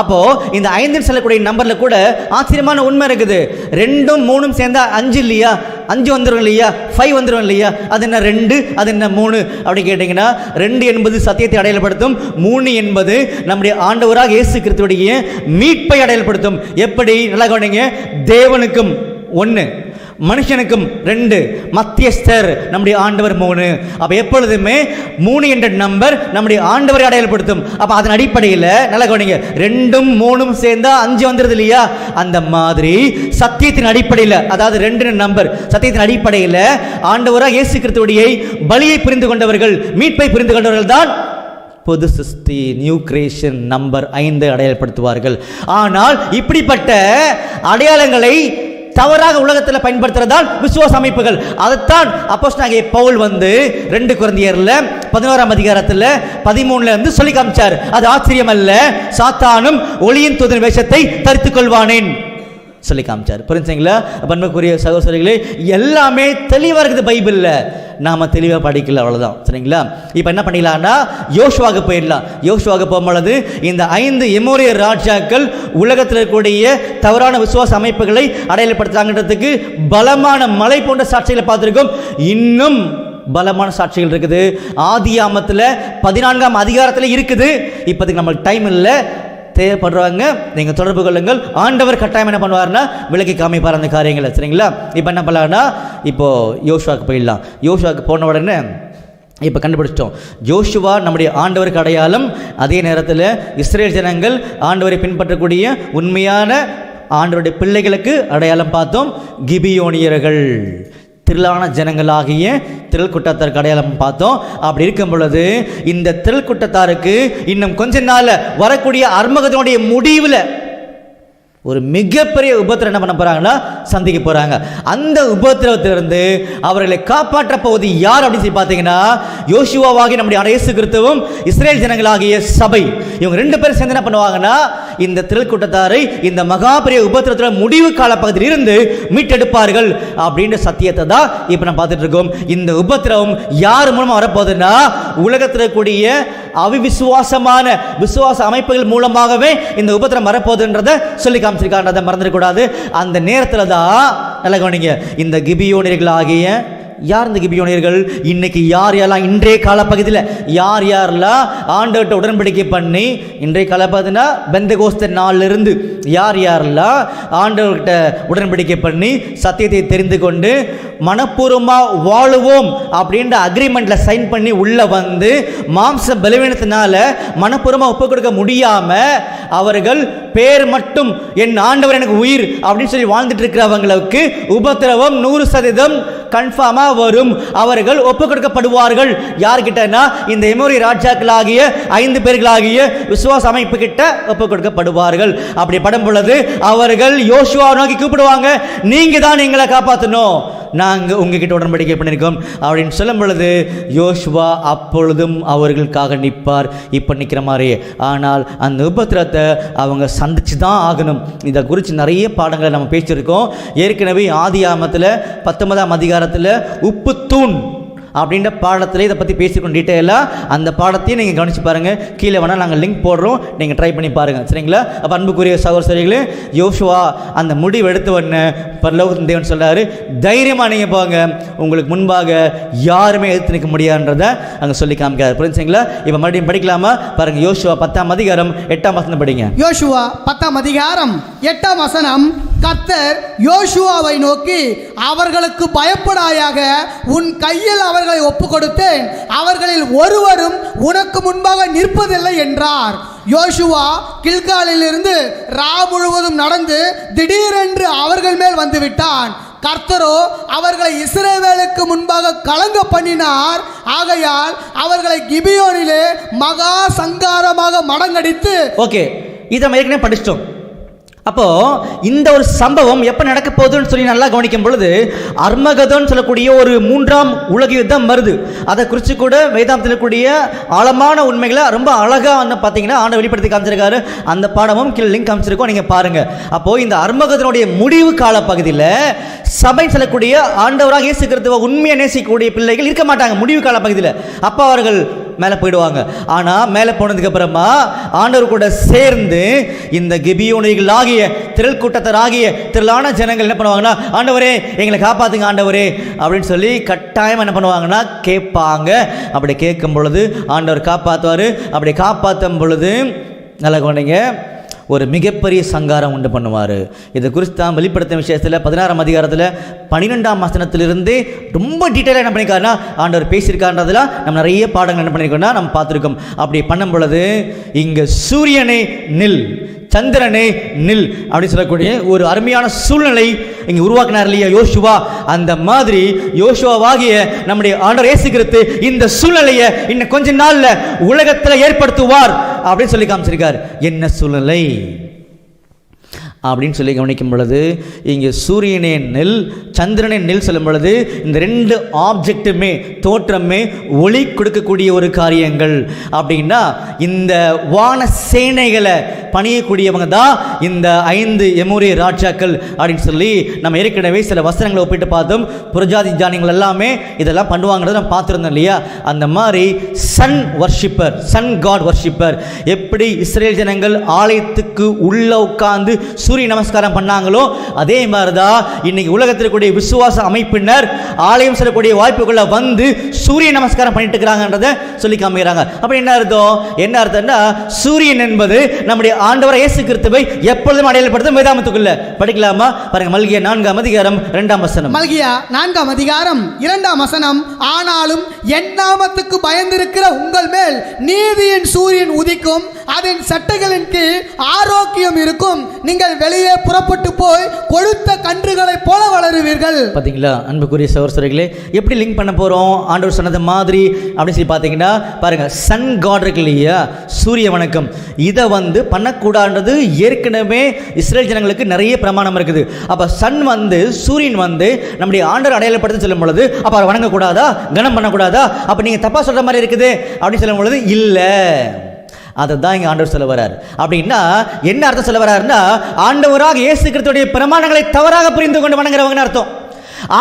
Speaker 1: அப்போ இந்த 5 சொல்லக்கூடிய நம்பர்ல கூட ஆச்சரியமான உண்மை இருக்குது. 2ம் 3ம் சேர்ந்தா 5 இல்லையா? 5 வந்துடும் இல்லையா? 5 வந்துடும் இல்லையா? அது என்ன 2, அது என்ன 3 அப்படி கேட்டீங்கன்னா, 2 என்பது சத்தியத்தை அடையாளப்படுத்தும். 3 என்பது நம்முடைய ஆண்டவராக இயேசு கிறிஸ்துவுடைய மீட்பை அடையாளப்படுத்தும். எப்படி? நல்லா கவனிங்க. தேவனுக்கும் 1, மனுஷனுக்கும் 2, மத்தியஸ்தர் நம்முடைய ஆண்டவர் 3. அப்ப எப்பொழுதுமே 3 என்ற நம்பர் நம்முடைய ஆண்டவரை அடையாளப்படுத்தும். அப்ப அதன் அடிப்படையில் நல்லா கவனிங்க, 2ம் 3ம் சேர்ந்தா 5 வந்துருது இல்லையா? அந்த மாதிரி சத்தியத்தின் அடிப்படையில், அதாவது 2 நம்பர் சத்தியத்தின் அடிப்படையில் ஆண்டவராக இயேசு கிறிஸ்துவுடைய பலியை புரிந்து கொண்டவர்கள், மீட்பை புரிந்து கொண்டவர்கள் தான் புது சிருஷ்டி, நியூ கிரியேஷன் நம்பர் 5 அடையாளப்படுத்துவார்கள். ஆனால் இப்படிப்பட்ட அடையாளங்களை தவறாக உலகத்தில் பயன்படுத்துறதால் விசுவாச அமைப்புகள். அதைத்தான் அப்போஸ்தலனாகிய பவுல் 2 கொரிந்தியர்ல 11ஆம் அதிகாரத்தில் 13ல இருந்து சொல்லி காமிச்சார். அது ஆச்சரியம் அல்ல, சாத்தானும் ஒளியின் தூதன் வேஷத்தை தரித்துக் கொள்வானேன் சொல்லி காமிச்சார். புரிஞ்சுங்களா? அன்புக்குரிய சகோதரர்களே, எல்லாமே தெளிவாக இருக்குது பைபிளில், நாம தெளிவாக படிக்கல, அவ்வளோதான். சரிங்களா? இப்போ என்ன பண்ணிடலாம்னா யோசுவாவுக்கு போயிடலாம். யோசுவாவுக்கு போகும்பொழுது இந்த 5 எமோரிய ராஜாக்கள் உலகத்தில் இருக்கக்கூடிய தவறான விசுவாச அமைப்புகளை அடையாளப்படுத்தாங்கன்றதுக்கு பலமான மலை போன்ற சாட்சிகளை பார்த்துருக்கோம். இன்னும் பலமான சாட்சிகள் இருக்குது. ஆதியாகமத்தில் 14ஆம் அதிகாரத்தில் இருக்குது. இப்போதைக்கு நம்மளுக்கு டைம் இல்லை, தேவைப்படுறவங்க நீங்கள் தொடர்பு கொள்ளுங்கள். ஆண்டவர் கட்டாயம் என்ன பண்ணுவார்னா விலக்கி காமிப்பார் அந்த காரியங்களை. சரிங்களா? இப்போ என்ன பண்ணலாம்னா, இப்போது யோசுவாவுக்கு போயிடலாம். யோசுவாவுக்கு போன உடனே இப்போ கண்டுபிடிச்சிட்டோம், யோசுவா நம்முடைய ஆண்டவருக்கு அடையாளம். அதே நேரத்தில் இஸ்ரேல் ஜனங்கள் ஆண்டவரை பின்பற்றக்கூடிய உண்மையான ஆண்டவருடைய பிள்ளைகளுக்கு அடையாளம் பார்த்தோம். கிபியோனியர்கள் திரளான ஜனங்களாகிய திரள் கூட்டத்தாருக்கு அடையாளம் பார்த்தோம். அப்படி இருக்கும் பொழுது இந்த திரள் கூட்டத்தாருக்கு இன்னும் கொஞ்ச நாள் வரக்கூடிய அர்மகதனுடைய முடிவில் ஒரு மிகப்பெரிய உபத்திரம் என்ன பண்ண போறாங்கன்னா சந்திக்க போறாங்க. அந்த உபத்திரவத்திலிருந்து அவர்களை காப்பாற்ற போவது யார் அப்படின்னு சொல்லி பார்த்தீங்கன்னா, யோசுவாவாகிய நம்முடைய இயேசு கிறிஸ்துவும் இஸ்ரேல் ஜனங்களாகிய சபை, இவங்க 2 பேரும் சேர்ந்து என்ன பண்ணுவாங்கன்னா இந்த திரள் கூட்டத்தாரை இந்த மகா பெரிய உபத்திரத்தில் முடிவு கால பகுதியில் இருந்து மீட்டெடுப்பார்கள் அப்படின்ற சத்தியத்தை தான் இப்போ நம்ம பார்த்துட்டு இருக்கோம். இந்த உபத்திரவம் யார் மூலமாக வரப்போகுதுன்னா, உலகத்தில் கூடிய அவிவிசுவாசமான விசுவாச அமைப்புகள் மூலமாகவே இந்த உபத்திரம் வரப்போகுதுன்றதை சொல்லி காமிச்சிருக்கான்றதை மறந்துடக்கூடாது. அந்த நேரத்தில் தான் நல்ல கவனிங்க, இந்த கிபியோனியர்கள் ஆகிய யார் இந்த கிபியோனியர்கள்? இன்னைக்கு யார் யாரெல்லாம் இன்றைய காலப்பகுதியில் யார் யாரெல்லாம் ஆண்டவர்கிட்ட உடன்படிக்கை பண்ணி இன்றைய காலப்பகுதினா பெந்தகோஸ்த நாளிலிருந்து யார் யாரெல்லாம் ஆண்டவர்கிட்ட உடன்படிக்கை பண்ணி சத்தியத்தை தெரிந்து கொண்டு மனப்பூர்வமாக வாழுவோம் அப்படின்ற அக்ரிமெண்ட்டில் சைன் பண்ணி உள்ளே வந்து மாம்ச பலவீனத்தினால மனப்பூர்வமாக ஒப்பு கொடுக்க முடியாமல் அவர்கள் பேர் மட்டும் என் ஆண்டவர் எனக்கு உயிர் அப்படின்னு சொல்லி வாழ்ந்துட்டு இருக்கிறவங்களுக்கு உபத்திரவம் 100% கன்ஃபார்மாக வரும். அவர்கள் ஒப்பு கொடுக்கப்படுவார்கள். யார்கிட்டனா இந்த எமோரி ராஜாக்களாகிய 5 பேர்களாகிய விசுவாச அமைப்பு கிட்ட ஒப்பு கொடுக்கப்படுவார்கள். அப்படி படும் பொழுது அவர்கள் யோசுவா நோக்கி கூப்பிடுவாங்க, நீங்க தான் எங்களை காப்பாற்றணும், நாங்கள் உங்ககிட்ட உடன்படிக்கை பண்ணியிருக்கோம் அப்படின்னு சொல்லும் பொழுது யோசுவா அப்பொழுதும் அவர்களுக்காக நிற்பார், இப்போ நிற்கிற மாதிரியே. ஆனால் அந்த உபத்திரத்தை அவங்க சந்திச்சு தான் ஆகணும். இதை குறித்து நிறைய பாடங்களை நம்ம பேசியிருக்கோம். ஏற்கனவே ஆதியாகமத்தில் 19ஆம் அதிகாரத்தில் உப்பு தூண் அப்படின்ற பாடத்தில் இதை பற்றி பேசிக்கணும் டீட்டெயிலாக. அந்த பாடத்தையும் நீங்கள் கவனித்து பாருங்கள். கீழே வேணால் நாங்கள் லிங்க் போடுறோம், நீங்கள் ட்ரை பண்ணி பாருங்கள். சரிங்களா? அப்போ அன்புக்குரிய சகோதரிகளே, யோசுவா அந்த முடிவு எடுத்து உடனே பரலோகத்தின் தேவன் சொல்கிறாரு, தைரியமாக நீங்கள் போங்க, உங்களுக்கு முன்பாக யாருமே எதிர்த்து நிற்க முடியாதுன்றதை அங்கே சொல்லி காமிக்காது. புரிஞ்சுங்களா? இப்போ மறுபடியும் படிக்கலாமா? பாருங்கள், யோசுவா 10ஆம் அதிகாரம் 8ஆம் வசனம் படிங்க.
Speaker 2: யோசுவா 10ஆம் அதிகாரம் 8ஆம் வசனம். கர்த்தர் யோசுவாவை நோக்கி, அவர்களுக்கு பயப்படாயாக, உன் கையில் அவர்களை ஒப்பு கொடுத்தேன், அவர்களில் ஒருவரும் உனக்கு முன்பாக நிற்பதில்லை என்றார். யோசுவா கில்காலில் இருந்து ரா முழுவதும் நடந்து திடீரென்று அவர்கள் மேல் வந்து விட்டான். கர்த்தரோ அவர்களை இஸ்ரவேலுக்கு முன்பாக கலங்க பண்ணினார். ஆகையால் அவர்களை கிபியோனிலே மகா சங்காரமாக மடங்கடித்து.
Speaker 1: ஓகே, இதை நம்ம ஏற்கனவே படிச்சிட்டோம். அப்போ இந்த ஒரு சம்பவம் எப்போ நடக்க போகுதுன்னு சொல்லி நல்லா கவனிக்கும் பொழுது அர்மகதோன்னு சொல்லக்கூடிய ஒரு 3ஆம் உலக யுத்தம் வருது. அதை குறித்து கூட வேதாந்தத்தில் கூடிய ஆழமான உண்மைகளை ரொம்ப அழகாக வந்து பார்த்தீங்கன்னா ஆண்டவர் வெளிப்படுத்தி காமிச்சிருக்காரு. அந்த பாடமும் கீழே லிங்க் காமிச்சிருக்கோம், நீங்கள் பாருங்கள். அப்போது இந்த அர்மகதனுடைய முடிவு கால பகுதியில் சபை சொல்லக்கூடிய ஆண்டவராக இயேசு கிறிஸ்துவை உண்மையை நேசிக்கக்கூடிய பிள்ளைகள் இருக்க மாட்டாங்க முடிவு கால பகுதியில். அப்போ அவர்கள் மேலே போயிடுவாங்க. ஆனால் மேலே போனதுக்கு அப்புறமா ஆண்டவர் கூட சேர்ந்து இந்த கிபியோனியர்கள் ஆகிய திரள் கூட்டத்தராகிய திரளான ஜனங்கள் என்ன பண்ணுவாங்கன்னா, ஆண்டவரே எங்களை காப்பாற்றுங்க ஆண்டவரே அப்படின்னு சொல்லி கட்டாயம் என்ன பண்ணுவாங்கன்னா கேட்பாங்க. அப்படி கேட்கும் பொழுது ஆண்டவர் காப்பாற்றுவார். அப்படி காப்பாற்றும் பொழுது நல்லா கவனிங்க, ஒரு மிகப்பெரிய சங்காரம் உண்டு பண்ணுவார். இதை குறித்து தான் வெளிப்படுத்தும் விஷயத்தில் 16ஆம் அதிகாரத்தில் 12ஆம் வசனத்திலிருந்து ரொம்ப டீட்டெயிலாக என்ன பண்ணியிருக்காருன்னா ஆண்டவர் பேசியிருக்கான்றதுல நம்ம நிறைய பாடங்கள் என்ன பண்ணியிருக்கோம்னா நம்ம பார்த்துருக்கோம். அப்படி பண்ணும் பொழுது இங்கே சூரியனே நில், சந்திரனே நில் அப்படின்னு சொல்லக்கூடிய ஒரு அருமையான சூழ்நிலை இங்கே உருவாக்கினார் இல்லையா யோசுவா? அந்த மாதிரி யோசுவாவாகிய நம்முடைய ஆண்டவர் இயேசு கிறிஸ்து இந்த சூழ்நிலையை இன்னும் கொஞ்ச நாள்ல உலகத்தில் ஏற்படுத்துவார் அப்படின்னு சொல்லி காமிச்சிருக்கார். என்ன சூழ்நிலை அப்படின்னு சொல்லி கவனிக்கும் பொழுது இங்கே சூரியனே நெல், சந்திரனே நெல் சொல்லும் பொழுது இந்த 2 ஆப்ஜெக்ட்டுமே தோற்றமே ஒளி கொடுக்கக்கூடிய ஒரு காரியங்கள். அப்படின்னா இந்த வான சேனைகளை பணியக்கூடியவங்க தான் இந்த 5 எமோரிய ராஜாக்கள் அப்படின்னு சொல்லி நம்ம ஏற்கனவே சில வசனங்களை ஒப்பிட்டு பார்த்தோம். புரஜாதி ஜானிகள் எல்லாமே இதெல்லாம் பண்ணுவாங்கிறத நம்ம பார்த்துருந்தோம் இல்லையா? அந்த மாதிரி sun worshipper, sun god worshipper, எப்படி இஸ்ரேல் ஜனங்கள் ஆலயத்துக்கு உள்ள உட்கார்ந்து சூரிய நமஸ்காரம் பண்ணாங்களோ அதே மாதிரி தான் இன்னைக்கு உலகத்தில் கூடிய விசுவாச அமைப்பினர் ஆலயம் செல்லக்கூடிய வாய்ப்புகளை வந்து சூரிய நமஸ்காரம் பண்ணிட்டு இருக்கிறாங்கன்றதை சொல்லி காமிக்கிறாங்க. அப்ப என்ன அர்த்தம்? என்ன அர்த்தம்னா சூரியன் என்பது நம்முடைய ஆண்டவர் இயேசு கிறிஸ்துவை எப்பொழுதும் அடையாளப்படுத்தும் வேதாமத்துக்குள்ள படிக்கலாமா? பாருங்க, மல்கியா 4ஆம் அதிகாரம் 2ஆம் வசனம்.
Speaker 2: மல்கியா 4ஆம் அதிகாரம் 2ஆம் வசனம். ஆனாலும் என் நாமத்துக்கு பயந்திருக்கிற உங்கள் மேல் நீதியின் சூரியன் உதிக்கும், அதன் சட்டைகளின் கீழ் ஆரோக்கியம் இருக்கும், நீங்கள் வெளியே புறப்பட்டு போய் கொழுத்த கன்றுகளைப் போல வளருவீர்கள்.
Speaker 1: பாத்தீங்களா அன்புக்குரிய சகோதரர்களே, எப்படி லிங்க் பண்ண போறோம்? ஆண்டவர் சொன்னது மாதிரி அப்படின்னு சொல்லி பாத்தீங்கன்னா பாருங்க, சன் காட் இருக்கு இல்லையா, சூரிய வணக்கம், இதை பண்ணக்கூடாது. ஏற்கனவே இஸ்ரேல் ஜனங்களுக்கு நிறைய பிரமாணம் இருக்குது. அப்ப சன் சூரியன் நம்முடைய ஆண்டவர் அடையாளப்படுத்த சொல்லும் பொழுது அப்ப அவர் வணங்கக்கூடாதா, கனம் பண்ணக்கூடாதா? அப்ப நீங்க தப்பா சொல்ற மாதிரி இருக்குது அப்படின்னு சொல்லும் பொழுது இல்ல, அதை தான் இங்கே ஆண்டவர் சொல்ல வரார். அப்படின்னா என்ன அர்த்தம் சொல்ல வராருன்னா, ஆண்டவராக இயேசு கிறிஸ்துவுடைய பிரமாணங்களை தவறாக புரிந்து கொண்டு வணங்குறவங்கன்னு அர்த்தம்.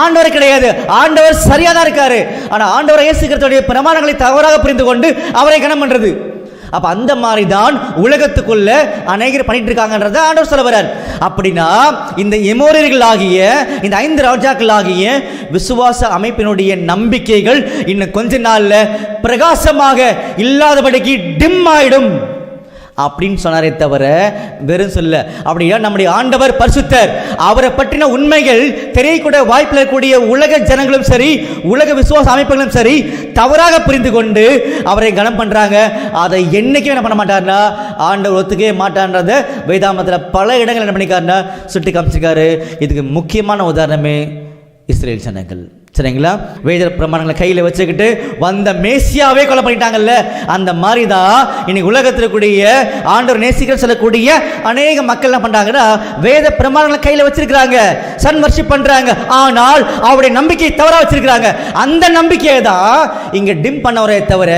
Speaker 1: ஆண்டவர் கிடையாது, ஆண்டவர் சரியா தான் இருக்காரு. ஆனா ஆண்டவர் இயேசு கிறிஸ்துவுடைய பிரமாணங்களை தவறாக புரிந்து கொண்டு அவரை கனம் பண்றது. அப்ப அந்த மாதிரி தான் உலகத்துக்குள்ள அநேகர் பண்ணிட்டு இருக்காங்கன்றத ஆண்டவர் சொல்ல வரார். அப்படின்னா இந்த எமோரியர்கள் ஆகிய இந்த 5 ராஜாக்கள் ஆகிய விசுவாச அமைப்பினுடைய நம்பிக்கைகள் இன்னும் கொஞ்ச நாள்ல பிரகாசமாக இல்லாதபடிக்கு டிம் ஆயிடும் அப்படின்னு சொன்னாரே தவிர வெறும் சொல்ல. அப்படின்னா நம்முடைய ஆண்டவர் பரிசுத்தர், அவரை பற்றின உண்மைகள் தெரியக்கூடிய வாய்ப்பில் இருக்கக்கூடிய உலக ஜனங்களும் சரி, உலக விசுவாச அமைப்புகளும் சரி தவறாக புரிந்து கொண்டு அவரை கனம் பண்றாங்க. அதை என்னைக்கும் என்ன பண்ண மாட்டார்னா ஆண்டவர் ஒத்துக்கவே மாட்டான்றத வேதாமத்தில் பல இடங்கள் என்ன பண்ணிக்காருன்னா சுட்டி காமிச்சிருக்காரு. இதுக்கு முக்கியமான உதாரணமே இஸ்ரேல் ஜனங்கள். சரிங்களா? வேத பிரமாணங்களை கையில் வச்சுக்கிட்டு வந்த மேசியாவே கொலை பண்ணிட்டாங்கல்ல, அந்த மாதிரி தான் இன்னைக்கு உலகத்தில் கூடிய ஆண்டவர் நேசிக்கிற சொல்லக்கூடிய அநேக மக்கள் என்ன பண்றாங்கன்னா வேத பிரமாணங்களை கையில் வச்சிருக்கிறாங்க, சன் வர்ஷிப் பண்றாங்க. ஆனால் அவருடைய நம்பிக்கையை தவறா வச்சிருக்கிறாங்க. அந்த நம்பிக்கையை தான் இங்க டிம் பண்ணவரே தவிர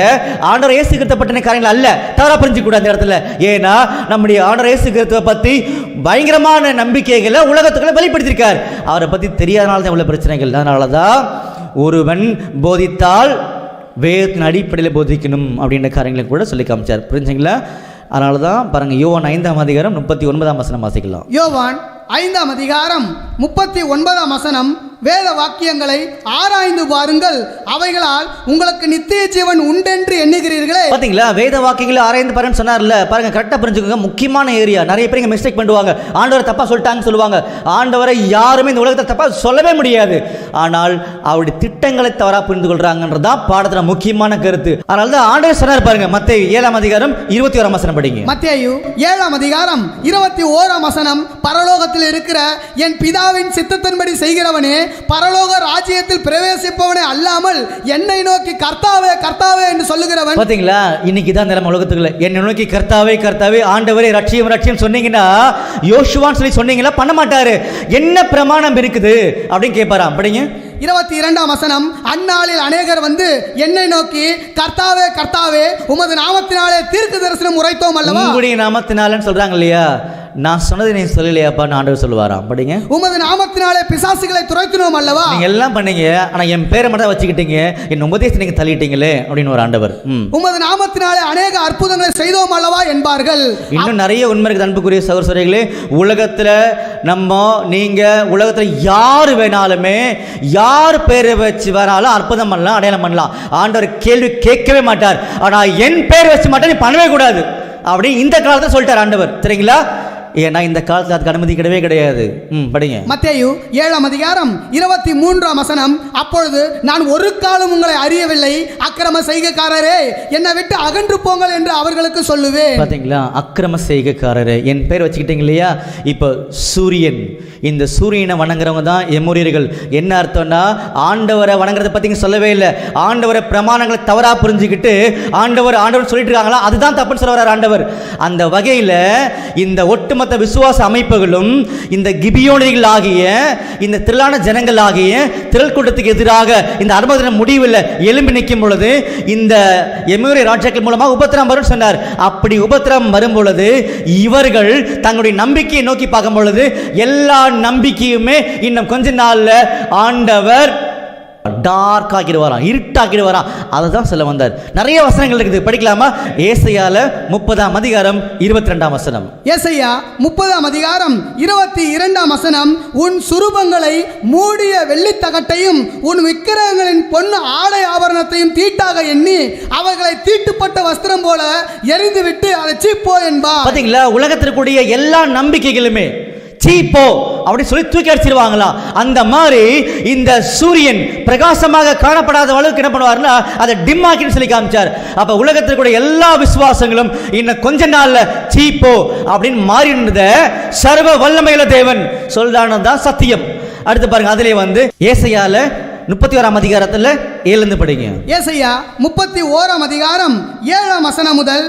Speaker 1: ஆண்டவர் இயேசு கிறிஸ்துவ பற்றின காரியங்கள் அல்ல. தவறா புரிஞ்சுக்க கூடாது அந்த இடத்துல. ஏன்னா நம்முடைய ஆண்டவர் இயேசு கிறிஸ்துவ பத்தி பயங்கரமான நம்பிக்கைகளை உலகத்துக்குள்ள வெளிப்படுத்தியிருக்கார். அவரை பத்தி தெரியாதனால தான் இவ்வளவு பிரச்சனைகள். அதனாலதான் ஒருவன் போதித்தால் வேதத்தின் அடிப்படையில் போதிக்கணும் அப்படின்ற காரியங்களை கூட சொல்லி காமிச்சார். புரிஞ்சுங்களா? அதனால தான் பாருங்க, யோவான் 5ஆம் அதிகாரம் 39ஆம் வசனம் வாசிக்கலாம்.
Speaker 2: யோவான் 5ஆம் அதிகாரம் 39ஆம் வசனம். வேத வாக்கியங்களை ஆராய்ந்து பாருங்கள், அவைகளால் உங்களுக்கு நித்திய ஜீவன் உண்டென்று எண்ணுகிறீர்களே.
Speaker 1: பாத்தீங்களா? வேத வாக்கியங்களை ஆராய்ந்து பாருன்னு சொன்னார்ல. பாருங்க, கரெக்டா புரிஞ்சுக்கோங்க. முக்கியமான ஏரியா. நிறைய பேர் இங்க மிஸ்டேக் பண்ணுவாங்க. ஆண்டவர் தப்பா சொல்லிட்டாங்கன்னு சொல்லுவாங்க. ஆண்டவரை யாருமே இந்த உலகத்தை தப்பா சொல்லவே முடியாது. ஆனால் அவருடைய திட்டங்களை தவறா புரிந்து கொள்றாங்கன்றதான் பாடத்துல முக்கியமான கருத்து. அதனால தான் ஆண்டவர் சொன்னார் பாருங்க, மத்தேயு 7ஆம் அதிகாரம் 21ஆம் வசனம் படிங்க.
Speaker 2: மத்தேயு 7ஆம் அதிகாரம் 21ஆம் வசனம். பரலோகத்தில் இருக்கிற என் பிதாவின் சித்தத்தின்படி செய்கிறவனே பரலோக ராஜ்யத்தில் பிரவேசிப்பவனே அல்லாமல் என்னை நோக்கி கர்த்தாவே கர்த்தாவே என்று சொல்லுகிறவன்.
Speaker 1: பாத்தீங்களா? இன்னைக்கு தான் நிலைமை உலகத்துக்குள்ள. என்னை நோக்கி கர்த்தாவே கர்த்தாவே, ஆண்டவரே ரட்சியம் ரட்சியம் சொன்னீங்கன்னா, யோசுவான்னு சொல்லி சொன்னீங்களா பண்ண மாட்டாரு. என்ன பிரமாணம் இருக்குது அப்படின்னு கேட்பாராம். படிங்க
Speaker 2: 22ஆம் வசனம். அந்நாளில் அநேகர் என்னை நோக்கி கர்த்தாவே கர்த்தாவே, உமது நாமத்தினாலே தீர்க்க தரிசனம் உரைத்தோம் அல்லவா.
Speaker 1: உங்களுடைய நாமத்தினாலன்னு சொல்றாங்க இல்லையா, நான் சொன்னது நீ சொல்லலையாப்பான்னு ஆண்டவர் சொல்லுவாராம். படிங்க,
Speaker 2: உமது நாமத்தினாலே பிசாசுகளை துரைத்தினோம் அல்லவா.
Speaker 1: நீங்க எல்லாம் பண்ணீங்க, ஆனா என் பேரை மட்டும் வச்சுக்கிட்டீங்க, என் உபதேசத்தை நீங்க தள்ளிட்டீங்களே அப்படின்னு ஒரு ஆண்டவர்.
Speaker 2: உமது நாமத்தினாலே அநேக அற்புதங்களை செய்தோம் அல்லவா என்பார்கள்.
Speaker 1: இன்னும் நிறைய உண்மை இருக்குது அன்புக்குரிய சகோதரர்களே. உலகத்துல நீங்க உலகத்துல யாரு வேணாலுமே யார் பேரை வச்சு வேணாலும் அற்புதம் பண்ணலாம், அடையாளம் பண்ணலாம். ஆண்டவர் கேள்வி கேட்கவே மாட்டார். ஆனா என் பேர் வச்சு மட்டும் நீ பண்ணவே கூடாது அப்படி இந்த காலத்தை சொல்லிட்டார் ஆண்டவர். சரிங்களா? ஏன்னா இந்த காலத்தில் அதுக்கு அனுமதி கிடையவே கிடையாது. படிங்க
Speaker 2: மத்தேயு 7ஆம் அதிகாரம் 23ஆம் வசனம். அப்பொழுது நான் ஒரு காலம் உங்களை அறியவில்லை, அக்கிரம செய்கைக்காரரே என்னை விட்டு அகன்று போங்கள் என்று அவர்களுக்கு சொல்லுவேன்.
Speaker 1: பாத்தீங்களா? அக்கிரம செய்கைக்காரரே, என் பேர் வச்சுக்கிட்டீங்க இல்லையா. இப்போ சூரியன், இந்த சூரியனை வணங்குறவங்க தான் எமோரியர்கள். என்ன அர்த்தம்னா, ஆண்டவரை வணங்குறத பத்தி சொல்லவே இல்லை. ஆண்டவரை பிரமாணங்களை தவறா புரிஞ்சுக்கிட்டு ஆண்டவர் ஆண்டவர் சொல்லிட்டு இருக்காங்களா, அதுதான் தப்புன்னு சொல்ல வர்றார் ஆண்டவர். அந்த வகையில் இந்த ஒட்டுமொத்த விசுவாச அமைப்புகளும் இந்த கிபியோனிகள் ஆகிய இந்த திரளான ஜனங்கள் ஆகிய திரள் கூட்டத்துக்கு எதிராக இந்த 60 தின முடிவில் எழும்பி நிற்கும் பொழுது இந்த எமோரிய ராஜாக்கள் மூலமாக உபத்திரம் வரும் சொன்னார். அப்படி உபத்திரம் வரும் பொழுது இவர்கள் தங்களுடைய நம்பிக்கையை நோக்கி பார்க்கும் பொழுது எல்லா நம்பிக்கையுமே இன்னும் கொஞ்ச நாள்ல ஆண்டவர் டார்க் ஆக்கிடுவாராம், இருட்டாக்கிடுவாராம். அதை தான் சொல்ல வந்தார். நிறைய வசனங்கள் இருக்குது, படிக்கலாமா? ஏசாயால 30ஆம் அதிகாரம் 22ஆம் வசனம்.
Speaker 2: ஏசாயா 30ஆம் அதிகாரம் 22ஆம் வசனம். உன் சுரூபங்களை மூடிய வெள்ளித்தகட்டையும் உன் விக்கிரகங்களின் பொன் ஆடை ஆபரணத்தையும் தீட்டாக எண்ணி அவர்களை தீட்டுப்பட்ட வஸ்திரம் போல எரிந்து விட்டு அதை சீப்போ என்பார்.
Speaker 1: பாத்தீங்களா, உலகத்திற்குரிய எல்லா நம்பிக்கைகளுமே சீப்போ அப்படி சொல்லி தூக்கி அடிச்சிருவாங்களா. அந்த மாதிரி இந்த சூரியன் பிரகாசமாக காணப்படாத அளவுக்கு என்ன பண்ணுவார்னா அதை டிம் ஆக்கின்னு சொல்லி காமிச்சார். அப்ப உலகத்திற்குரிய எல்லா விசுவாசங்களும் இன்னும் கொஞ்ச நாள்ல சீப்போ அப்படின்னு மாறி இருந்தத சர்வ வல்லமையுள்ள தேவன் சொல்றானதான் சத்தியம். அடுத்து பாருங்க, அதிலே வந்து ஏசாயால 31ஆம் அதிகாரத்துல 7 படிங்க.
Speaker 2: ஏசாயா 31ஆம் அதிகாரம் 7ஆம் வசனம் முதல்.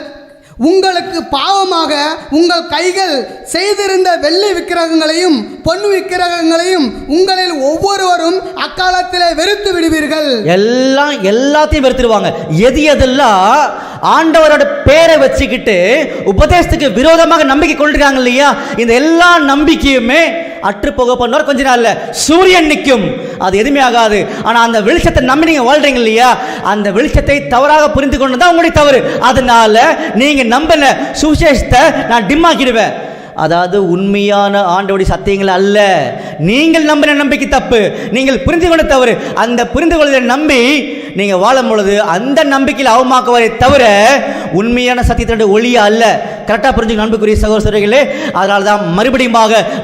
Speaker 2: உங்களுக்கு பாவமாக உங்கள் கைகள் செய்திருந்த வெள்ளி விக்கிரகங்களையும் பொன் விக்கிரகங்களையும் உங்களில் ஒவ்வொருவரும் அக்காலத்திலே வெறுத்து விடுவீர்கள்.
Speaker 1: எல்லாத்தையும் வெறுத்துடுவாங்க. எதெல்லாம் ஆண்டவரோட பேரை வச்சுக்கிட்டு உபதேசத்துக்கு விரோதமாக நம்பிக்கை கொண்டிருக்காங்க இல்லையா, இந்த எல்லா நம்பிக்கையுமே அற்று போக பண்ணுவார். கொஞ்ச நாள்ல சூரியன் நிற்கும், அது எதுவுமே ஆகாது. ஆனா அந்த வெளிச்சத்தை நம்பி நீங்க வாழ்றீங்க இல்லையா, அந்த வெளிச்சத்தை தவறாக புரிந்து கொண்டதான் உங்களுடைய தவறு. அதனால நீங்க நம்பின சுவிசேஷத்தை நான் டிம் ஆக்கிடுவேன். அதாவது உண்மையான ஆண்டவருடைய சத்தியங்கள் அல்ல, நீங்கள் நம்பின நம்பிக்கை தப்பு, நீங்கள் புரிந்து கொண்ட தவறு. அந்த புரிந்து கொள்வதை நம்பி நீங்க வாழும் பொழுது அந்த நம்பிக்கையில் அவமாக்குவதை தவிர உண்மையான சத்தியத்தினுடைய ஒளியா அல்ல. கரெக்டா புரிஞ்சுக்க அன்புக்குரிய சகோதரர்களே. அதனால தான் மறுபடியும்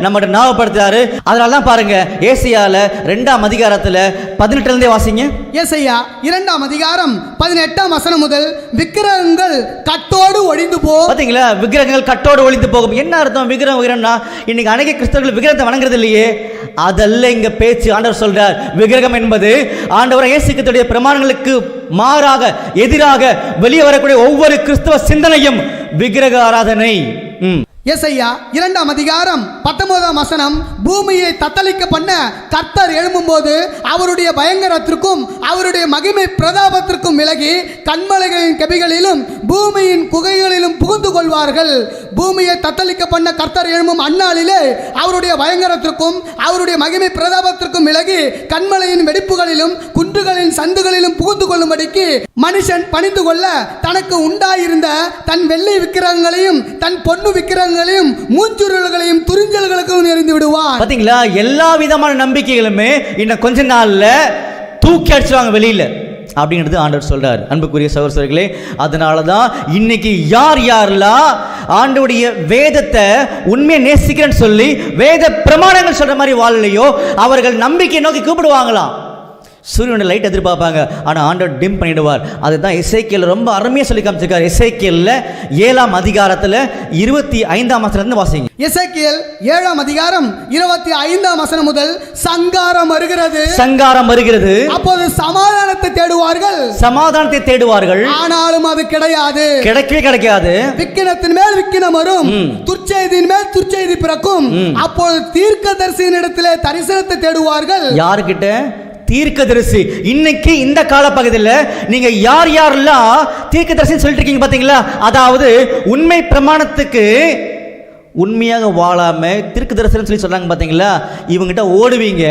Speaker 1: நம்மகிட்ட ஞாபகப்படுத்துறாரு. அதனால தான் பாருங்க, ஏசாயால 2ஆம் அதிகாரத்துல 18 வாசிங்க.
Speaker 2: ஏசாயா 2ஆம் அதிகாரம் 18ஆம் வசனம் முதல். விக்கிரகங்கள் கட்டோடு ஒழிந்து போகும்.
Speaker 1: பாத்தீங்களா, விக்கிரகங்கள் கட்டோடு ஒழிந்து போகும். என்ன அர்த்தம்? விக்கிரகம்னா இன்னைக்கு அநேக கிறிஸ்தவர்கள் விக்கிரகத்தை வணங்குறது இல்லையே, அதல்ல இங்க பேச்சு. ஆண்டவர் சொல்றார், விக்கிரகம் என்பது ஆண்டவர் இயேசு கிறிஸ்துவின் பிரமாணங்களுக்கு மாறாக எதிராக வெளியே வரக்கூடிய ஒவ்வொரு கிறிஸ்தவ சிந்தனையும் விக்கிரக ஆராதனை.
Speaker 2: ஏசாயா 2ஆம் அதிகாரம் 19ஆம் வசனம். பூமியை தத்தளிக்க பண்ண கர்த்தர் எழும்பும்போது அவருடைய பயங்கரத்திற்கும் அவருடைய மகிமை பிரதாபத்திற்கும் விலகி கண்மலைகளின் கெபிகளிலும் பூமியின் குகைகளிலும் புகுந்து கொள்வார்கள். பூமியை தத்தளிக்க பண்ண கர்த்தர் எழும்பும் அந்நாளிலே அவருடைய பயங்கரத்திற்கும் அவருடைய மகிமை பிரதாபத்திற்கும் விலகி கண்மலையின் வெடிப்புகளிலும் குன்றுகளின் சந்துகளிலும் புகுந்து கொள்ளும்படிக்கு மனுஷன் பணிந்து கொள்ள தனக்கு உண்டாயிருந்த தன் வெள்ளி விக்கிரகங்களையும் தன் பொன்னு விக்கிரகங்களையும் மூஞ்சுருள்களையும் துரிஞ்சல்களுக்கும் எறிந்து விடுவான்.
Speaker 1: பாத்தீங்களா, எல்லா விதமான நம்பிக்கைகளுமே இன்னும் கொஞ்ச நாள்ல தூக்கி அடிச்சுவாங்க வெளியில அப்படிங்கிறது ஆண்டவர் சொல்றார். அன்புக்குரிய சகோதரர்களே, அதனால தான் இன்னைக்கு யாரெல்லாம் ஆண்டவருடைய வேதத்தை உண்மையை நேசிக்கிறேன்னு சொல்லி வேத பிரமாணங்கள் சொல்ற மாதிரி வாழலையோ அவர்கள் நம்பிக்கை நோக்கி கூப்பிடுவாங்களாம். சூரியனோட லைட் எதிர்பார்ப்பாங்க, ஆனால் ஆண்டவர் டிம் பண்ணிடுவார். அதுதான் எசேக்கியேல் ரொம்ப அருமையாக சொல்லி காமிச்சிருக்கார். எசேக்கியேல்ல 7ஆம் அதிகாரத்தில் 25ஆம் வசனத்திலிருந்து வாசிங்க.
Speaker 2: எசேக்கியேல் 7ஆம் அதிகாரம் 25ஆம் வசனம் முதல். சங்காரம் வருகிறது,
Speaker 1: சங்காரம் வருகிறது,
Speaker 2: அப்போது சமாதானத்தை தேடுவார்கள்,
Speaker 1: சமாதானத்தை தேடுவார்கள்,
Speaker 2: ஆனாலும் அது கிடையாது,
Speaker 1: கிடைக்கவே கிடைக்காது.
Speaker 2: விக்கினத்தின் மேல் விக்கினம் வரும், துர்ச்செய்தியின் மேல் துர்ச்செய்தி பிறக்கும். அப்போது தீர்க்கதரிசியின் இடத்திலே தரிசனத்தை தேடுவார்கள்.
Speaker 1: யாருக்கிட்ட? தீர்க்கதரிசி. இன்னைக்கு இந்த காலப்பகுதியில் நீங்க யாரெல்லாம் தீர்க்கதரிசி சொல்லிட்டு இருக்கீங்க பாத்தீங்களா, அதாவது உண்மை பிரமாணத்துக்கு உண்மையாக வாழாம திருக்கு தரிசனம் சொல்லி சொல்றாங்க பாத்தீங்களா, இவங்கிட்ட ஓடுவீங்க.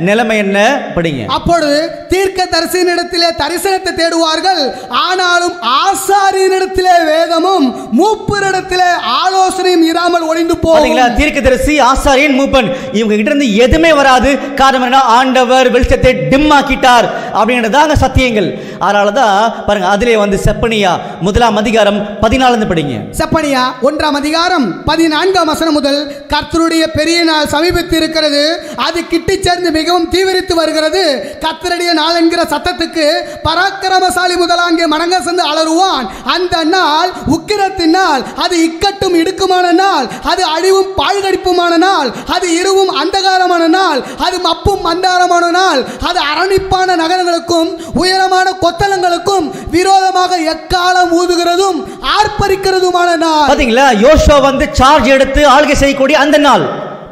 Speaker 1: நிலைமை என்ன? படிங்க.
Speaker 2: அப்பொழுது தீர்க்க தரிசனிடத்திலே தரிசனத்தை தேடுவார்கள், ஆனாலும் ஆசாரியனிடத்திலே வேதமும் மூப்பரிடத்திலே ஆலோசனையும் இராமல் ஒளிந்து போகும்.
Speaker 1: தீர்க்க தரிசி, ஆசாரியன், மூப்பன் இவங்க கிட்ட இருந்து எதுவுமே வராது. காரணம் என்ன? ஆண்டவர் வெளிச்சத்தை டிம் ஆக்கிட்டார் அப்படின்றதாங்க சத்தியங்கள். அதனாலதான் பாருங்க, அதிலே வந்து செப்பனியா 1ஆம் அதிகாரம் 14 படிங்க.
Speaker 2: செப்பனியா 1ஆம் அதிகாரம் 14 வசனம் முதல். கர்த்தருடைய பெரிய நாள் சமீபத்து இருக்கிறது, அது கிட்டி சேர்ந்து மிகவும் தீவிரித்து வருகிறது. கர்த்தருடைய நாள் என்கிற சத்தத்துக்கு பராக்கிரமசாலி முதலாங்கே மடங்க சென்று அலறுவான். அந்த நாள் உக்கிரத்தின் நாள், அது இக்கட்டும் இடுக்குமான நாள், அது அழிவும் பாழ்கடிப்புமான நாள், அது இருவும் அந்தகாரமான நாள், அது மப்பும் மந்தாரமான நாள், அது அரணிப்பான நகரங்களுக்கும் உயரமான கொத்தளங்களுக்கும் விரோதமாக எக்காலம் ஊதுகிறதும் ஆர்ப்பரிக்கிறதுமான நாள்.
Speaker 1: பாத்தீங்களா, யோசுவா வந்து சார்ஜ் எடுத்து ஆளுகை செய்யக்கூடிய அந்த நாள்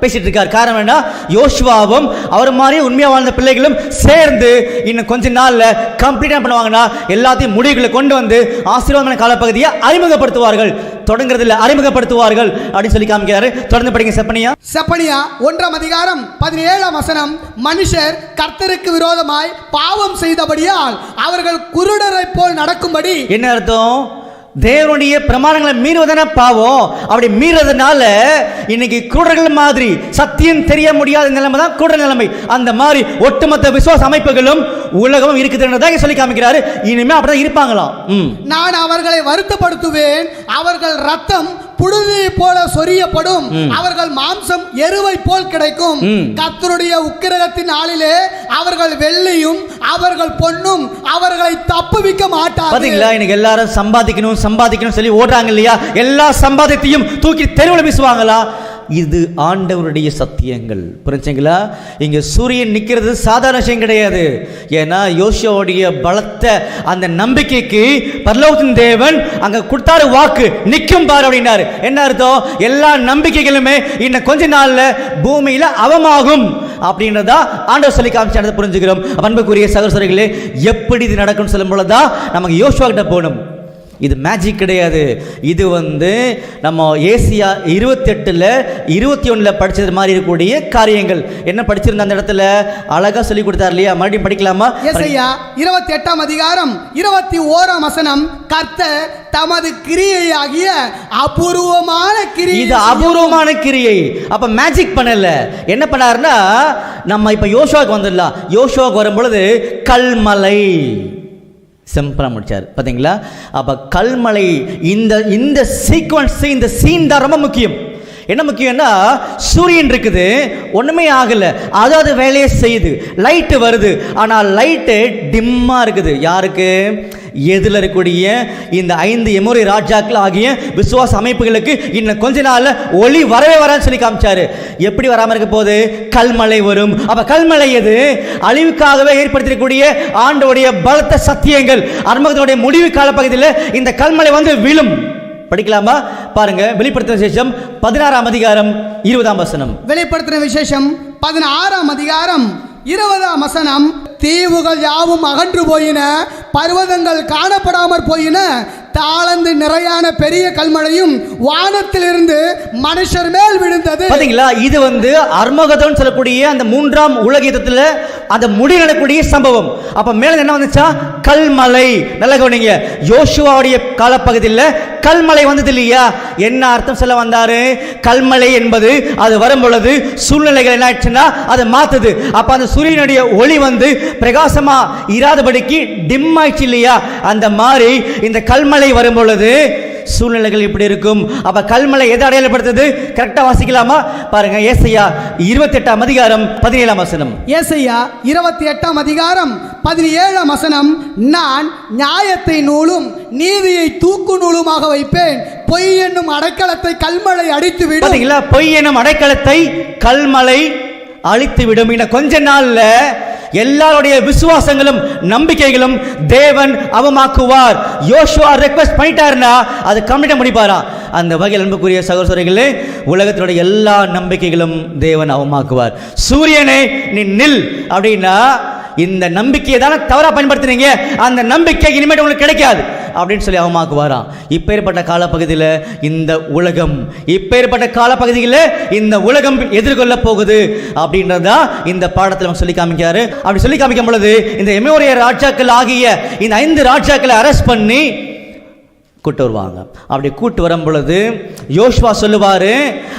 Speaker 1: பேசிட்டு இருக்கார். காரணம் என்ன? யோசுவாவும் அவர் மாதிரி உண்மையா வாழ்ந்த பிள்ளைகளும் சேர்ந்து இன்னும் கொஞ்ச நாள்ல கம்ப்ளீட்டா பண்ணுவாங்கன்னா எல்லாத்தையும் முடிவுகளை கொண்டு வந்து ஆசீர்வாதமான காலப்பகுதியை அறிமுகப்படுத்துவார்கள். தொடங்குறதுல அறிமுகப்படுத்துவார்கள் அப்படின்னு சொல்லி காமிக்கிறாரு. தொடர்ந்து படிங்க செப்பனியா 1 அதிகாரம் 17 வசனம். மனுஷர் கர்த்தருக்கு விரோதமாய் பாவம் செய்தபடியால் அவர்கள் குருடரை போல் நடக்கும்படி. என்ன அர்த்தம்? தேவனுடைய பிரமாணங்களை மீறுவதான பாவம். அப்படி மீறதுனால இன்னைக்கு குருடர்கள் மாதிரி சத்தியம் தெரிய முடியாத நிலைமை தான் குருடர் நிலைமை. அந்த மாதிரி ஒட்டுமொத்த விசுவாச அமைப்புகளும் உலகமும் இருக்குதுன்றதை சொல்லி காமிக்கிறாரு. இனிமே அப்படிதான் இருப்பாங்களாம்.
Speaker 2: நான் அவர்களை வருத்தப்படுத்துவேன், அவர்கள் ரத்தம் புழுதியை போல சொரியப்படும், அவர்கள் மாம்சம் எருவை போல் கிடைக்கும். கர்த்தருடைய உக்கிரகத்தின் நாளிலே அவர்கள் வெள்ளியும் அவர்கள் பொன்னும் அவர்களை தப்புவிக்க மாட்டார்கள்.
Speaker 1: பாத்தீங்களா? இன்னைக்கு எல்லாரும் சம்பாதிக்கணும் சொல்லி ஓடுறாங்க இல்லையா? எல்லா சம்பாதியத்தையும் தூக்கி தெருவில் வீசுவாங்களா? இது ஆண்டவருடைய சத்தியங்கள். புரிஞ்சுங்களா? இங்க சூரியன் நிக்கிறது சாதாரண விஷயம் கிடையாது. ஏன்னா யோசுவாவுடைய பலத்த அந்த நம்பிக்கைக்கு பரலோகத்தின் தேவன் அங்க கொடுத்தாரு வாக்கு, நிக்கும் பார் அப்படின்னாரு. என்ன அர்த்தம்? எல்லா நம்பிக்கைகளுமே இன்னும் கொஞ்ச நாள்ல பூமியில அவமாகும் அப்படின்றதா ஆண்டவர் சொல்லி காமிச்சானதை புரிஞ்சுக்கிறோம். அன்புக்குரிய சகோதரர்களே, எப்படி இது நடக்கும்னு சொல்லும் பொழுதுதான் நமக்கு யோசுவா கிட்ட போகணும். இது மேஜிக் கிடையாது. இது நம்ம ஏசியா 28:21 படிச்சது மாதிரி இருக்கக்கூடிய காரியங்கள். என்ன படிச்சிருந்த அந்த இடத்துல அழகா சொல்லி கொடுத்தார் இல்லையா? மறுபடியும் படிக்கலாமா?
Speaker 2: ஏசாயா 28 அதிகாரம் 21 வசனம். கர்த்தர் தமது கிரியையாகிய அபூர்வமான கிரியை. இது
Speaker 1: அபூர்வமான கிரியை. அப்ப மேஜிக் பண்ணல. என்ன பண்ணாருன்னா, நம்ம இப்ப யோசுவாக்கு வந்துடலாம். யோசுவாக்கு வரும் பொழுது கல்மலை சிம்பிளாக முடிச்சார். பார்த்தீங்களா? அப்போ கல்மலை இந்த சீக்வன்ஸ், இந்த சீன் தான் ரொம்ப முக்கியம். என்ன முக்கியம்னா, சூரியன் இருக்குது, ஒன்றுமே ஆகலை, அதாவது வேலையை செய்யுது, லைட்டு வருது, ஆனால் லைட்டு டிம்மாக இருக்குது. யாருக்கு? எதில் இருக்கக்கூடிய இந்த 5 எமோரி ராஜாக்கள் ஆகிய விசுவாச அமைப்புகளுக்கு இன்னும் கொஞ்ச நாள் ஒளி வரவே வரான்னு சொல்லி காமிச்சாரு. எப்படி வராமல் இருக்க போது? கல்மலை வரும். அப்ப கல்மலை எது? அழிவுக்காகவே ஏற்படுத்தக்கூடிய ஆண்டோடைய பலத்த சத்தியங்கள். அர்மகனுடைய முடிவு கால பகுதியில் இந்த கல்மலை விழும். படிக்கலாமா? பாருங்க. வெளிப்படுத்தின விசேஷம் 16 அதிகாரம் 20 வசனம்.
Speaker 2: வெளிப்படுத்தின விசேஷம் 16 அதிகாரம் 20 வசனம். தீவுகள் யாவும் அகன்று போயின, பர்வதங்கள் காணப்படாமற் போயின, தாளந்து நிறையான பெரிய கல்மழையும் வானத்திலிருந்து மனுஷர் மேல் விழுந்தது. பாத்தீங்களா? இது அர்மகதோன் சொல்லக்கூடிய அந்த 3ஆம் உலக யுத்தத்தில் அந்த முடிவெடக்கூடிய சம்பவம். அப்ப மேல என்ன வந்துச்சா? கல்மலை. நல்ல கவனிங்க. யோசுவாவுடைய காலப்பகுதியில் கல்மலை வந்தது இல்லையா? என்ன அர்த்தம் சொல்ல வந்தாரு? கல்மலை என்பது அது வரும் பொழுது சூழ்நிலைகள் என்ன ஆயிடுச்சுன்னா அதை மாத்துது. அப்ப அந்த சூரியனுடைய ஒளி பிரகாசமா இராதபடிக்கு டிம் ஆயிடுச்சு இல்லையா? அந்த மாதிரி இந்த கல்மலை வரும் பொழுது சூழ்நிலைகள் இப்படி இருக்கும். அப்ப கல்மலை எதை அடையாளப்படுத்துது? கரெக்டா வாசிக்கலாமா? பாருங்க. ஏசாயா 28 அதிகாரம் 17 வசனம். ஏசாயா 28 அதிகாரம் 17 வசனம். நான் நியாயத்தை நூலும் நீதியை தூக்கு நூலுமாக வைப்பேன், பொய் என்னும் அடைக்கலத்தை கல்மலை அடித்து விடும்.
Speaker 1: பாத்தீங்களா? பொய் என்னும் அடைக்கலத்தை கல்மலை அழித்து விடும். இன்னும் கொஞ்ச நாள்ல எல்லாருடைய விசுவாசங்களும் நம்பிக்கைகளும் தேவன் அவமாக்குவார். யோசுவா ரெக்வெஸ்ட் பண்ணிட்டாருன்னா அது கம்ப்ளீட்டா முடிப்பாரா? அந்த வகையில் அன்புக்குரிய சகோதரர்களே, உலகத்தினுடைய எல்லா நம்பிக்கைகளும் தேவன் அவமாக்குவார். சூரியனே நீ நில் அப்படின்னா இந்த நம்பிக்கையை தானே தவறா பயன்படுத்துறீங்க, அந்த நம்பிக்கை இனிமேல் உங்களுக்கு கிடைக்காது அப்படின்னு சொல்லி அவமாக்குவாராம். இப்பேற்பட்ட காலப்பகுதியில் இந்த உலகம், இப்பேற்பட்ட காலப்பகுதியில் இந்த உலகம் எதிர்கொள்ள போகுது அப்படின்றதா இந்த பாடத்தில் சொல்லி காமிக்காரு. அப்படி சொல்லி காமிக்கும் பொழுது இந்த எமோரிய ராஜாக்கள் ஆகிய இந்த 5 ராஜாக்களை அரெஸ்ட் பண்ணி கூட்டு வருவாங்க. அப்படி கூட்டு வரும் பொழுது யோசுவா சொல்லுவாரு,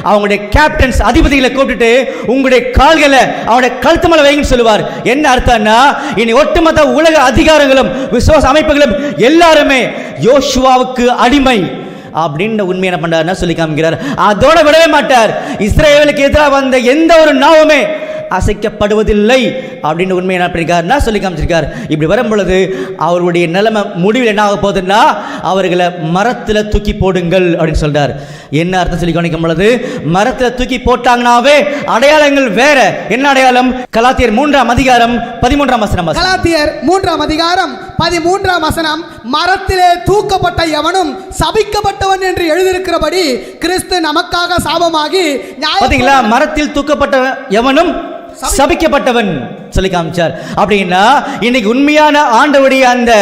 Speaker 1: அவங்களுடைய கேப்டன்ஸ் அதிபதிகளை கூப்பிட்டுட்டு உங்களுடைய கால்களை அவனுடைய கழுத்து மேல வைங்கன்னு சொல்லுவார். என்ன அர்த்தம்னா, இனி ஒட்டுமொத்த உலக அதிகாரங்களும் விசுவாச அமைப்புகளும் எல்லாருமே யோசுவாவுக்கு அடிமை அப்படின்ற உண்மை என்ன பண்றாருன்னா சொல்லி காமிக்கிறார். அதோட விடவே மாட்டார். இஸ்ரேலுக்கு எதிராக வந்த எந்த ஒரு நாவுமே அசைக்கப்படுவதில்லை அப்படின்னு உண்மை என்ன பண்ணிருக்காருன்னா சொல்லி காமிச்சிருக்கார். இப்படி வரும் பொழுது அவருடைய நிலைமை முடிவில் என்ன ஆக போகுதுன்னா, அவர்களை மரத்தில் தூக்கி போடுங்கள் அப்படின்னு சொல்றார். என்ன அர்த்தம் சொல்லி கவனிக்கும் பொழுது, மரத்தில் தூக்கி போட்டாங்கன்னாவே அடையாளங்கள் வேற. என்ன அடையாளம்? கலாத்தியர் 3ஆம் அதிகாரம் 13ஆம் வசனம்.
Speaker 2: கலாத்தியர் 3ஆம் அதிகாரம் 13ஆம் வசனம், மரத்திலே தூக்கப்பட்ட எவனும் சபிக்கப்பட்டவன் என்று எழுதியிருக்கிறபடி கிறிஸ்து நமக்காக சாபமாகி
Speaker 1: பாத்தீங்களா, மரத்தில் தூக்கப்பட்ட எவனும் சபிக்கப்பட்டவன் சொல்லி காமிச்சார். அப்படின்னா இன்னைக்கு உண்மையான ஆண்டவருடைய அந்த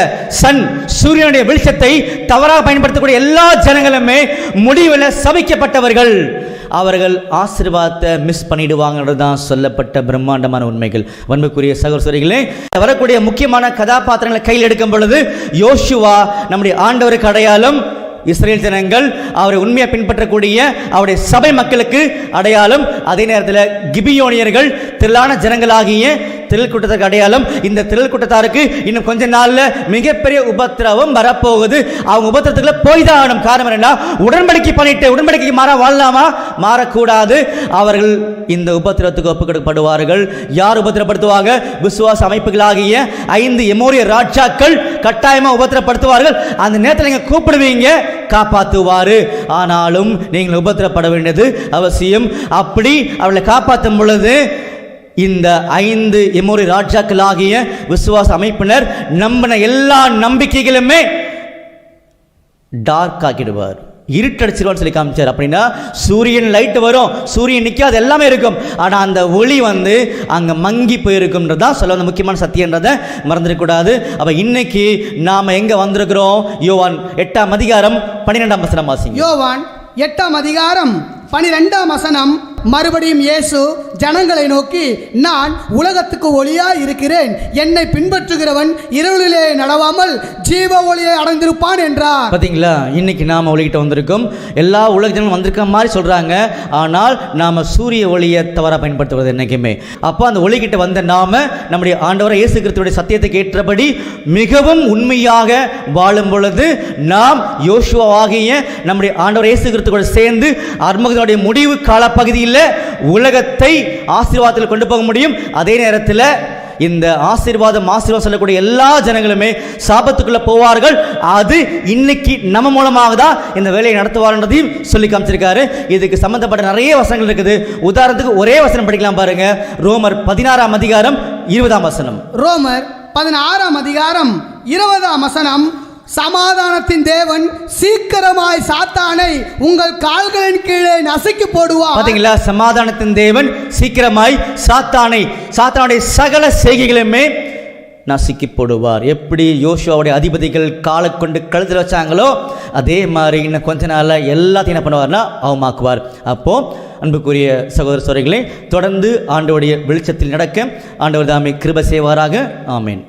Speaker 1: சன் சூரியனுடைய வெளிச்சத்தை தவறாக பயன்படுத்தக்கூடிய எல்லா ஜனங்களுமே முடிவில் சபிக்கப்பட்டவர்கள். அவர்கள் ஆசீர்வாதத்தை மிஸ் பண்ணிடுவாங்கன்றது தான் சொல்லப்பட்ட பிரம்மாண்டமான உண்மைகள். அன்புக்குரிய சகோதரிகளே, வரக்கூடிய முக்கியமான கதாபாத்திரங்களை கையில் எடுக்கும் பொழுது யோசுவா நம்முடைய ஆண்டவருக்கு அடையாளம், இஸ்ரேல் ஜனங்கள் அவரை உண்மையாக பின்பற்றக்கூடிய அவருடைய சபை மக்களுக்கு அடையாளம். அதே நேரத்தில் கிபியோனியர்கள் திரளான ஜனங்களாகிய திரள் கூட்டத்துக்கு அடையாளம். இந்த திரள் கூட்டத்தாருக்கு இன்னும் கொஞ்ச நாள்ல மிகப்பெரிய உபத்திரவம் வரப்போகுது. அவங்க உபத்திரத்துக்குள்ள போய் தான் ஆகணும். காரணம் என்ன? உடன்படிக்கை பண்ணிட்டு உடன்படிக்கைக்கு மாற வாழலாமா? மாறக்கூடாது. அவர்கள் இந்த உபத்திரத்துக்கு ஒப்பு கொடுக்கப்படுவார்கள். யார் உபத்திரப்படுத்துவாங்க? விசுவாச அமைப்புகளாகிய 5 எமோரிய ராஜாக்கள் கட்டாயமா உபத்திரப்படுத்துவார்கள். அந்த நேரத்தில் நீங்க கூப்பிடுவீங்க, காப்பாற்றுவாரு. ஆனாலும் நீங்கள் உபத்திரப்பட வேண்டியது அவசியம். அப்படி அவளை காப்பாற்றும் பொழுது இந்த 5 எமோரி ராஜாக்களாகிய விசுவாச அமைப்பினர் நம்பின எல்லா நம்பிக்கைகளுமே டார்க் ஆக்கிடுவார், இருட்டடிச்சிருவான்னு சொல்லி காமிச்சார். அப்படின்னா சூரியன் லைட் வரும், சூரியன் நிற்காது, எல்லாமே இருக்கும். ஆனால் அந்த ஒளி அங்கே மங்கி போயிருக்கும்ன்றதான் சொல்ல வந்த முக்கியமான சத்தியன்றதை மறந்துடக்கூடாது. அப்போ இன்னைக்கு நாம் எங்கே வந்திருக்கிறோம்? யோவான் 8ஆம் அதிகாரம் 12ஆம் வசனம் வாசிங்க.
Speaker 2: யோவான் 8ஆம் அதிகாரம் 12ஆம் வசனம். மறுபடியும் இயேசு ஜனங்களை நோக்கி, நான் உலகத்துக்கு ஒளியாய் இருக்கிறேன், என்னை பின்பற்றுகிறவன் இருளிலே நடவாமல் ஜீவ ஒளியை அடைந்திருப்பான் என்றார்.
Speaker 1: பார்த்தீங்களா, இன்னைக்கு நாம் ஒளிகிட்ட வந்திருக்கோம். எல்லா உலக ஜனங்களும் வந்திருக்க மாதிரி சொல்றாங்க. ஆனால் நாம சூரிய ஒளியை தவறாக பயன்படுத்துவது என்னைக்குமே. அப்போ அந்த ஒளிகிட்ட வந்த நாம நம்முடைய ஆண்டவரை இயேசு கிறிஸ்துவுடைய சத்தியத்துக்கு ஏற்றபடி மிகவும் உண்மையாக வாழும் பொழுது நாம் யோசுவாவாகிய நம்முடைய ஆண்டவர் இயேசு கிறிஸ்துவோடு சேர்ந்து அர்மகதனுடைய முடிவு காலப்பகுதியில் உலகத்தை ஆசீர்வாதத்தில் கொண்டு போக முடியும். அதே நேரத்தில் இந்த ஆசீர்வாதம் சொல்லக்கூடிய எல்லா ஜனங்களுமே சாபத்துக்குள்ள போவார்கள். அது இன்னைக்கு நம்ம மூலமாக தான் இந்த வேலையை நடத்துவார்ன்றதையும் சொல்லி காமிச்சிருக்காரு. இதுக்கு சம்பந்தப்பட்ட நிறைய வசனங்கள் இருக்குது. உதாரணத்துக்கு ஒரே வசனம் படிக்கலாம் பாருங்க. ரோமர் 16ஆம் அதிகாரம் 20ஆம் வசனம்.
Speaker 2: ரோமர் 16ஆம் அதிகாரம் 20ஆம் வசனம். சமாதானத்தின் தேவன் சீக்கிரமாய் சாத்தானை உங்கள் கால்களின் கீழே நசுக்கி போடுவார்.
Speaker 1: பாத்தீங்களா, சமாதானத்தின் தேவன் சீக்கிரமாய் சாத்தானுடைய சகல செய்கைகளுமே நசுக்கி போடுவார். எப்படி யோசுவாவுடைய அதிபதிகள் காலை கொண்டு கழுத்தில் வச்சாங்களோ அதே மாதிரி இன்னும் கொஞ்ச நாளில் எல்லாத்தையும் என்ன பண்ணுவார்னா அவமாக்குவார். அப்போ அன்புக்குரிய சகோதர சகோதரிகளே, தொடர்ந்து ஆண்டவருடைய வெளிச்சத்தில் நடக்க ஆண்டவர் தாமே கிருபை செய்வாராக. ஆமேன்.